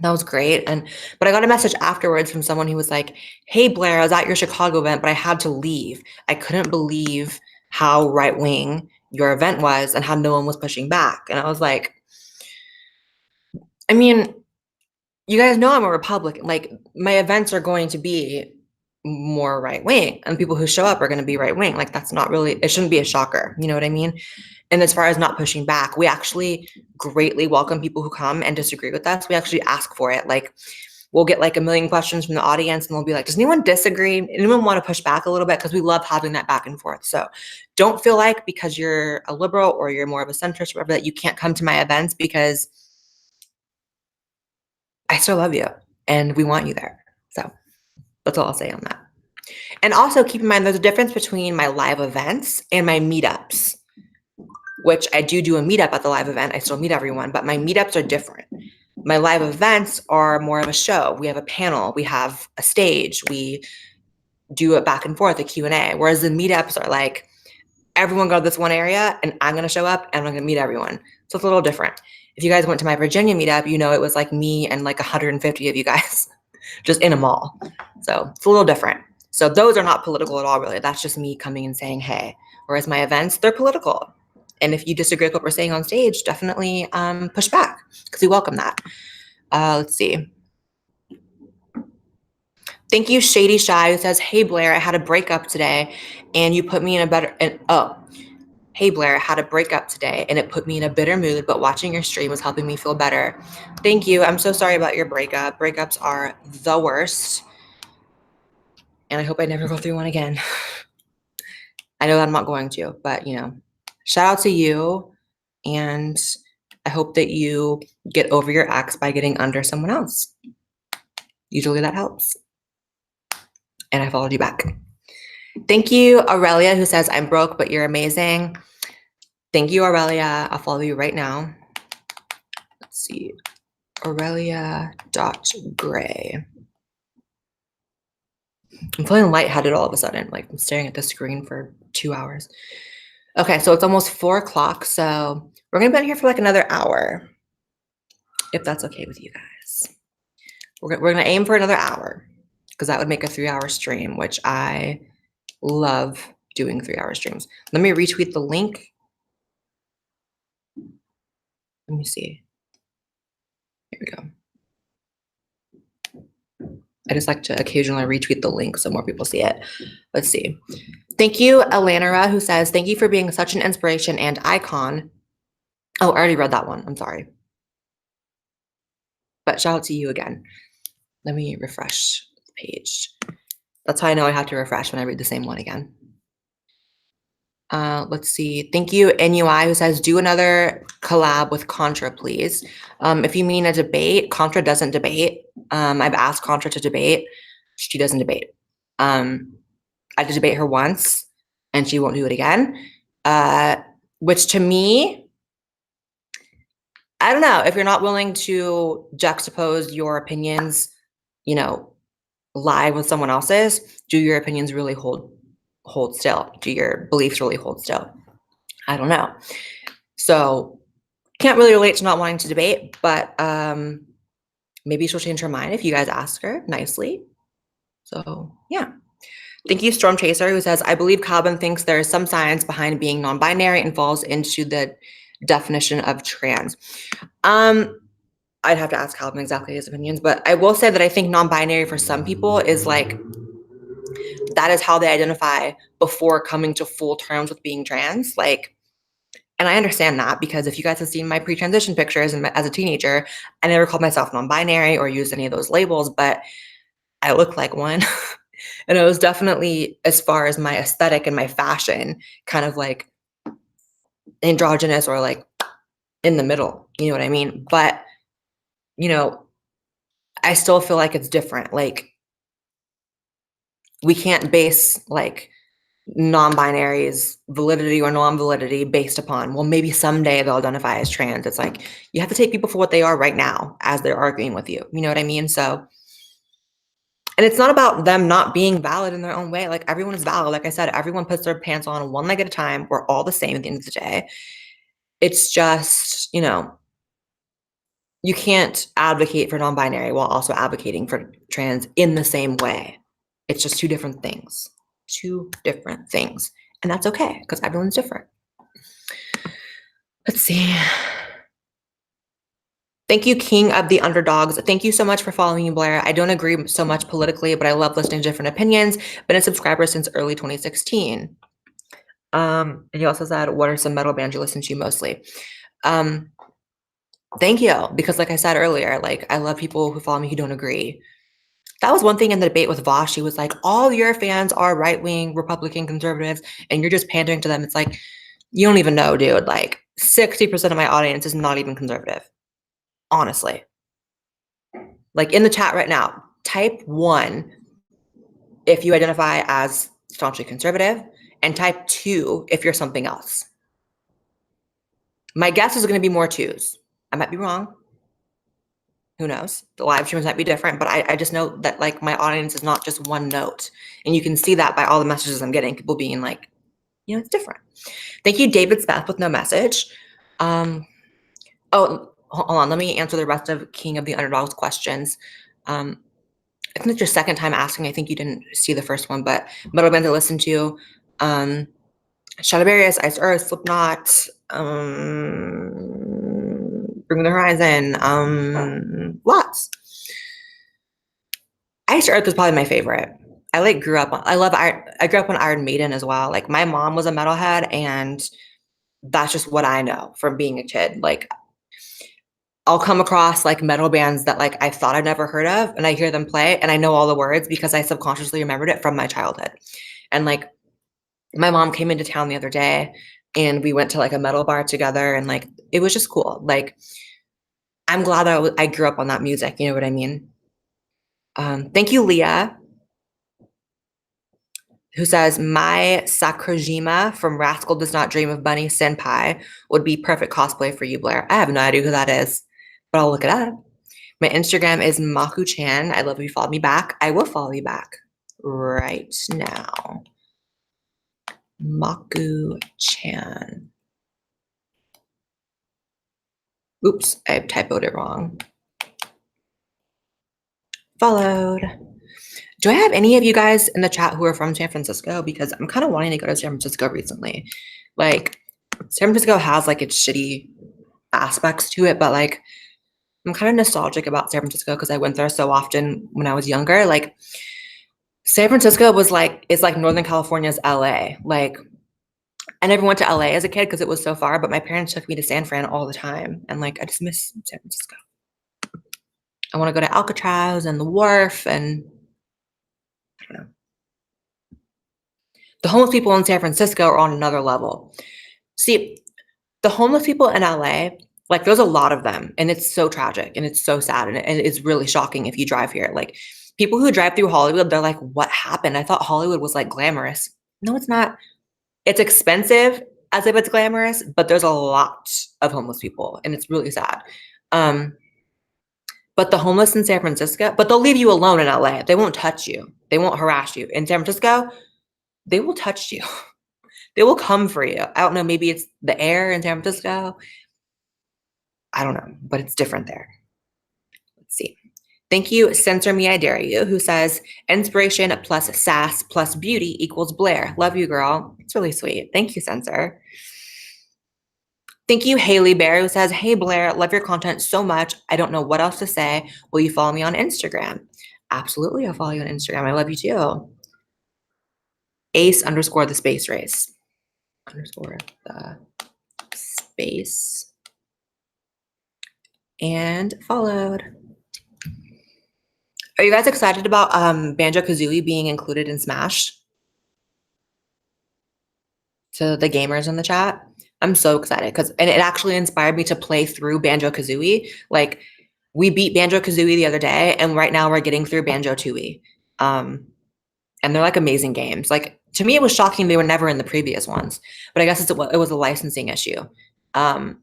that was great. But I got a message afterwards from someone who was like, hey, Blaire, I was at your Chicago event, but I had to leave. I couldn't believe how right-wing your event was and how no one was pushing back. And I was like, I mean, you guys know I'm a Republican. Like, my events are going to be more right wing, and people who show up are going to be right wing. Like, that's not really, it shouldn't be a shocker. You know what I mean? And as far as not pushing back, we actually greatly welcome people who come and disagree with us. We actually ask for it. Like, we'll get like a million questions from the audience and we'll be like, does anyone disagree? Anyone want to push back a little bit? Because we love having that back and forth. So don't feel like because you're a liberal or you're more of a centrist or whatever that you can't come to my events, because I still love you and we want you there. So that's all I'll say on that. And also keep in mind, there's a difference between my live events and my meetups, which I do a meetup at the live event. I still meet everyone, but my meetups are different. My live events are more of a show. We have a panel, we have a stage, we do it back and forth, a Q&A. Whereas the meetups are like, everyone go to this one area and I'm going to show up and I'm going to meet everyone. So it's a little different. If you guys went to my Virginia meetup, you know, it was like me and like 150 of you guys just in a mall. So it's a little different. So those are not political at all, really. That's just me coming and saying, hey. Whereas my events, they're political. And if you disagree with what we're saying on stage, definitely push back, because we welcome that. Let's see. Thank you, Shady Shy, who says, hey, Blaire, I had a breakup today and you put me in a better, hey, Blaire, I had a breakup today and it put me in a bitter mood, but watching your stream was helping me feel better. Thank you. I'm so sorry about your breakup. Breakups are the worst. And I hope I never go through one again. I know that I'm not going to, but you know, shout out to you. And I hope that you get over your ex by getting under someone else. Usually that helps. And I followed you back. Thank you, Aurelia, who says, I'm broke, but you're amazing. Thank you, Aurelia. I'll follow you right now. Let's see. Aurelia.gray. I'm feeling lightheaded all of a sudden. Like, I'm staring at the screen for 2 hours. Okay, so it's almost 4 o'clock. So we're going to be in here for like another hour, if that's okay with you guys. We're going to aim for another hour, because that would make a 3-hour stream, which I love doing 3-hour streams. Let me retweet the link. Let me see. Here we go. I just like to occasionally retweet the link so more people see it. Let's see. Thank you, Elanora, who says, thank you for being such an inspiration and icon. Oh, I already read that one. I'm sorry. But shout out to you again. Let me refresh the page. That's how I know I have to refresh when I read the same one again. Let's see. Thank you, NUI, who says, do another collab with Contra, please. If you mean a debate, Contra doesn't debate. I've asked Contra to debate. She doesn't debate. I did debate her once and she won't do it again. Which to me, I don't know, if you're not willing to juxtapose your opinions, you know, live with someone else's, do your opinions really hold still? Do your beliefs really hold still? I don't know. So can't really relate to not wanting to debate, but maybe she'll change her mind if you guys ask her nicely. So yeah. Thank you, Storm Chaser, who says, I believe Calvin thinks there is some science behind being non-binary and falls into the definition of trans. I'd have to ask Calvin exactly his opinions, but I will say that I think non-binary for some people is like, that is how they identify before coming to full terms with being trans. Like, and I understand that, because if you guys have seen my pre-transition pictures and as a teenager, I never called myself non-binary or used any of those labels, but I look like one. And it was definitely, as far as my aesthetic and my fashion, kind of like androgynous or like in the middle, you know what I mean? But, you know, I still feel like it's different. Like, we can't base like non-binary's validity or non-validity based upon, well, maybe someday they'll identify as trans. It's like, you have to take people for what they are right now as they're arguing with you. You know what I mean? So, and it's not about them not being valid in their own way. Like, everyone is valid. Like I said, everyone puts their pants on one leg at a time. We're all the same at the end of the day. It's just, you know, you can't advocate for non-binary while also advocating for trans in the same way. It's just two different things. And that's okay, because everyone's different. Let's see. Thank you, King of the Underdogs. Thank you so much for following me, Blaire. I don't agree so much politically, but I love listening to different opinions. Been a subscriber since early 2016. And he also said, what are some metal bands you listen to mostly? Thank you. Because like I said earlier, like I love people who follow me who don't agree. That was one thing in the debate with Vosh. He was like, all your fans are right-wing, Republican, conservatives, and you're just pandering to them. It's like, you don't even know, dude. Like 60% of my audience is not even conservative. Honestly. Like in the chat right now, type 1 if you identify as staunchly conservative, and type 2 if you're something else. My guess is going to be more 2s. I might be wrong. Who knows? The live streams might be different, but I just know that like my audience is not just one note. And you can see that by all the messages I'm getting, people being like, you know, it's different. Thank you, David Speth with no message. Oh, hold on. Let me answer the rest of King of the Underdogs questions. I think it's your second time asking. I think you didn't see the first one, but metal band to listen to. Shadowberries, Ice Earth, Slipknot, Bring the Horizon, lots. Ice Earth is probably my favorite. I like grew up on, I grew up on Iron Maiden as well. Like my mom was a metalhead and that's just what I know from being a kid. Like I'll come across like metal bands that like I thought I'd never heard of and I hear them play and I know all the words because I subconsciously remembered it from my childhood. And like my mom came into town the other day and we went to like a metal bar together and like it was just cool. Like I'm glad that I grew up on that music, you know what I mean? Thank you, Leah, who says, my Sakurajima from Rascal Does Not Dream of Bunny Senpai would be perfect cosplay for you, Blaire. I have no idea who that is, but I'll look it up. My Instagram is Maku-chan. I love if you follow me back. I will follow you back right now. Maku-chan. Oops, I typoed it wrong. Followed. Do I have any of you guys in the chat who are from San Francisco? Because I'm kind of wanting to go to San Francisco recently. Like, San Francisco has like its shitty aspects to it, but like, I'm kind of nostalgic about San Francisco because I went there so often when I was younger. Like, San Francisco was like, it's like Northern California's LA. Like, I never went to LA as a kid because it was so far, but my parents took me to San Fran all the time. And like, I just miss San Francisco. I want to go to Alcatraz and the Wharf and I don't know. The homeless people in San Francisco are on another level. See, the homeless people in LA, like there's a lot of them and it's so tragic and it's so sad and it's really shocking if you drive here. Like people who drive through Hollywood, they're like, what happened? I thought Hollywood was like glamorous. No, it's not. It's expensive as if it's glamorous, but there's a lot of homeless people and it's really sad. But the homeless in San Francisco, but they'll leave you alone in LA. They won't touch you. They won't harass you. In San Francisco, they will touch you. They will come for you. I don't know, maybe it's the air in San Francisco. I don't know, but it's different there. Let's see. Thank you, Censor Me, I Dare You, who says, inspiration plus sass plus beauty equals Blaire. Love you, girl. It's really sweet. Thank you, Censor. Thank you, Haley Bear, who says, hey, Blaire, love your content so much. I don't know what else to say. Will you follow me on Instagram? Absolutely, I'll follow you on Instagram. I love you too. Ace _ the space race. _ the space. And followed. Are you guys excited about Banjo-Kazooie being included in Smash? To the gamers in the chat, I'm so excited and it actually inspired me to play through Banjo-Kazooie. Like we beat Banjo-Kazooie the other day and right now we're getting through Banjo-Tooie. And they're like amazing games. Like to me, it was shocking they were never in the previous ones, but I guess it was a licensing issue. But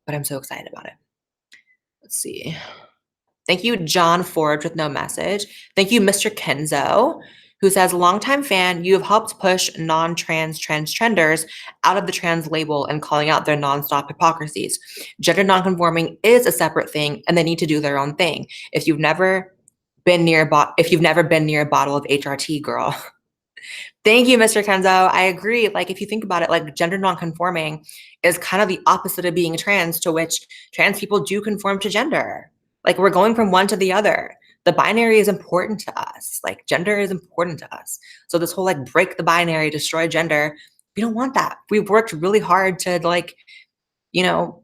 I'm so excited about it. Let's see. Thank you, John Forge with no message. Thank you, Mr. Kenzo, who says, longtime fan, you have helped push non-trans trenders out of the trans label and calling out their nonstop hypocrisies. Gender nonconforming is a separate thing and they need to do their own thing. If you've never been near a bottle of HRT, girl, Thank you, Mr. Kenzo. I agree. Like, if you think about it, like gender nonconforming is kind of the opposite of being trans, to which trans people do conform to gender. Like, we're going from one to the other. The binary is important to us. Like, gender is important to us. So this whole like break the binary, destroy gender, we don't want that. We've worked really hard to like, you know,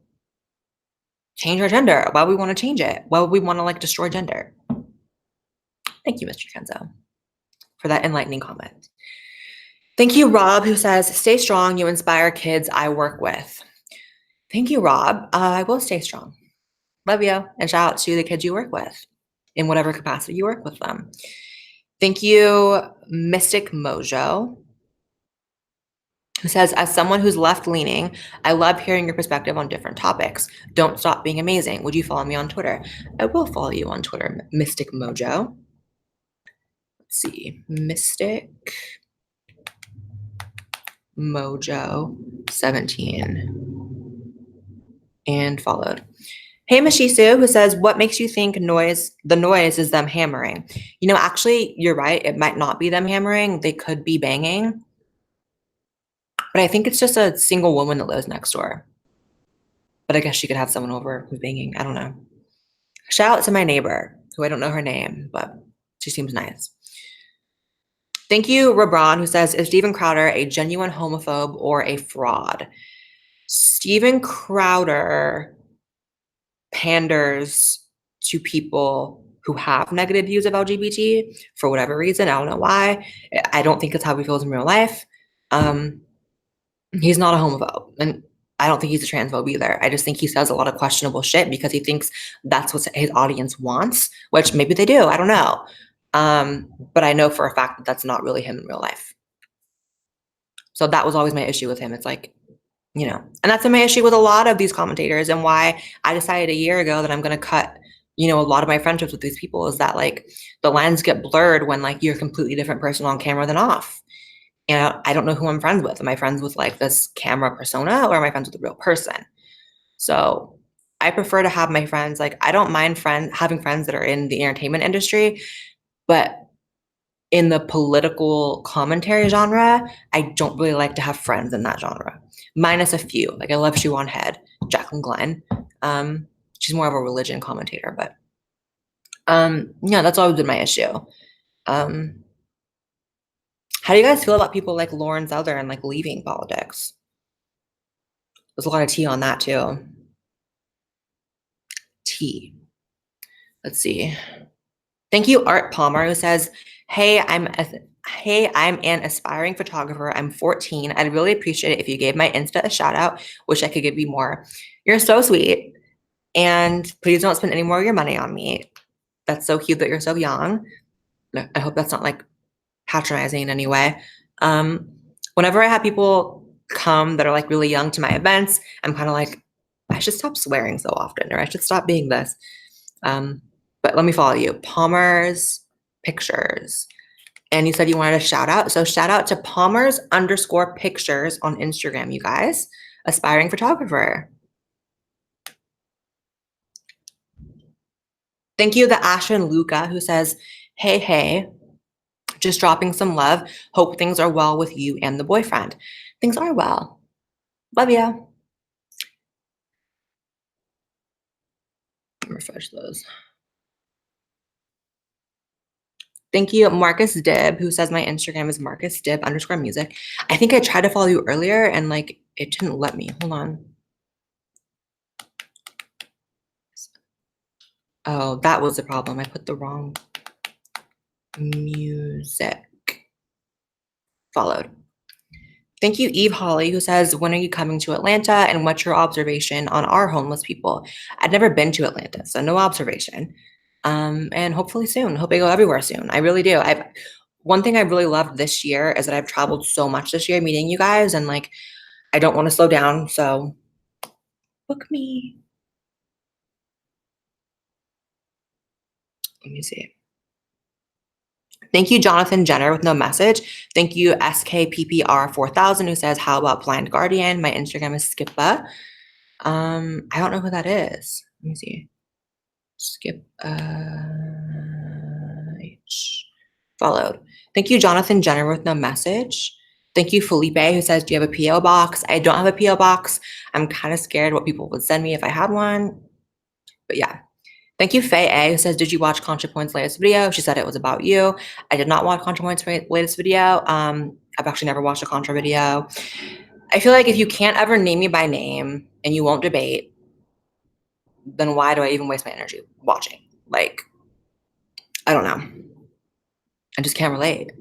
change our gender. Why would we want to change it? Why would we want to like destroy gender? Thank you, Mr. Kenzo, for that enlightening comment. Thank you, Rob, who says, stay strong. You inspire kids I work with. Thank you, Rob. I will stay strong. Love you. And shout out to the kids you work with in whatever capacity you work with them. Thank you, Mystic Mojo, who says, as someone who's left leaning, I love hearing your perspective on different topics. Don't stop being amazing. Would you follow me on Twitter? I will follow you on Twitter, Mystic Mojo. Let's see, Mystic Mojo 17 and followed. Hey, Mashisu, who says, what makes you think the noise is them hammering? You know, actually, you're right. It might not be them hammering. They could be banging. But I think it's just a single woman that lives next door. But I guess she could have someone over who's banging. I don't know. Shout out to my neighbor, who I don't know her name, but she seems nice. Thank you, Rabron, who says, is Steven Crowder a genuine homophobe or a fraud? Steven Crowder panders to people who have negative views of LGBT for whatever reason. I don't know why. I don't think it's how he feels in real life. He's not a homophobe, and I don't think he's a transphobe either. I just think he says a lot of questionable shit because he thinks that's what his audience wants, which maybe they do. I don't know. But I know for a fact that that's not really him in real life. So that was always my issue with him. It's like, you know, and that's my issue with a lot of these commentators, and why I decided a year ago that I'm going to cut, you know, a lot of my friendships with these people, is that like the lines get blurred when like you're a completely different person on camera than off. And I don't know who I'm friends with. Am I friends with like this camera persona, or am I friends with a real person? So I prefer to have my friends, like, I don't mind having friends that are in the entertainment industry, but in the political commentary genre, I don't really like to have friends in that genre, minus a few. Like, I love Siobhan Head, Jacqueline Glenn. She's more of a religion commentator, but yeah, that's always been my issue. How do you guys feel about people like Lauren Southern like leaving politics? There's a lot of tea on that too. Tea. Let's see. Thank you, Art Palmer, who says, hey, I'm an aspiring photographer. I'm 14. I'd really appreciate it if you gave my Insta a shout out. Wish I could give you more. You're so sweet. And please don't spend any more of your money on me. That's so cute that you're so young. I hope that's not like patronizing in any way. Whenever I have people come that are like really young to my events, I'm kind of like, I should stop swearing so often, or I should stop being this. But let me follow you. Palmer's Pictures. And you said you wanted a shout out. So shout out to Palmer's_pictures on Instagram, you guys. Aspiring photographer. Thank you, the Ashen Luca, who says, hey, just dropping some love. Hope things are well with you and the boyfriend. Things are well. Love you. Refresh those. Thank you, Marcus Dib, who says my Instagram is Marcus Dib _music. I think I tried to follow you earlier and like it didn't let me. Hold on. Oh, that was the problem. I put the wrong music. Followed. Thank you, Eve Holly, who says, when are you coming to Atlanta and what's your observation on our homeless people? I've never been to Atlanta, so no observation. And hopefully soon. Hope I go everywhere soon. I really do. One thing I really loved this year is that I've traveled so much this year meeting you guys, and like I don't want to slow down, so book me. Let me see. Thank you, Jonathan Jenner, with no message. Thank you, SKPPR4000, who says, how about Blind Guardian? My Instagram is Skippa. I don't know who that is. Let me see. Skip H. Followed. Thank you, Jonathan Jenner with no message. Thank you, Felipe, who says, do you have a PO box? I don't have a PO box. I'm kind of scared what people would send me if I had one. But yeah. Thank you, Faye A, who says, did you watch ContraPoint's latest video? She said it was about you. I did not watch ContraPoint's latest video. I've actually never watched a Contra video. I feel like if you can't ever name me by name and you won't debate, then why do I even waste my energy watching? Like, I don't know. I just can't relate.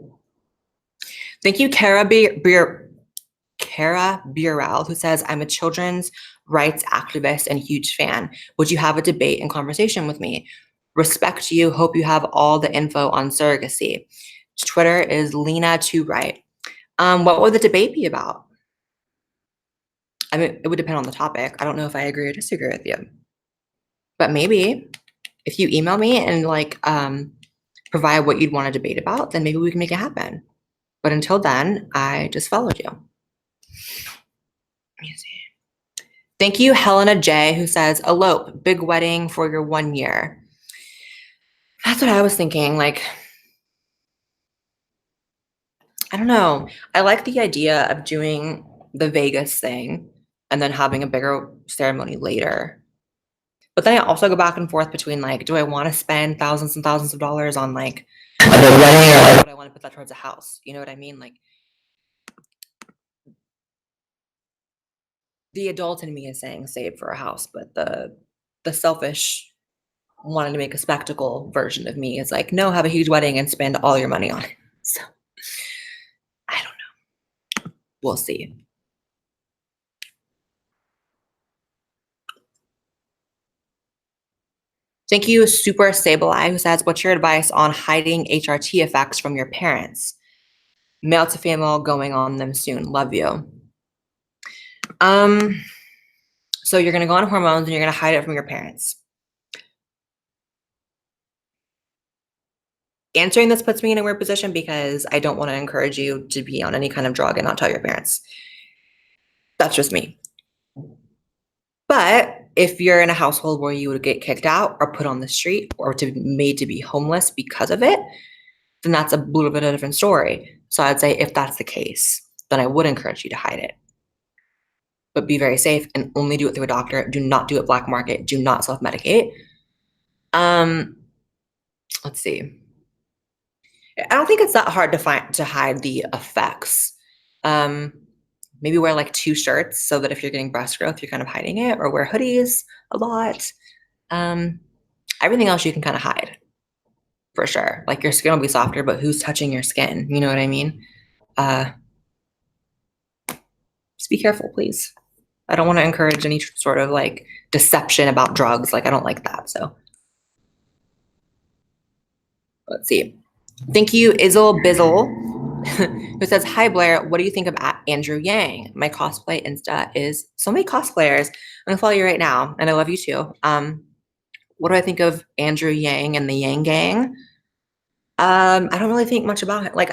Thank you, Kara Burrell, who says, I'm a children's rights activist and huge fan. Would you have a debate and conversation with me? Respect you. Hope you have all the info on surrogacy. Twitter is Lena2Right. What would the debate be about? I mean, it would depend on the topic. I don't know if I agree or disagree with you. But maybe if you email me and like provide what you'd want to debate about, then maybe we can make it happen. But until then, I just followed you. Let me see. Thank you, Helena J, who says, elope, big wedding for your 1 year. That's what I was thinking. Like, I don't know. I like the idea of doing the Vegas thing and then having a bigger ceremony later. But then I also go back and forth between like, do I want to spend thousands and thousands of dollars on like a big wedding, or do I want to put that towards a house? You know what I mean? Like, the adult in me is saying save for a house, but the selfish wanting to make a spectacle version of me is like, no, have a huge wedding and spend all your money on it. So I don't know. We'll see. Thank you, Super Sableye, who says, what's your advice on hiding HRT effects from your parents? Male to female going on them soon. Love you. So you're gonna go on hormones and you're gonna hide it from your parents. Answering this puts me in a weird position because I don't want to encourage you to be on any kind of drug and not tell your parents. That's just me. But if you're in a household where you would get kicked out or put on the street or made to be homeless because of it, then that's a little bit of a different story. So I'd say if that's the case, then I would encourage you to hide it. But be very safe and only do it through a doctor. Do not do it black market. Do not self-medicate. Let's see. I don't think it's that hard to hide the effects. Maybe wear like 2 shirts so that if you're getting breast growth, you're kind of hiding it, or wear hoodies a lot. Everything else you can kind of hide for sure. Like your skin will be softer, but who's touching your skin? You know what I mean? Just be careful, please. I don't want to encourage any sort of like deception about drugs. Like I don't like that. So let's see. Thank you, Izzle Bizzle, who says, hi, Blaire. What do you think of Andrew Yang? My cosplay Insta is so many cosplayers. I'm going to follow you right now, and I love you too. What do I think of Andrew Yang and the Yang Gang? I don't really think much about it. Like,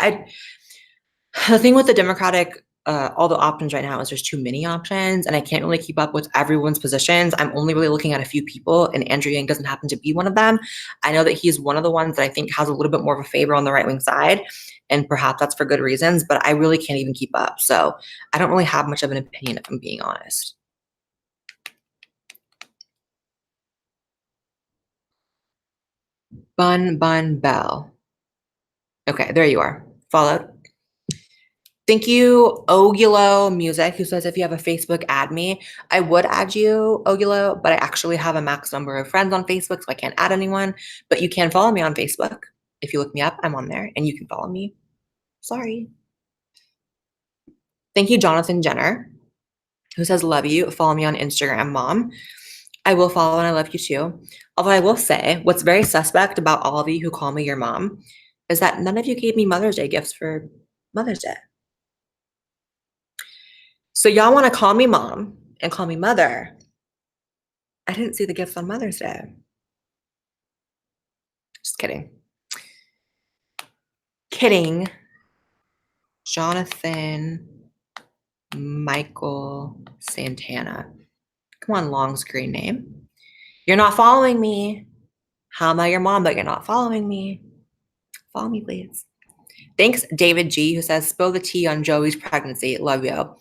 the thing with the Democratic, all the options right now is there's too many options, and I can't really keep up with everyone's positions. I'm only really looking at a few people, and Andrew Yang doesn't happen to be one of them. I know that he's one of the ones that I think has a little bit more of a favor on the right-wing side, and perhaps that's for good reasons, but I really can't even keep up. So I don't really have much of an opinion, if I'm being honest. Bun Bell. Okay, there you are. Followed. Thank you, Ogulo Music, who says, if you have a Facebook, add me. I would add you, Ogulo, but I actually have a max number of friends on Facebook, so I can't add anyone. But you can follow me on Facebook. If you look me up, I'm on there, and you can follow me. Sorry. Thank you, Jonathan Jenner, who says, love you. Follow me on Instagram, Mom. I will follow, and I love you too. Although I will say, what's very suspect about all of you who call me your mom is that none of you gave me Mother's Day gifts for Mother's Day. So y'all want to call me mom and call me mother. I didn't see the gifts on Mother's Day. Just kidding. Kidding. Jonathan Michael Santana. Come on, long screen name. You're not following me. How am I your mom, but you're not following me? Follow me, please. Thanks, David G, who says, spill the tea on Joey's pregnancy. Love you.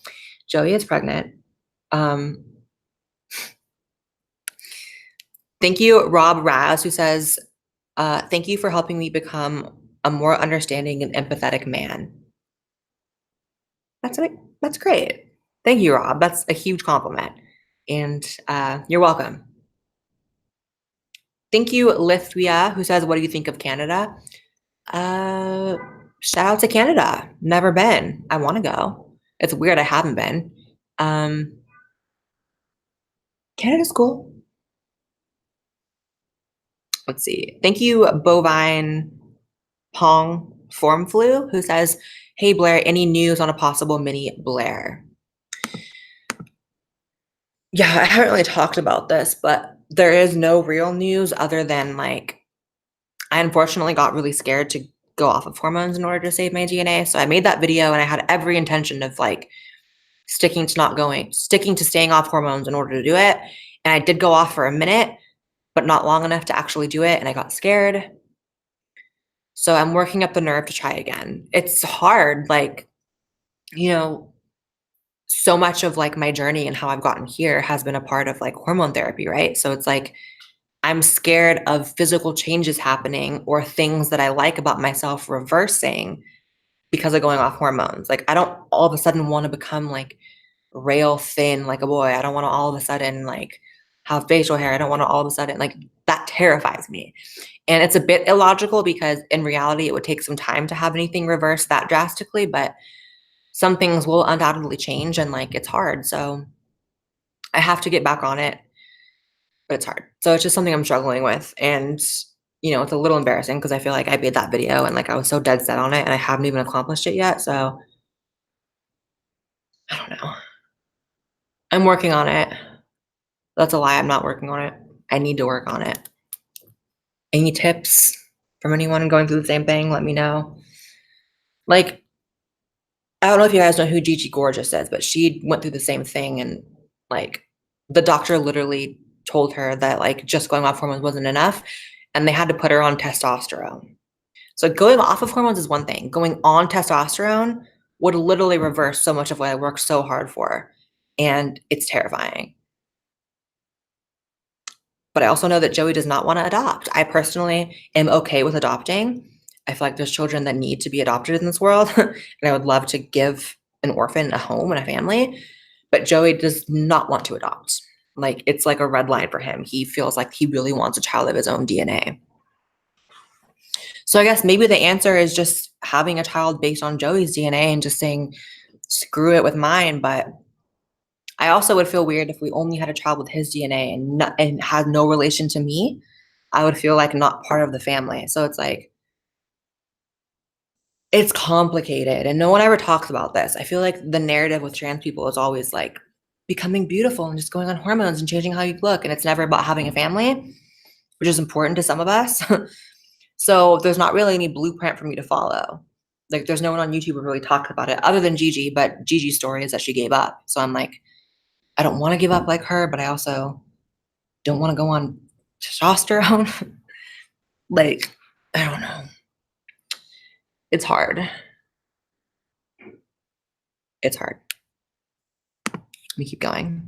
Joey is pregnant. Thank you, Rob Raz, who says, thank you for helping me become a more understanding and empathetic man. That's great. Thank you, Rob. That's a huge compliment. And you're welcome. Thank you, Lithia, who says, what do you think of Canada? Shout out to Canada. Never been. I want to go. It's weird I haven't been. Canada's cool. Let's see. Thank you, Bovine Pong Form Flu, who says, hey, Blaire, any news on a possible mini Blaire? Yeah, I haven't really talked about this, but there is no real news other than like, I unfortunately got really scared to go off of hormones in order to save my DNA. So I made that video and I had every intention of like sticking to staying off hormones in order to do it. And I did go off for a minute, but not long enough to actually do it. And I got scared. So I'm working up the nerve to try again. It's hard, like, you know, so much of like my journey and how I've gotten here has been a part of like hormone therapy, right? So it's like I'm scared of physical changes happening or things that I like about myself reversing because of going off hormones. Like I don't all of a sudden want to become like rail thin like a boy. I don't want to all of a sudden like have facial hair. I don't want to all of a sudden like that terrifies me. And it's a bit illogical because in reality it would take some time to have anything reverse that drastically, but some things will undoubtedly change and like it's hard. So I have to get back on it, but it's hard. So it's just something I'm struggling with. And, you know, it's a little embarrassing because I feel like I made that video and like I was so dead set on it and I haven't even accomplished it yet. So I don't know. I'm working on it. That's a lie. I'm not working on it. I need to work on it. Any tips from anyone going through the same thing? Let me know. Like, I don't know if you guys know who Gigi Gorgeous is, but she went through the same thing. And like the doctor literally told her that like just going off hormones wasn't enough and they had to put her on testosterone. So going off of hormones is one thing. Going on testosterone would literally reverse so much of what I worked so hard for. And it's terrifying. But I also know that Joey does not want to adopt. I personally am okay with adopting. I feel like there's children that need to be adopted in this world. And I would love to give an orphan a home and a family. But Joey does not want to adopt. Like, it's like a red line for him. He feels like he really wants a child of his own DNA. So I guess maybe the answer is just having a child based on Joey's DNA and just saying, screw it with mine. But I also would feel weird if we only had a child with his DNA and had no relation to me. I would feel like not part of the family. So it's like, it's complicated and no one ever talks about this. I feel like the narrative with trans people is always like becoming beautiful and just going on hormones and changing how you look. And it's never about having a family, which is important to some of us. So there's not really any blueprint for me to follow. Like there's no one on YouTube who really talks about it other than Gigi, but Gigi's story is that she gave up. So I'm like, I don't want to give up like her, but I also don't want to go on testosterone. Like, I don't know. It's hard. It's hard. Let me keep going.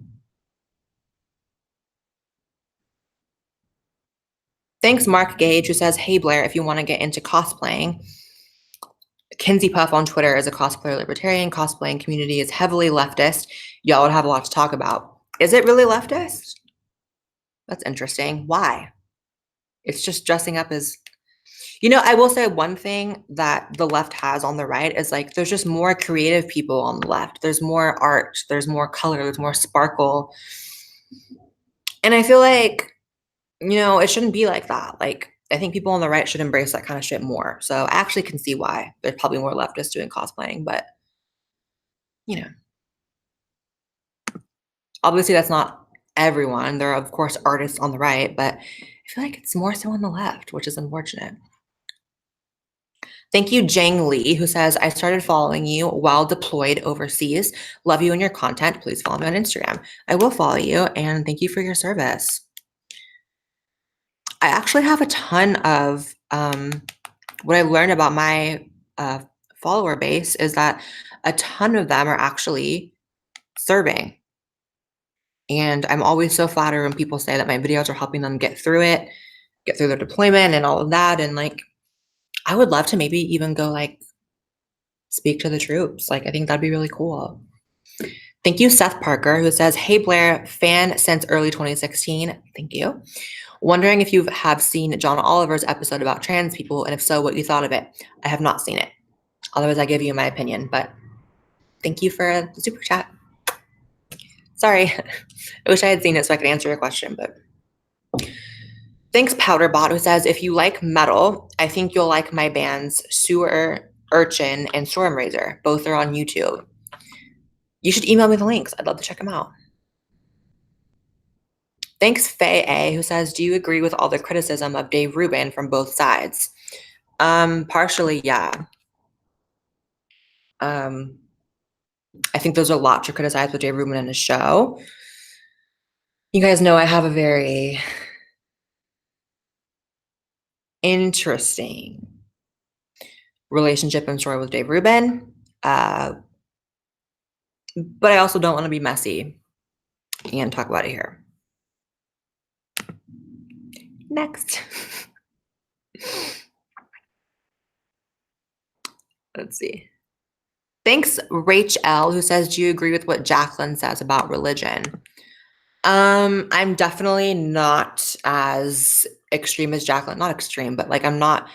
Thanks, Mark Gage, who says, hey, Blaire, if you want to get into cosplaying, Kinsey Puff on Twitter is a cosplayer libertarian. Cosplaying community is heavily leftist. Y'all would have a lot to talk about. Is it really leftist? That's interesting. Why? It's just dressing up as, you know, I will say one thing that the left has on the right is like, there's just more creative people on the left. There's more art, there's more color, there's more sparkle. And I feel like, you know, it shouldn't be like that. Like, I think people on the right should embrace that kind of shit more. So I actually can see why there's probably more leftists doing cosplaying, but you know, obviously that's not everyone. There are of course artists on the right, but I feel like it's more so on the left, which is unfortunate. Thank you, Jang Lee, who says, I started following you while deployed overseas. Love you and your content. Please follow me on Instagram. I will follow you and thank you for your service. I actually have a ton of what I learned about my follower base is that a ton of them are actually serving. And I'm always so flattered when people say that my videos are helping them get through it, get through their deployment and all of that. And like, I would love to maybe even go like speak to the troops. Like, I think that'd be really cool. Thank you, Seth Parker, who says, "Hey Blaire, fan since early 2016. Thank you. Wondering if you have seen John Oliver's episode about trans people, and if so, what you thought of it. I have not seen it. Otherwise, I give you my opinion, but thank you for the super chat. Sorry, I wish I had seen it so I could answer your question, but thanks, Powderbot, who says, if you like metal, I think you'll like my bands Sewer Urchin and Stormraiser. Both are on YouTube. You should email me the links. I'd love to check them out. Thanks, Faye A, who says, do you agree with all the criticism of Dave Rubin from both sides? Partially, yeah. I think there's a lot to criticize with Dave Rubin and his show. You guys know I have a very interesting relationship and story with Dave Rubin. But I also don't want to be messy and talk about it here. Next. Let's see. Thanks, Rach L, who says, do you agree with what Jacqueline says about religion? I'm definitely not as extreme as Jacqueline. Not extreme, but like I'm not,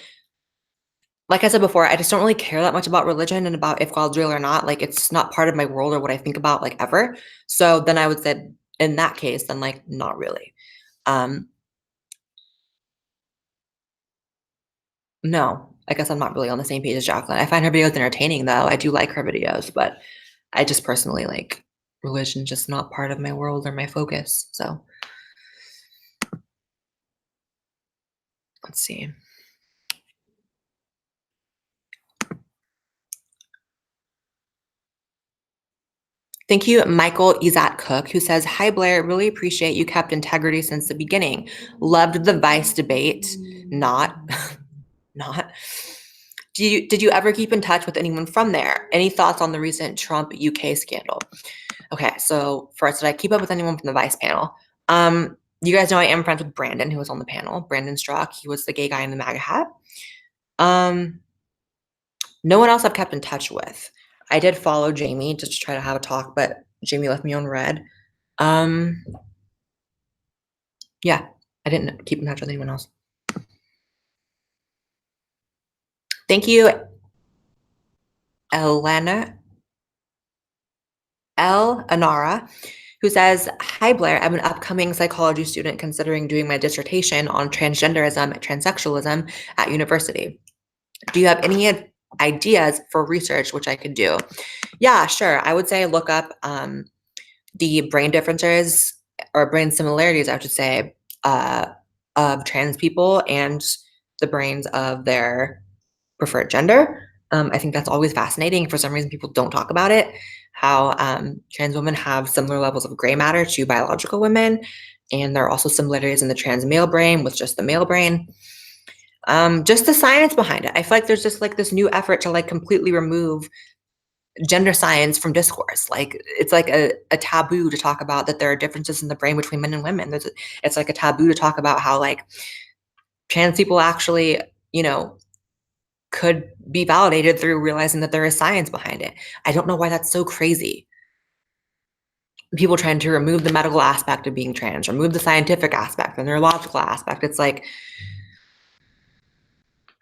like I said before, I just don't really care that much about religion and about if God's real or not. Like it's not part of my world or what I think about like ever. So then I would say in that case, then like not really. No, I guess I'm not really on the same page as Jacqueline. I find her videos entertaining though. I do like her videos, but I just personally like religion just not part of my world or my focus. So let's see. Thank you, Michael Izat Cook, who says, hi, Blaire. Really appreciate you kept integrity since the beginning. Loved the Vice debate. Not. Did you ever keep in touch with anyone from there? Any thoughts on the recent Trump UK scandal? Okay, so first, did I keep up with anyone from the Vice panel? You guys know I am friends with Brandon, who was on the panel. Brandon Strzok, he was the gay guy in the MAGA hat. No one else I've kept in touch with. I did follow Jamie just to try to have a talk, but Jamie left me on red. Yeah, I didn't keep in touch with anyone else. Thank you, Anara, who says, hi, Blaire. I'm an upcoming psychology student considering doing my dissertation on transgenderism and transsexualism at university. Do you have any ideas for research which I could do? Yeah, sure. I would say look up the brain differences or brain similarities, I should say, of trans people and the brains of their preferred gender. I think that's always fascinating. For some reason, people don't talk about it, how trans women have similar levels of gray matter to biological women. And there are also similarities in the trans male brain with just the male brain. Just the science behind it. I feel like there's just like this new effort to like completely remove gender science from discourse. Like it's like a taboo to talk about that there are differences in the brain between men and women. It's like a taboo to talk about how like trans people actually, you know, could be validated through realizing that there is science behind it. I don't know why that's so crazy. People trying to remove the medical aspect of being trans, remove the scientific aspect, the neurological aspect. It's like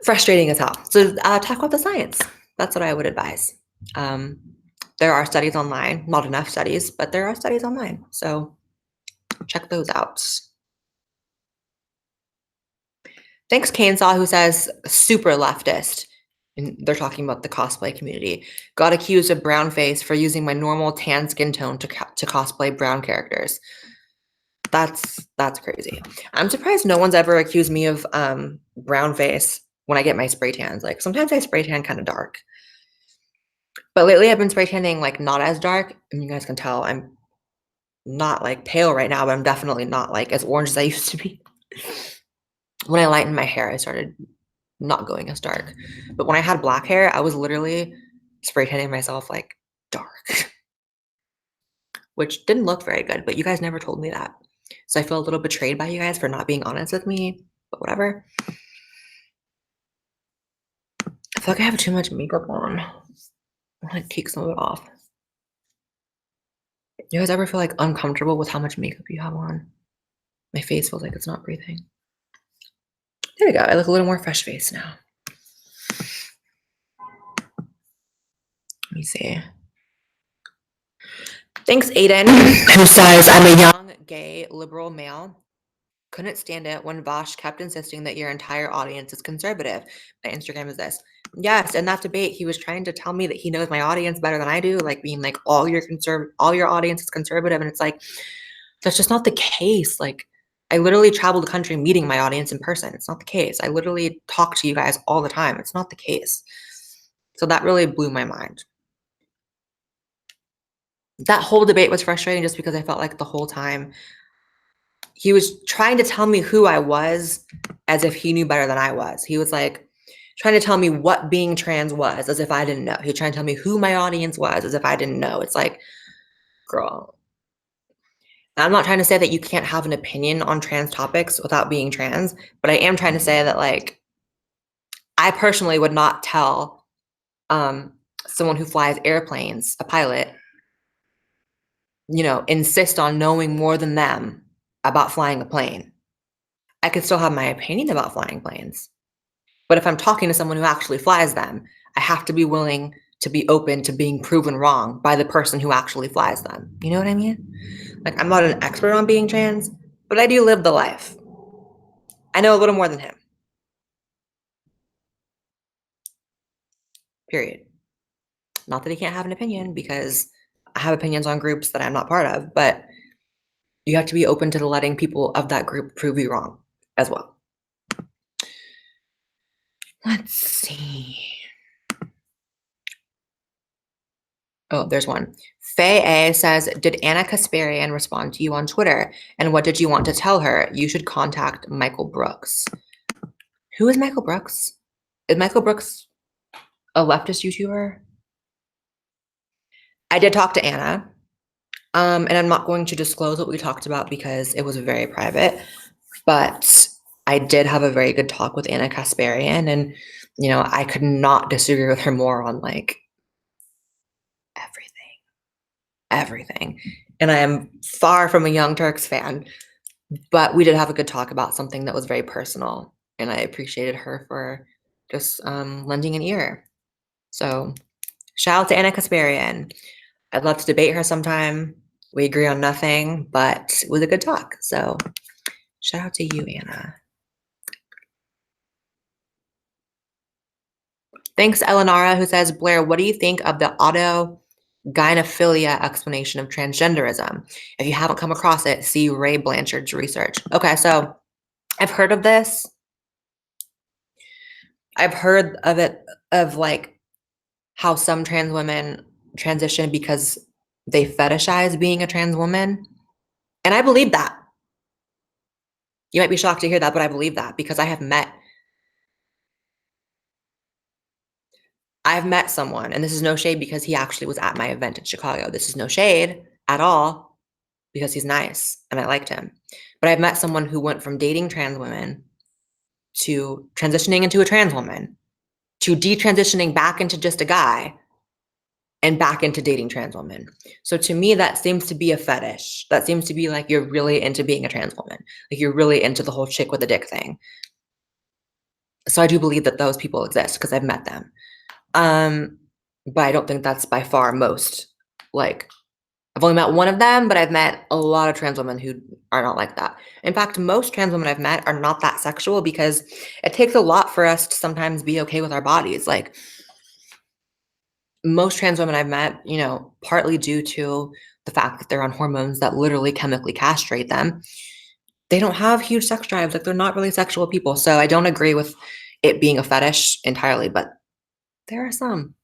frustrating as hell. So talk about the science. That's what I would advise. There are studies online, not enough studies, but there are studies online. So check those out. Thanks, Kanesaw, who says super leftist. And they're talking about the cosplay community. Got accused of brown face for using my normal tan skin tone to cosplay brown characters. That's crazy. I'm surprised no one's ever accused me of brown face when I get my spray tans. Like sometimes I spray tan kind of dark. But lately I've been spray tanning like not as dark. And you guys can tell I'm not like pale right now, but I'm definitely not like as orange as I used to be. When I lightened my hair, I started not going as dark. But when I had black hair, I was literally spray tanning myself like dark, which didn't look very good, but you guys never told me that. So I feel a little betrayed by you guys for not being honest with me, but whatever. I feel like I have too much makeup on. I want to take some of it off. You guys ever feel like uncomfortable with how much makeup you have on? My face feels like it's not breathing. There we go. I look a little more fresh faced now. Let me see. Thanks, Aiden, who says, I'm a young, gay, liberal male. Couldn't stand it when Vosh kept insisting that your entire audience is conservative. My Instagram is this. Yes, in that debate, he was trying to tell me that he knows my audience better than I do, like being like all your audience is conservative. And it's like, that's just not the case. Like, I literally travel the country meeting my audience in person. It's not the case. I literally talk to you guys all the time. It's not the case. So that really blew my mind. That whole debate was frustrating just because I felt like the whole time he was trying to tell me who I was as if he knew better than I was. He was like trying to tell me what being trans was as if I didn't know. He was trying to tell me who my audience was as if I didn't know. It's like, girl, I'm not trying to say that you can't have an opinion on trans topics without being trans, but I am trying to say that, like, I personally would not tell someone who flies airplanes, a pilot, insist on knowing more than them about flying a plane. I could still have my opinion about flying planes. But if I'm talking to someone who actually flies them, I have to be willing to be open to being proven wrong by the person who actually flies them. You know what I mean? Like, I'm not an expert on being trans, but I do live the life. I know a little more than him. Period. Not that he can't have an opinion, because I have opinions on groups that I'm not part of, but you have to be open to letting people of that group prove you wrong as well. Let's see. Oh, there's one. Faye A says, did Anna Kasparian respond to you on Twitter? And what did you want to tell her? You should contact Michael Brooks. Who is Michael Brooks? Is Michael Brooks a leftist YouTuber? I did talk to Anna. And I'm not going to disclose what we talked about because it was very private. But I did have a very good talk with Anna Kasparian. And, I could not disagree with her more on, like, everything. And I am far from a Young Turks fan, but we did have a good talk about something that was very personal, and I appreciated her for just lending an ear. So shout out to Anna Kasparian. I'd love to debate her sometime. We agree on nothing, but it was a good talk. So shout out to you, Anna. Thanks, Eleonora, who says, Blaire, what do you think of the autogynephilia explanation of transgenderism? If you haven't come across it, see Ray Blanchard's research. Okay, so I've heard of this. I've heard of it, of like how some trans women transition because they fetishize being a trans woman. And I believe that. You might be shocked to hear that, but I believe that because I've met someone, and this is no shade because he actually was at my event in Chicago. This is no shade at all because he's nice and I liked him. But I've met someone who went from dating trans women to transitioning into a trans woman to detransitioning back into just a guy and back into dating trans women. So to me, that seems to be a fetish. That seems to be like you're really into being a trans woman. Like you're really into the whole chick with a dick thing. So I do believe that those people exist because I've met them. But I don't think that's by far most. Like, I've only met one of them, but I've met a lot of trans women who are not like that. In fact, most trans women I've met are not that sexual because it takes a lot for us to sometimes be okay with our bodies. Like, most trans women I've met, partly due to the fact that they're on hormones that literally chemically castrate them, they don't have huge sex drives. Like, they're not really sexual people. So I don't agree with it being a fetish entirely, but there are some.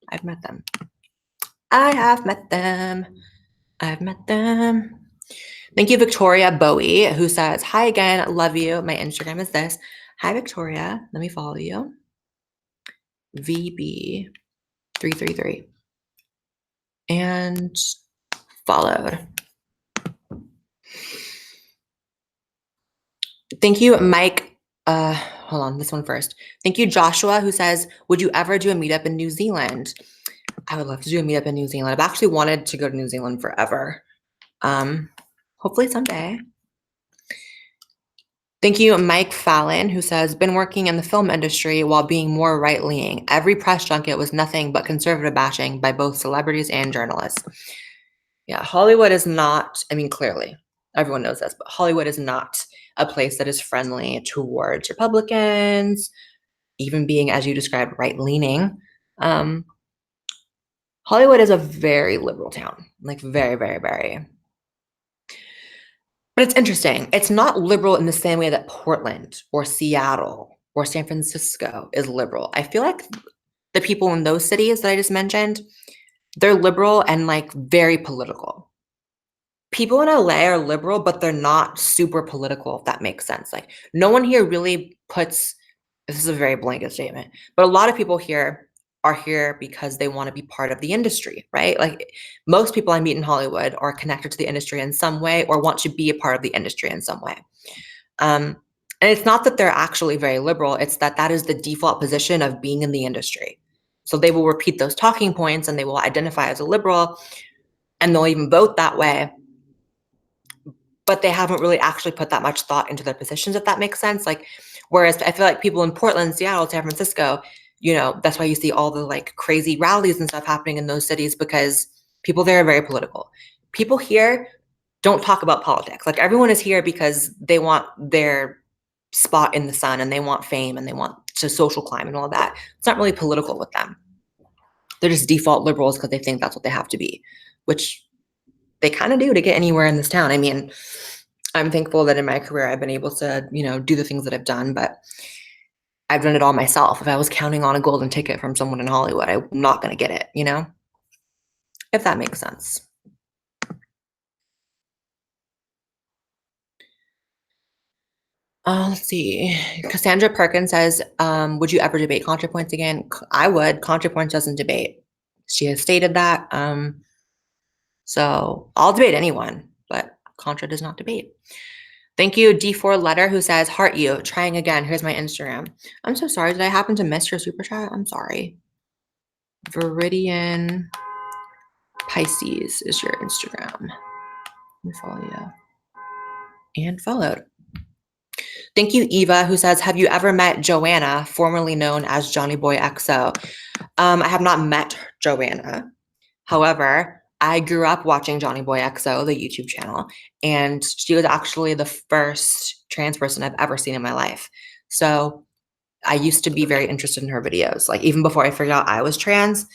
I've met them. I have met them. I've met them. Thank you, Victoria Bowie, who says, hi again, love you. My Instagram is this. Hi, Victoria. Let me follow you. VB333. And followed. Thank you, Mike. Hold on, this one first. Thank you, Joshua, who says, would you ever do a meetup in New Zealand? I would love to do a meetup in New Zealand. I've actually wanted to go to New Zealand forever. Hopefully someday. Thank you, Mike Fallon, who says, been working in the film industry while being more right-leaning. Every press junket was nothing but conservative bashing by both celebrities and journalists. Yeah, Hollywood is not, I mean, clearly, everyone knows this, but Hollywood is not a place that is friendly towards Republicans, even being, as you described, right-leaning. Hollywood is a very liberal town, like very, very, very. But it's interesting. It's not liberal in the same way that Portland or Seattle or San Francisco is liberal. I feel like the people in those cities that I just mentioned, they're liberal and like very political. People in LA are liberal, but they're not super political, if that makes sense. Like no one here really puts, this is a very blanket statement, but a lot of people here are here because they want to be part of the industry, right? Like most people I meet in Hollywood are connected to the industry in some way or want to be a part of the industry in some way. And it's not that they're actually very liberal, it's that that is the default position of being in the industry. So they will repeat those talking points and they will identify as a liberal and they'll even vote that way. But they haven't really actually put that much thought into their positions, if that makes sense. Like, whereas I feel like people in Portland, Seattle, San Francisco, you know, that's why you see all the like crazy rallies and stuff happening in those cities because people there are very political. People here don't talk about politics. Like everyone is here because they want their spot in the sun and they want fame and they want to social climb and all of that. It's not really political with them. They're just default liberals because they think that's what they have to be, which they kind of do to get anywhere in this town. I mean, I'm thankful that in my career I've been able to, you know, do the things that I've done, but I've done it all myself. If I was counting on a golden ticket from someone in Hollywood, I'm not going to get it, you know, if that makes sense. Let's see. Cassandra Perkins says, would you ever debate ContraPoints again? I would. ContraPoints doesn't debate. She has stated that. So I'll debate anyone, but Contra does not debate. Thank you, D4 Letter, who says, heart you, trying again. Here's my Instagram. I'm so sorry. Did I happen to miss your super chat? I'm sorry. Viridian Pisces is your Instagram. Let me follow you. And followed. Thank you, Eva, who says, have you ever met Joanna, formerly known as Johnny Boy XO? I have not met Joanna. However, I grew up watching Johnny Boy XO, the YouTube channel, and she was actually the first trans person I've ever seen in my life. So I used to be very interested in her videos. Like even before I figured out I was trans,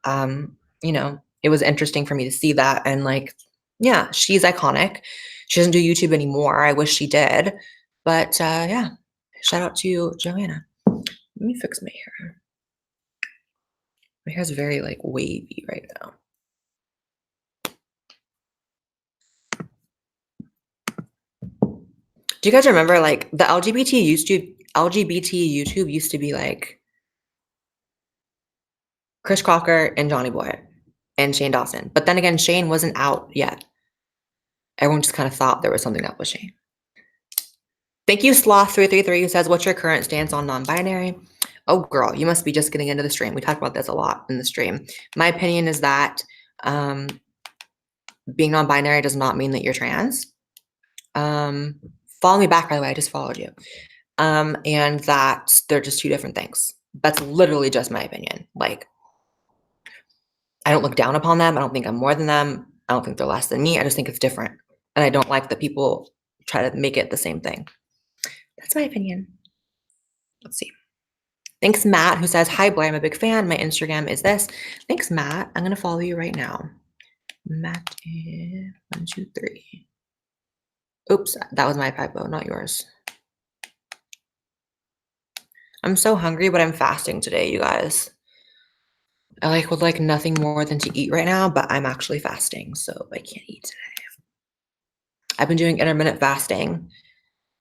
you know, it was interesting for me to see that. And like, yeah, she's iconic. She doesn't do YouTube anymore. I wish she did. But yeah, shout out to Joanna. Let me fix my hair. My hair's very like wavy right now. Do you guys remember like the LGBT YouTube used to be like Chris Crocker and Johnny Boy and Shane Dawson. But then again, Shane wasn't out yet. Everyone just kind of thought there was something up with Shane. Thank you, Sloth333, who says, what's your current stance on non-binary? Oh, girl, you must be just getting into the stream. We talked about this a lot in the stream. My opinion is that being non-binary does not mean that you're trans. Follow me back, by the way. I just followed you. And that they're just two different things. That's literally just my opinion. Like, I don't look down upon them. I don't think I'm more than them. I don't think they're less than me. I just think it's different. And I don't like that people try to make it the same thing. That's my opinion. Let's see. Thanks, Matt, who says, hi, Blaire, I'm a big fan. My Instagram is this. Thanks, Matt. I'm going to follow you right now. Matt, 1, 2, 3. Oops, that was my typo, not yours. I'm so hungry, but I'm fasting today, you guys. I would like nothing more than to eat right now, but I'm actually fasting, so I can't eat today. I've been doing intermittent fasting.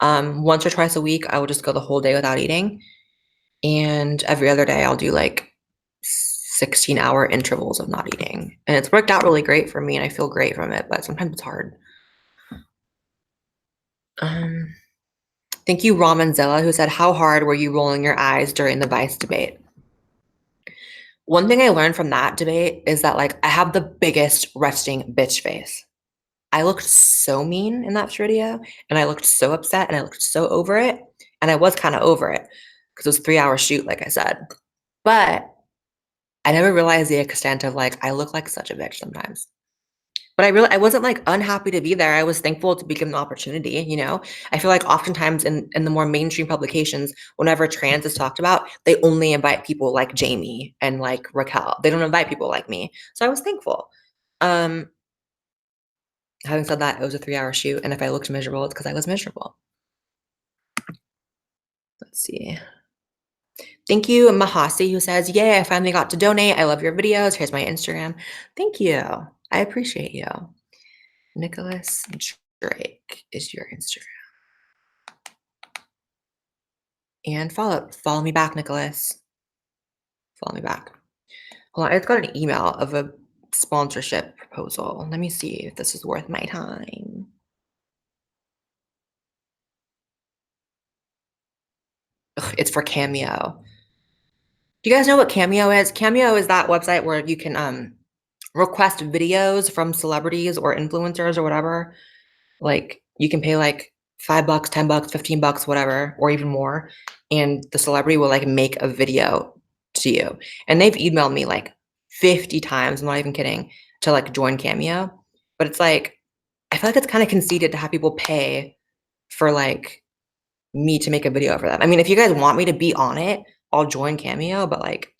Once or twice a week, I will just go the whole day without eating. And every other day, I'll do like 16-hour intervals of not eating. And it's worked out really great for me, and I feel great from it, but sometimes it's hard. Thank you, Ramanzilla, who said, how hard were you rolling your eyes during the Vice debate? One thing I learned from that debate is that like I have the biggest resting bitch face. I looked so mean in that video, and I looked so upset, and I looked so over it. And I was kind of over it because it was a 3-hour shoot, like I said. But I never realized the extent of like I look like such a bitch sometimes. But I wasn't like unhappy to be there. I was thankful to be given the opportunity, you know. I feel like oftentimes in the more mainstream publications, whenever trans is talked about, they only invite people like Jamie and like Raquel. They don't invite people like me. So I was thankful. Having said that, it was a 3-hour shoot, and if I looked miserable, it's because I was miserable. Let's see. Thank you, Mahasi, who says, yay, I finally got to donate. I love your videos. Here's my Instagram. Thank you. I appreciate you. Nicholas Drake is your Instagram. And follow me back, Nicholas. Follow me back. Hold on, I just got an email of a sponsorship proposal. Let me see if this is worth my time. Ugh, it's for Cameo. Do you guys know what Cameo is? Cameo is that website where you can request videos from celebrities or influencers or whatever. Like you can pay like $5, $10, $15, whatever, or even more. And the celebrity will like make a video to you. And they've emailed me like 50 times, I'm not even kidding, to like join Cameo. But it's like, I feel like it's kind of conceited to have people pay for like me to make a video for them. I mean, if you guys want me to be on it, I'll join Cameo, but like,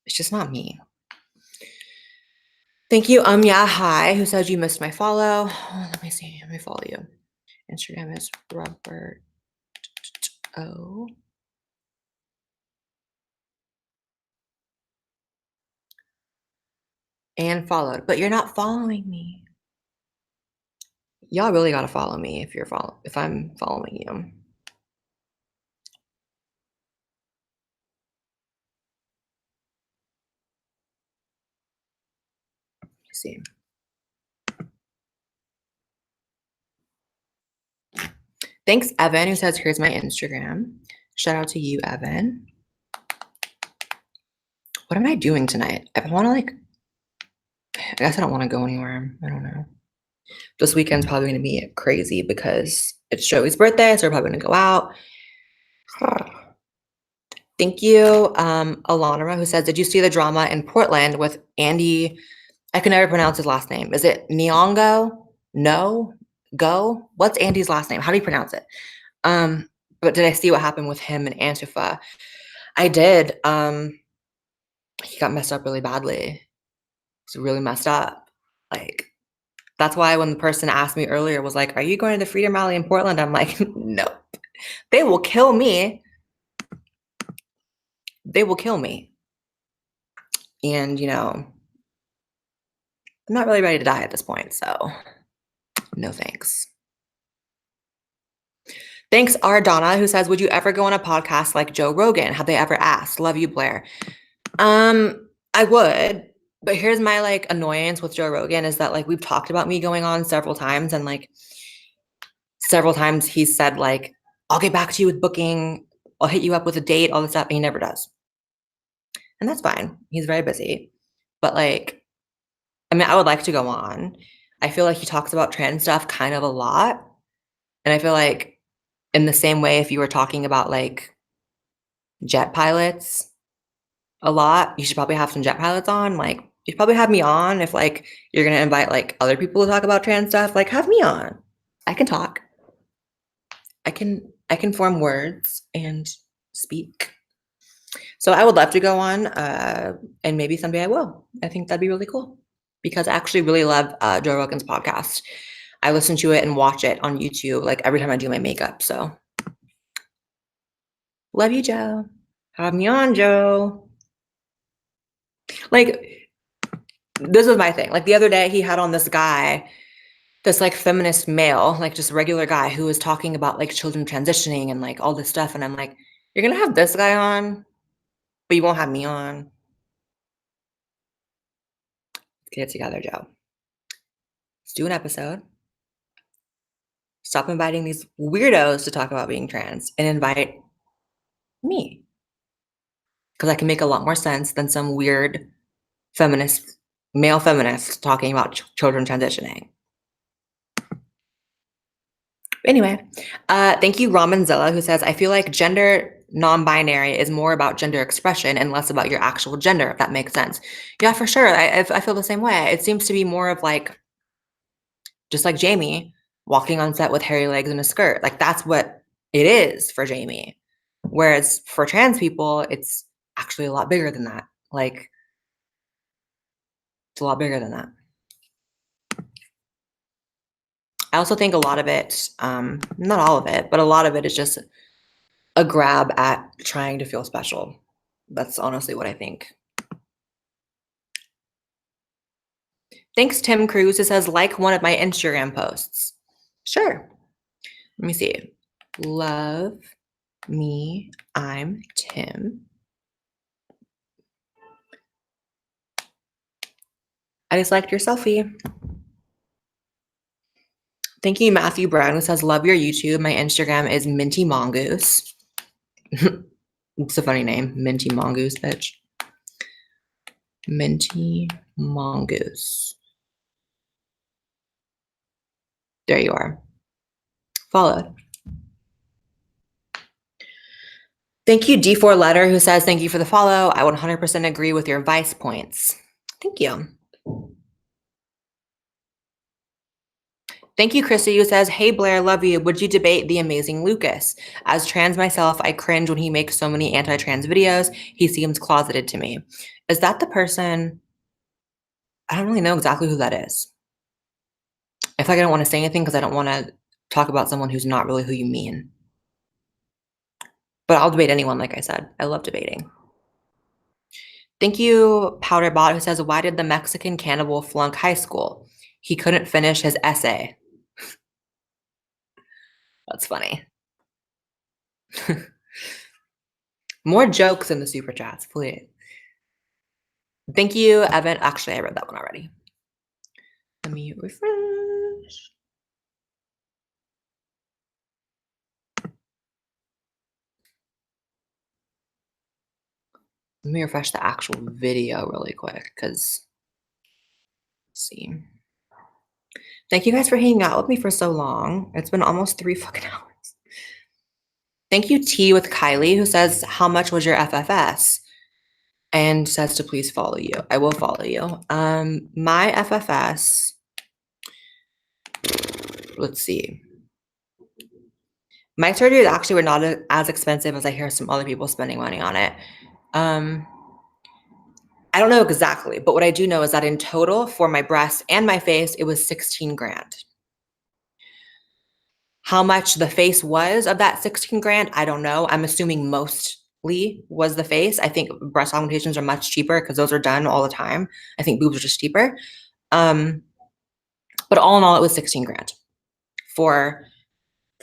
it's just not me. Thank you, yeah, hi, who says you missed my follow. Oh, let me see, let me follow you. Instagram is Robert O. And followed, but you're not following me. Y'all really gotta follow me if I'm following you. Let's see. Thanks, Evan, who says, here's my Instagram. Shout out to you, Evan. What am I doing tonight? I want to like, I guess I don't want to go anywhere. I don't know. This weekend's probably going to be crazy because it's Joey's birthday, so we're probably going to go out. Thank you, Alana, who says, did you see the drama in Portland with Andy? I can never pronounce his last name. Is it Nyong'o? No? Go? What's Andy's last name? How do you pronounce it? But did I see what happened with him and Antifa? I did. He got messed up really badly. He's really messed up. Like, that's why when the person asked me earlier was like, are you going to the Freedom Rally in Portland? I'm like, nope. They will kill me. They will kill me. And, you know, I'm not really ready to die at this point, so no thanks. Thanks, Ardonna, who says, would you ever go on a podcast like Joe Rogan? Have they ever asked? Love you, Blaire. I would, but here's my like annoyance with Joe Rogan is that like we've talked about me going on several times, and like several times he said like, I'll get back to you with booking, I'll hit you up with a date, all this stuff, and he never does. And that's fine. He's very busy. But like, I mean, I would like to go on. I feel like he talks about trans stuff kind of a lot. And I feel like in the same way, if you were talking about like jet pilots a lot, you should probably have some jet pilots on. Like, you should probably have me on if like you're gonna invite like other people to talk about trans stuff. Like, have me on. I can talk. I can form words and speak. So I would love to go on, and maybe someday I will. I think that'd be really cool because I actually really love Joe Rogan's podcast. I listen to it and watch it on YouTube like every time I do my makeup. So love you, Joe. Have me on, Joe. Like, this was my thing. Like the other day he had on this guy this like feminist male, like just a regular guy who was talking about like children transitioning and like all this stuff. And I'm like, you're gonna have this guy on, but you won't have me on. Get it together, Joe. Let's do an episode. Stop inviting these weirdos to talk about being trans and invite me. Because I can make a lot more sense than some weird feminist, male feminist talking about children transitioning. Anyway, thank you, Ramanzilla, who says, I feel like gender non-binary is more about gender expression and less about your actual gender, if that makes sense. Yeah, for sure. I feel the same way. It seems to be more of like, just like Jamie, walking on set with hairy legs and a skirt. Like that's what it is for Jamie. Whereas for trans people, it's actually a lot bigger than that. Like, it's a lot bigger than that. I also think a lot of it, not all of it, but a lot of it is just a grab at trying to feel special. That's honestly what I think. Thanks, Tim Cruz, who says, like one of my Instagram posts. Sure. Let me see. Love me, I'm Tim. I just liked your selfie. Thank you, Matthew Brown, who says, love your YouTube. My Instagram is Minty Mongoose. It's a funny name, Minty Mongoose, bitch. Minty Mongoose. There you are. Followed. Thank you, D4 Letter, who says, thank you for the follow. I 100% agree with your vice points. Thank you. Thank you, Christy, who says, hey, Blaire, love you. Would you debate the amazing Lucas? As trans myself, I cringe when he makes so many anti-trans videos. He seems closeted to me. Is that the person? I don't really know exactly who that is. I feel like I don't want to say anything because I don't want to talk about someone who's not really who you mean. But I'll debate anyone, like I said. I love debating. Thank you, Powderbot, who says, why did the Mexican cannibal flunk high school? He couldn't finish his essay. That's funny. More jokes in the super chats, please. Thank you, Evan. Actually, I read that one already. Let me refresh. Let me refresh the actual video really quick because, let's see. Thank you guys for hanging out with me for so long. It's been almost 3 fucking hours. Thank you, T with Kylie, who says, how much was your FFS? And says to please follow you. I will follow you. My FFS, let's see. My surgeries actually were not as expensive as I hear some other people spending money on it. I don't know exactly, but what I do know is that in total for my breast and my face, it was 16 grand. How much the face was of that 16 grand, I don't know. I'm assuming mostly was the face. I think breast augmentations are much cheaper because those are done all the time. I think boobs are just cheaper. But all in all, it was 16 grand for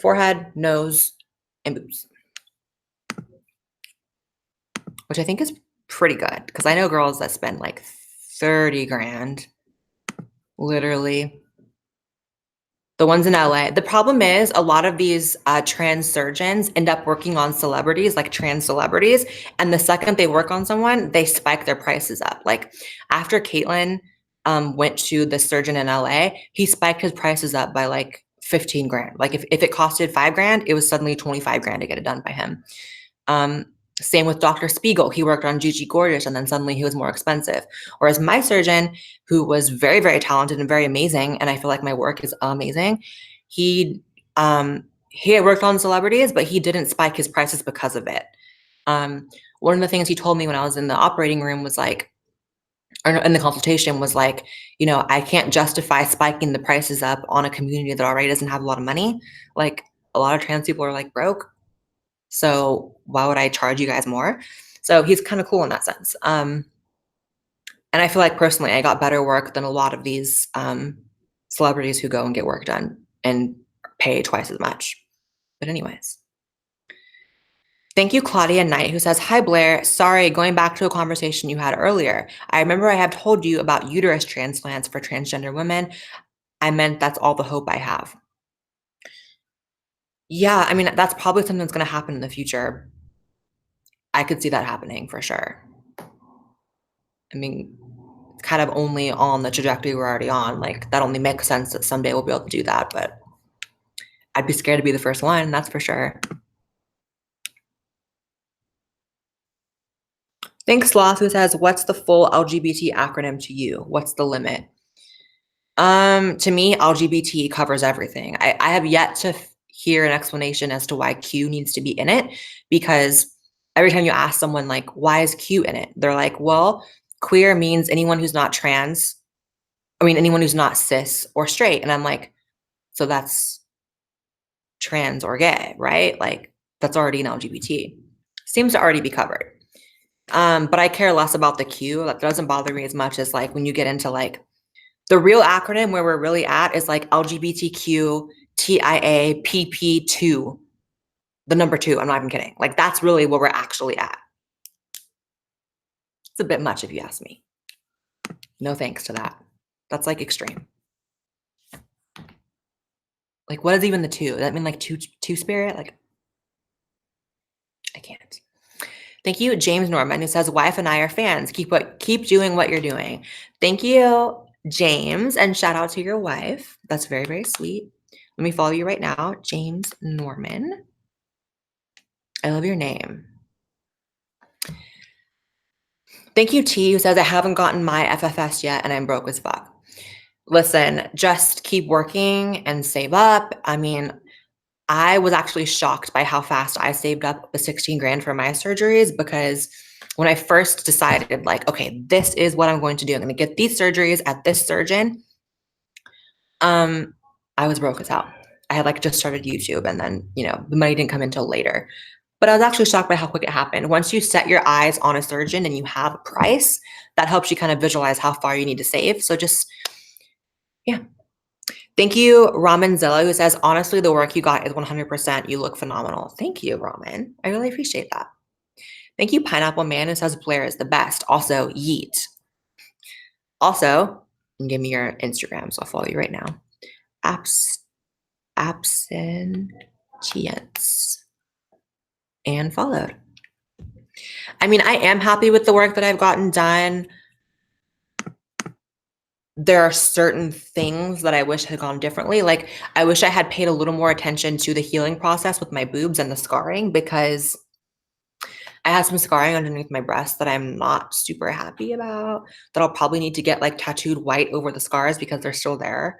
forehead, nose, and boobs, which I think is pretty good because I know girls that spend like 30 grand, literally. The ones in LA. The problem is a lot of these trans surgeons end up working on celebrities, like trans celebrities. And the second they work on someone, they spike their prices up. Like after Caitlyn went to the surgeon in LA, he spiked his prices up by like 15 grand. Like if it costed 5 grand, it was suddenly 25 grand to get it done by him. Same with Dr. Spiegel. He worked on Gigi Gorgeous and then suddenly he was more expensive. Whereas my surgeon, who was very, very talented and very amazing, and I feel like my work is amazing, he had worked on celebrities, but he didn't spike his prices because of it. One of the things he told me when I was in the operating room was like, or in the consultation was like, you know, I can't justify spiking the prices up on a community that already doesn't have a lot of money. Like a lot of trans people are like broke. So why would I charge you guys more? So he's kind of cool in that sense. And I feel like personally, I got better work than a lot of these celebrities who go and get work done and pay twice as much. But anyways. Thank you, Claudia Knight, who says, "Hi, Blaire. Sorry, going back to a conversation you had earlier. I remember I have told you about uterus transplants for transgender women. I meant that's all the hope I have." Yeah, I mean, that's probably something that's gonna happen in the future. I could see that happening for sure. I mean, it's kind of only on the trajectory we're already on. Like, that only makes sense that someday we'll be able to do that, but I'd be scared to be the first one, that's for sure. Thanks, Sloth, who says, "What's the full LGBT acronym to you? What's the limit?" To me, LGBT covers everything. I have yet to hear an explanation as to why Q needs to be in it, because every time you ask someone like, why is Q in it? They're like, well, queer means anyone who's not trans. I mean, anyone who's not cis or straight. And I'm like, so that's trans or gay, right? Like that's already an LGBT. Seems to already be covered. But I care less about the Q. That doesn't bother me as much as like when you get into like the real acronym where we're really at is like LGBTQ TIA PP2, the number 2. I'm not even kidding. Like that's really where we're actually at. It's a bit much if you ask me. No thanks to that. That's like extreme. Like what is even the 2? Does that mean like two spirit? Like I can't. Thank you, James Norman, who says, "Wife and I are fans. Keep doing what you're doing." Thank you, James, and shout out to your wife. That's very, very sweet. Let me follow you right now, James Norman. I love your name. Thank you, T, who says, "I haven't gotten my FFS yet and I'm broke as fuck." Listen, just keep working and save up. I mean, I was actually shocked by how fast I saved up the 16 grand for my surgeries, because when I first decided like, okay, this is what I'm going to do. I'm going to get these surgeries at this surgeon. I was broke as hell. I had like just started YouTube, and then, the money didn't come until later. But I was actually shocked by how quick it happened. Once you set your eyes on a surgeon and you have a price, that helps you kind of visualize how far you need to save. So just, yeah. Thank you, Ramen Zilla, who says, "Honestly, the work you got is 100%. You look phenomenal." Thank you, Ramen. I really appreciate that. Thank you, Pineapple Man, who says, "Blaire is the best." Also, yeet. Also, give me your Instagram, so I'll follow you right now. Absentience. And followed. I mean, I am happy with the work that I've gotten done. There are certain things that I wish had gone differently. Like, I wish I had paid a little more attention to the healing process with my boobs and the scarring, because I had some scarring underneath my breast that I'm not super happy about, that I'll probably need to get like tattooed white over the scars because they're still there.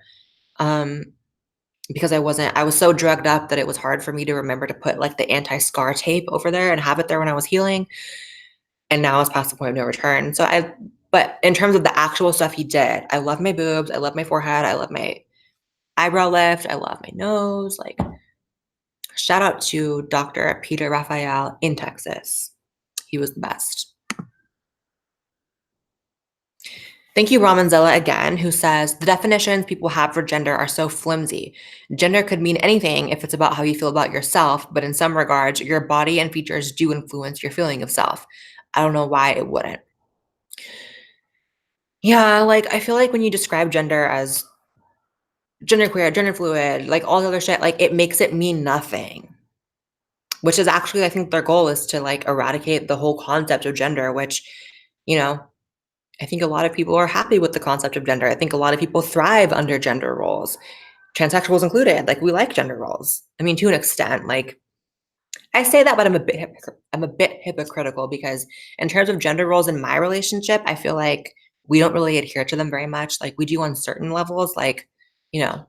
Because I was so drugged up that it was hard for me to remember to put like the anti-scar tape over there and have it there when I was healing. And now it's past the point of no return. But in terms of the actual stuff he did, I love my boobs. I love my forehead. I love my eyebrow lift. I love my nose. Like, shout out to Dr. Peter Raphael in Texas. He was the best. Thank you, Ramanzella, again, who says, "The definitions people have for gender are so flimsy. Gender could mean anything if it's about how you feel about yourself, but in some regards, your body and features do influence your feeling of self. I don't know why it wouldn't." Yeah, like, I feel like when you describe gender as genderqueer, gender fluid, like all the other shit, like it makes it mean nothing. Which is actually, I think their goal is to like eradicate the whole concept of gender, which, you know, I think a lot of people are happy with the concept of gender. I think a lot of people thrive under gender roles, transsexuals included. Like we like gender roles. I mean, to an extent, like I say that, but I'm a bit hypocritical, because in terms of gender roles in my relationship, I feel like we don't really adhere to them very much. Like we do on certain levels, like, you know,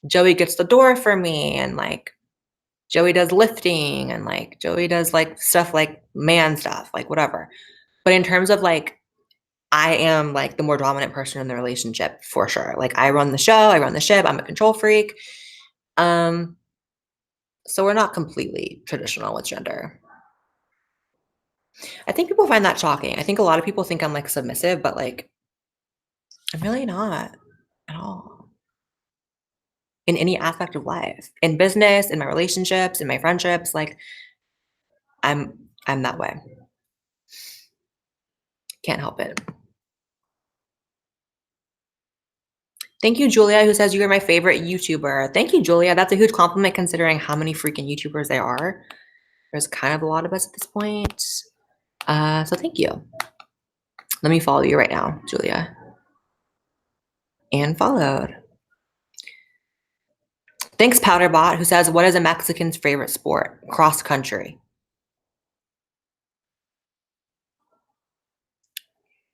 Joey gets the door for me, and like Joey does lifting, and like Joey does like stuff like man stuff, like whatever. But in terms of like, I am like the more dominant person in the relationship for sure. Like I run the show, I run the ship, I'm a control freak. Um, so we're not completely traditional with gender. I think people find that shocking. I think a lot of people think I'm like submissive, but like I'm really not at all. in any aspect of life, in business, in my relationships, in my friendships. Like I'm that way. Can't help it. Thank you, Julia, who says you're my favorite YouTuber. Thank you, Julia. That's a huge compliment considering how many freaking YouTubers there are. There's kind of a lot of us at this point. So thank you. Let me follow you right now, Julia. And followed. Thanks, Powderbot, who says, what is a Mexican's favorite sport? Cross country.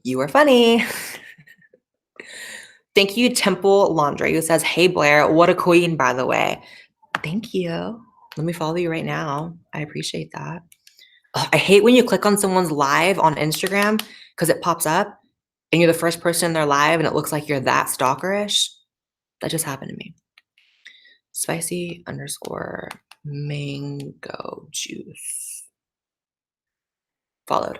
You are funny. Thank you, Temple Laundry, who says, hey, Blaire, what a queen, by the way. Thank you. Let me follow you right now. I appreciate that. Oh, I hate when you click on someone's live on Instagram because it pops up and you're the first person in their live and it looks like you're that stalkerish. That just happened to me. Spicy _ mango juice. Followed.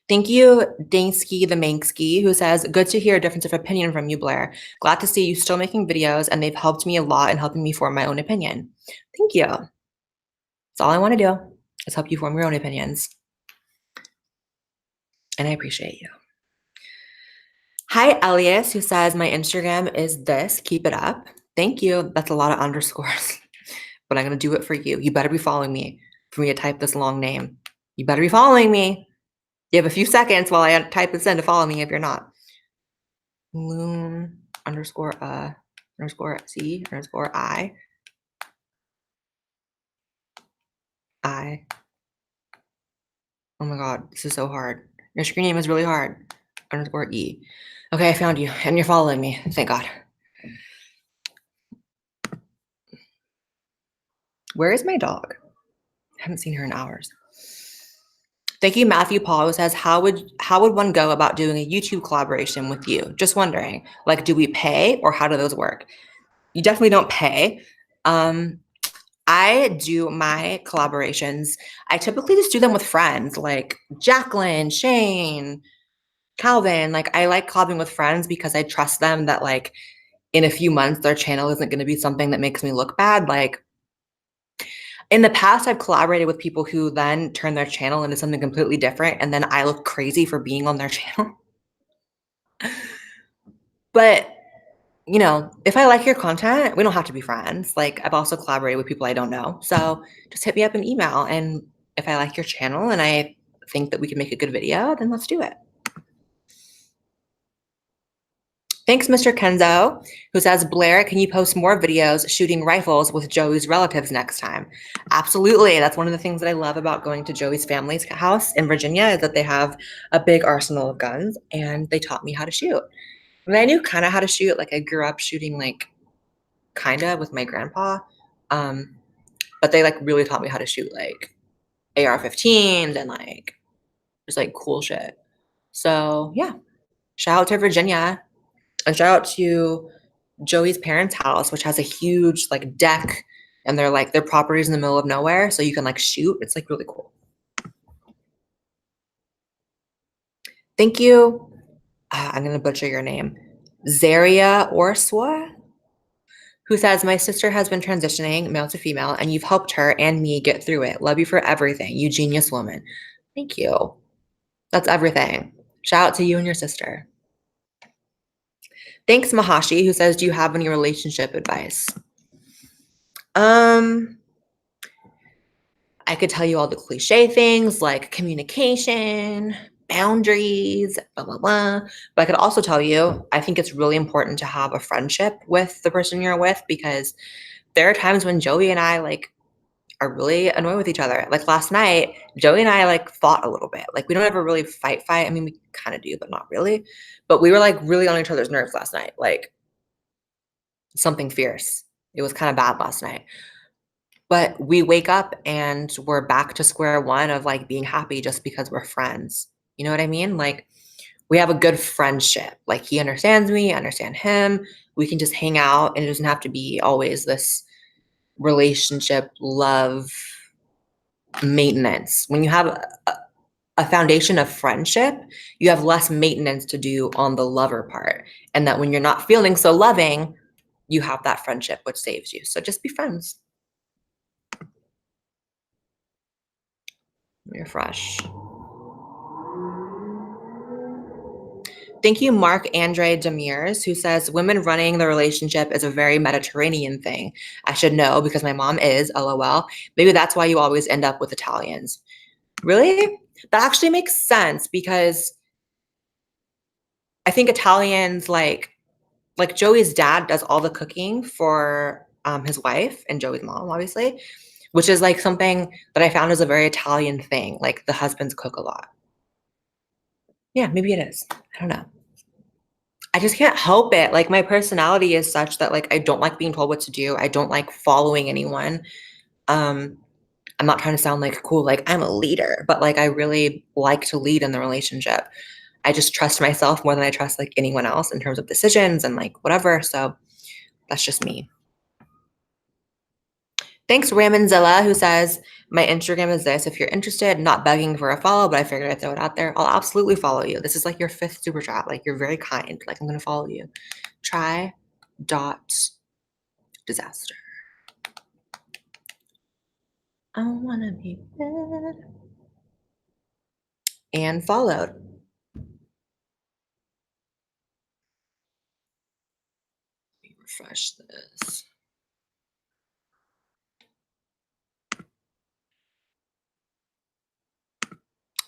Thank you, Dansky the Manksky, who says, good to hear a difference of opinion from you, Blaire. Glad to see you still making videos and they've helped me a lot in helping me form my own opinion. Thank you. That's all I want to do is help you form your own opinions. And I appreciate you. Hi, Elias, who says, my Instagram is this. Keep it up. Thank you. That's a lot of underscores, but I'm going to do it for you. You better be following me for me to type this long name. You better be following me. You have a few seconds while I type this in to follow me if you're not. Loon _ C _ I. Oh my God, this is so hard. Your screen name is really hard. _E. Okay, I found you and you're following me. Thank God. Where is my dog? I haven't seen her in hours. Thank you, Matthew Paul, who says, how would one go about doing a YouTube collaboration with you? Just wondering, like, do we pay or how do those work? You definitely don't pay. I do my collaborations. I typically just do them with friends like Jacqueline, Shane, Calvin. Like I like collabing with friends because I trust them that like in a few months, their channel isn't going to be something that makes me look bad. Like in the past, I've collaborated with people who then turn their channel into something completely different. And then I look crazy for being on their channel. But, you know, if I like your content, we don't have to be friends. Like I've also collaborated with people I don't know. So just hit me up an email. And if I like your channel and I think that we can make a good video, then let's do it. Thanks, Mr. Kenzo, who says, Blaire, can you post more videos shooting rifles with Joey's relatives next time? Absolutely. That's one of the things that I love about going to Joey's family's house in Virginia is that they have a big arsenal of guns and they taught me how to shoot. I mean, I knew kind of how to shoot. Like I grew up shooting like kind of with my grandpa. But they like really taught me how to shoot like AR-15s and like just like cool shit. So yeah, shout out to Virginia. And shout out to Joey's parents' house, which has a huge like deck and they're like their property's in the middle of nowhere. So you can like shoot. It's like really cool. Thank you. I'm going to butcher your name. Zaria Orswa, who says, my sister has been transitioning male to female and you've helped her and me get through it. Love you for everything. You genius woman. Thank you. That's everything. Shout out to you and your sister. Thanks, Mahashi, who says, do you have any relationship advice? I could tell you all the cliche things like communication, boundaries, blah, blah, blah. But I could also tell you, I think it's really important to have a friendship with the person you're with because there are times when Joey and I like are really annoyed with each other. Like last night, Joey and I like fought a little bit. Like we don't ever really fight. I mean, we kind of do, but not really. But we were like really on each other's nerves last night. Like something fierce. It was kind of bad last night. But we wake up and we're back to square one of like being happy just because we're friends. You know what I mean? Like we have a good friendship. Like he understands me, I understand him. We can just hang out and it doesn't have to be always this relationship, love, maintenance. When you have a foundation of friendship, you have less maintenance to do on the lover part. And that when you're not feeling so loving, you have that friendship, which saves you. So just be friends. Refresh. Thank you, Mark Andre Demirs, who says, women running the relationship is a very Mediterranean thing. I should know because my mom is, LOL. Maybe that's why you always end up with Italians. Really? That actually makes sense because I think Italians like Joey's dad does all the cooking for his wife and Joey's mom, obviously, which is like something that I found is a very Italian thing. Like the husbands cook a lot. Yeah, maybe it is. I don't know. I just can't help it. Like my personality is such that like I don't like being told what to do. I don't like following anyone. Um, I'm not trying to sound like cool, like I'm a leader, but like I really like to lead in the relationship. I just trust myself more than I trust like anyone else in terms of decisions and like whatever. So that's just me. Thanks, Ramonzilla, who says, my Instagram is this. If you're interested, not begging for a follow, but I figured I'd throw it out there. I'll absolutely follow you. This is like your 5th super chat. Like you're very kind. Like I'm going to follow you. Try dot disaster. I want to be bad. And followed. Let me refresh this.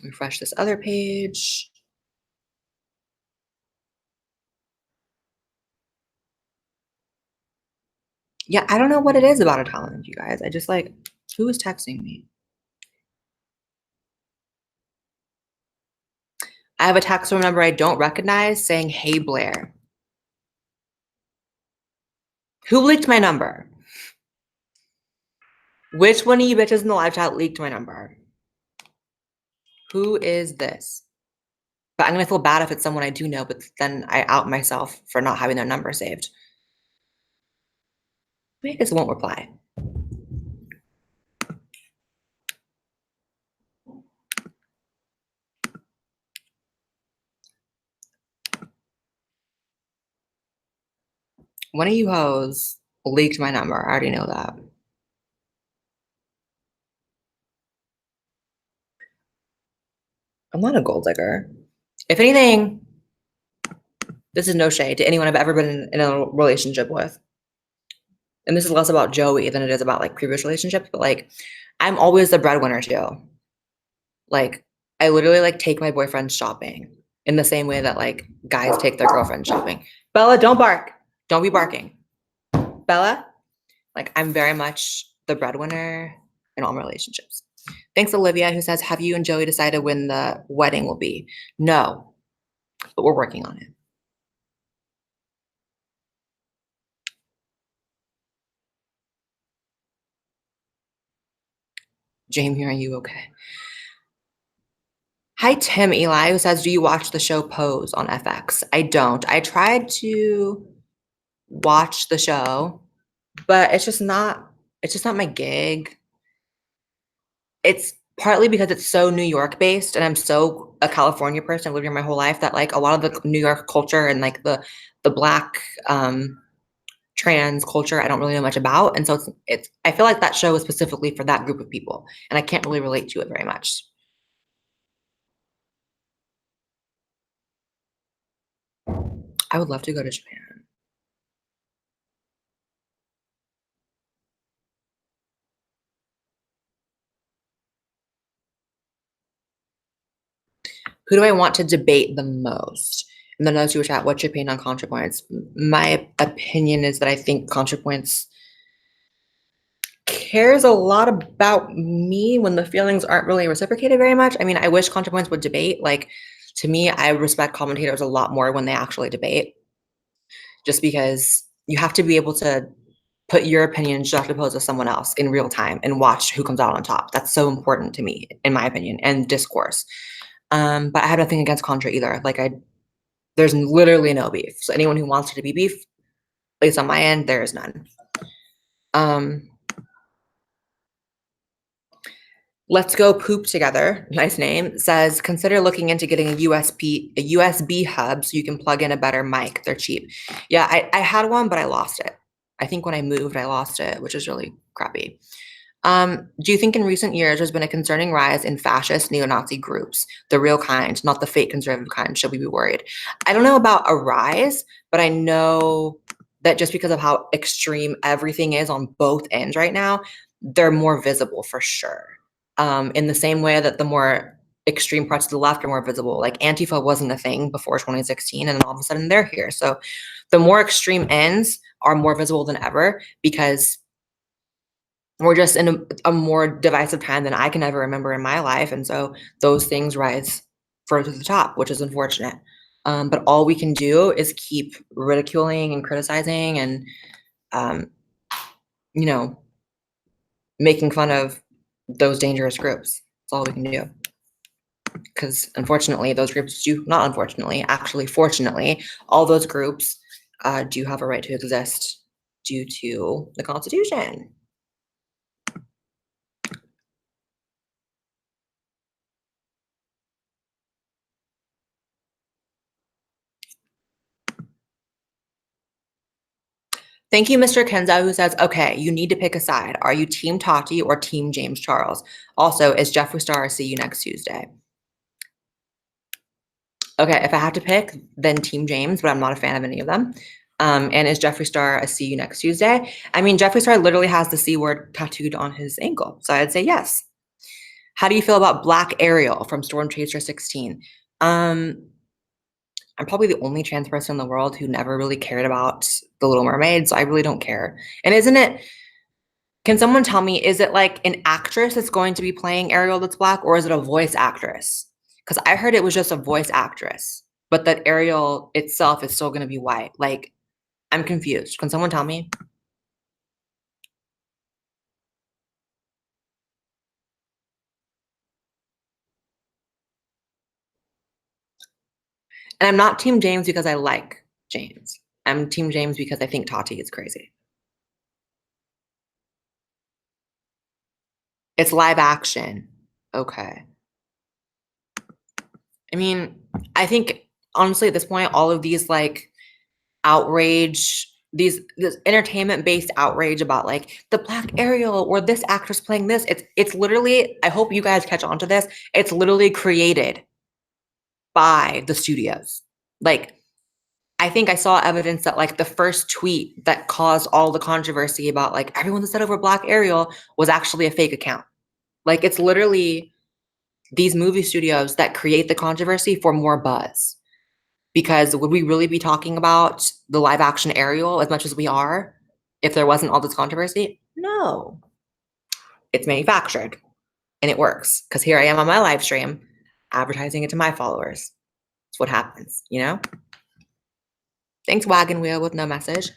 Refresh this other page. Yeah, I don't know what it is about Italians, you guys. I just like, who is texting me? I have a text from a number I don't recognize saying, hey, Blaire. Who leaked my number? Which one of you bitches in the live chat leaked my number? Who is this? But I'm gonna feel bad if it's someone I do know, but then I out myself for not having their number saved. I just won't reply. One of you hoes leaked my number. I already know that. I'm not a gold digger. If anything, this is no shade to anyone I've ever been in a relationship with. And this is less about Joey than it is about like previous relationships, but like I'm always the breadwinner too. Like I literally like take my boyfriend shopping in the same way that like guys take their girlfriend shopping. Bella, don't bark. Don't be barking. Bella, like I'm very much the breadwinner in all my relationships. Thanks, Olivia, who says, have you and Joey decided when the wedding will be? No, but we're working on it. Jamie, are you okay? Hi, Tim Eli, who says, do you watch the show Pose on FX? I don't. I tried to watch the show, but it's just not my gig. It's partly because it's so New York based and I'm so a California person. I've lived here my whole life that like a lot of the New York culture and like the black trans culture I don't really know much about. And so it's I feel like that show is specifically for that group of people and I can't really relate to it very much. I would love to go to Japan. Who do I want to debate the most? And then those who chat, what's your opinion on ContraPoints? My opinion is that I think ContraPoints cares a lot about me when the feelings aren't really reciprocated very much. I mean, I wish ContraPoints would debate. Like, to me, I respect commentators a lot more when they actually debate, just because you have to be able to put your opinion juxtaposed with someone else in real time and watch who comes out on top. That's so important to me, in my opinion, and discourse. But I have nothing against Contra either. Like, there's literally no beef. So anyone who wants to be beef, at least on my end, there is none. Let's Go Poop Together, nice name, says consider looking into getting a USB hub so you can plug in a better mic. They're cheap. Yeah, I had one, but I lost it. I think when I moved, I lost it, which is really crappy. Do you think in recent years there's been a concerning rise in fascist neo-Nazi groups, the real kind, not the fake conservative kind? Should we be worried? I don't know about a rise, but I know that just because of how extreme everything is on both ends right now, they're more visible for sure. In the same way that the more extreme parts of the left are more visible. Like Antifa wasn't a thing before 2016, and then all of a sudden they're here. So the more extreme ends are more visible than ever because we're just in a more divisive time than I can ever remember in my life. And so those things rise further to the top, which is unfortunate. But all we can do is keep ridiculing and criticizing and, um, you know, making fun of those dangerous groups. That's all we can do. Because unfortunately, those groups do, not unfortunately, actually, fortunately, all those groups do have a right to exist due to the Constitution. Thank you, Mr. Kenza, who says, okay, you need to pick a side. Are you Team Tati or Team James Charles? Also, is Jeffree Star see you next Tuesday? Okay, if I have to pick, then Team James, but I'm not a fan of any of them. And is Jeffree Star a see you next Tuesday? I mean, Jeffree Star literally has the C word tattooed on his ankle, so I'd say yes. How do you feel about Black Ariel from Storm Chaser 16? I'm probably the only trans person in the world who never really cared about The Little Mermaid, so I really don't care. And isn't it, can someone tell me, is it like an actress that's going to be playing Ariel that's Black, or is it a voice actress? Because I heard it was just a voice actress, but that Ariel itself is still going to be white. Like, I'm confused. Can someone tell me? And I'm not Team James because I like James. I'm Team James because I think Tati is crazy. It's live action. Okay. I mean, I think honestly at this point, all of these like outrage, this entertainment based outrage about like the Black Ariel or this actress playing this, it's literally, I hope you guys catch on to this. It's literally created by the studios. Like, I think I saw evidence that like the first tweet that caused all the controversy about like everyone's upset over Black Ariel was actually a fake account. Like, it's literally these movie studios that create the controversy for more buzz. Because would we really be talking about the live action Ariel as much as we are if there wasn't all this controversy? No. It's manufactured and it works because here I am on my live stream advertising it to my followers. It's what happens, you know? Thanks, Wagon Wheel with no message.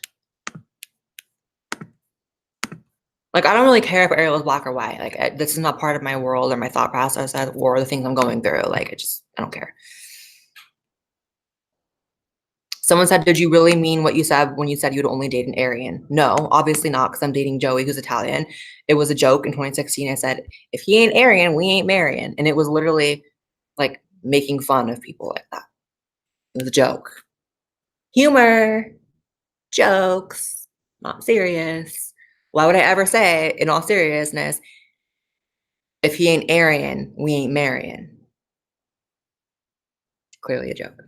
Like, I don't really care if Ariel is black or white. Like, this is not part of my world or my thought process or the things I'm going through. Like, I don't care. Someone said, did you really mean what you said when you said you'd only date an Aryan? No, obviously not, because I'm dating Joey, who's Italian. It was a joke in 2016. I said, if he ain't Aryan, we ain't marrying. And it was literally like making fun of people like that. It was a joke. Humor, jokes, not serious. Why would I ever say, in all seriousness, if he ain't Aryan, we ain't marrying? Clearly a joke.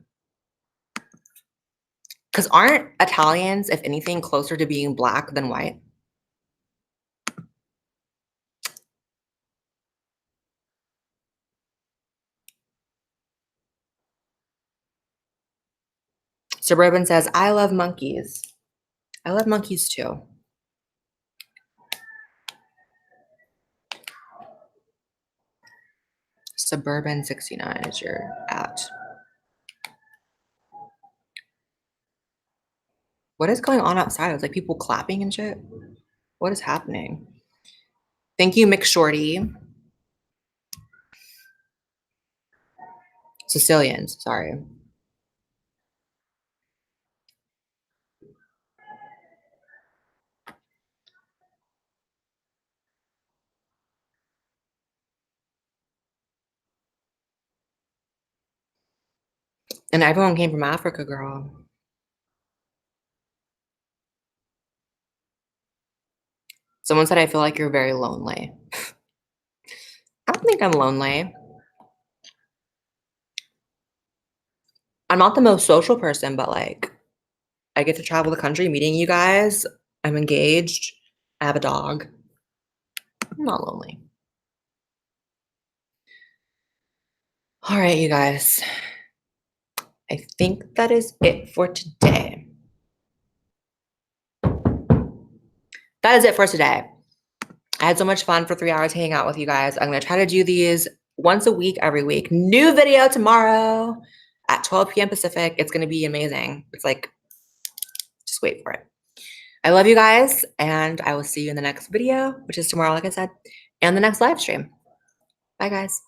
Because aren't Italians, if anything, closer to being black than white? Suburban says, I love monkeys. I love monkeys too. Suburban 69 is your at. What is going on outside? It's like people clapping and shit. What is happening? Thank you, McShorty. Sicilians, sorry. And everyone came from Africa, girl. Someone said, I feel like you're very lonely. I don't think I'm lonely. I'm not the most social person, but like, I get to travel the country meeting you guys. I'm engaged. I have a dog. I'm not lonely. All right, you guys. I think that is it for today. That is it for today. I had so much fun for 3 hours hanging out with you guys. I'm going to try to do these once a week, every week. New video tomorrow at 12 p.m. Pacific. It's going to be amazing. It's like, just wait for it. I love you guys, and I will see you in the next video, which is tomorrow, like I said, and the next live stream. Bye, guys.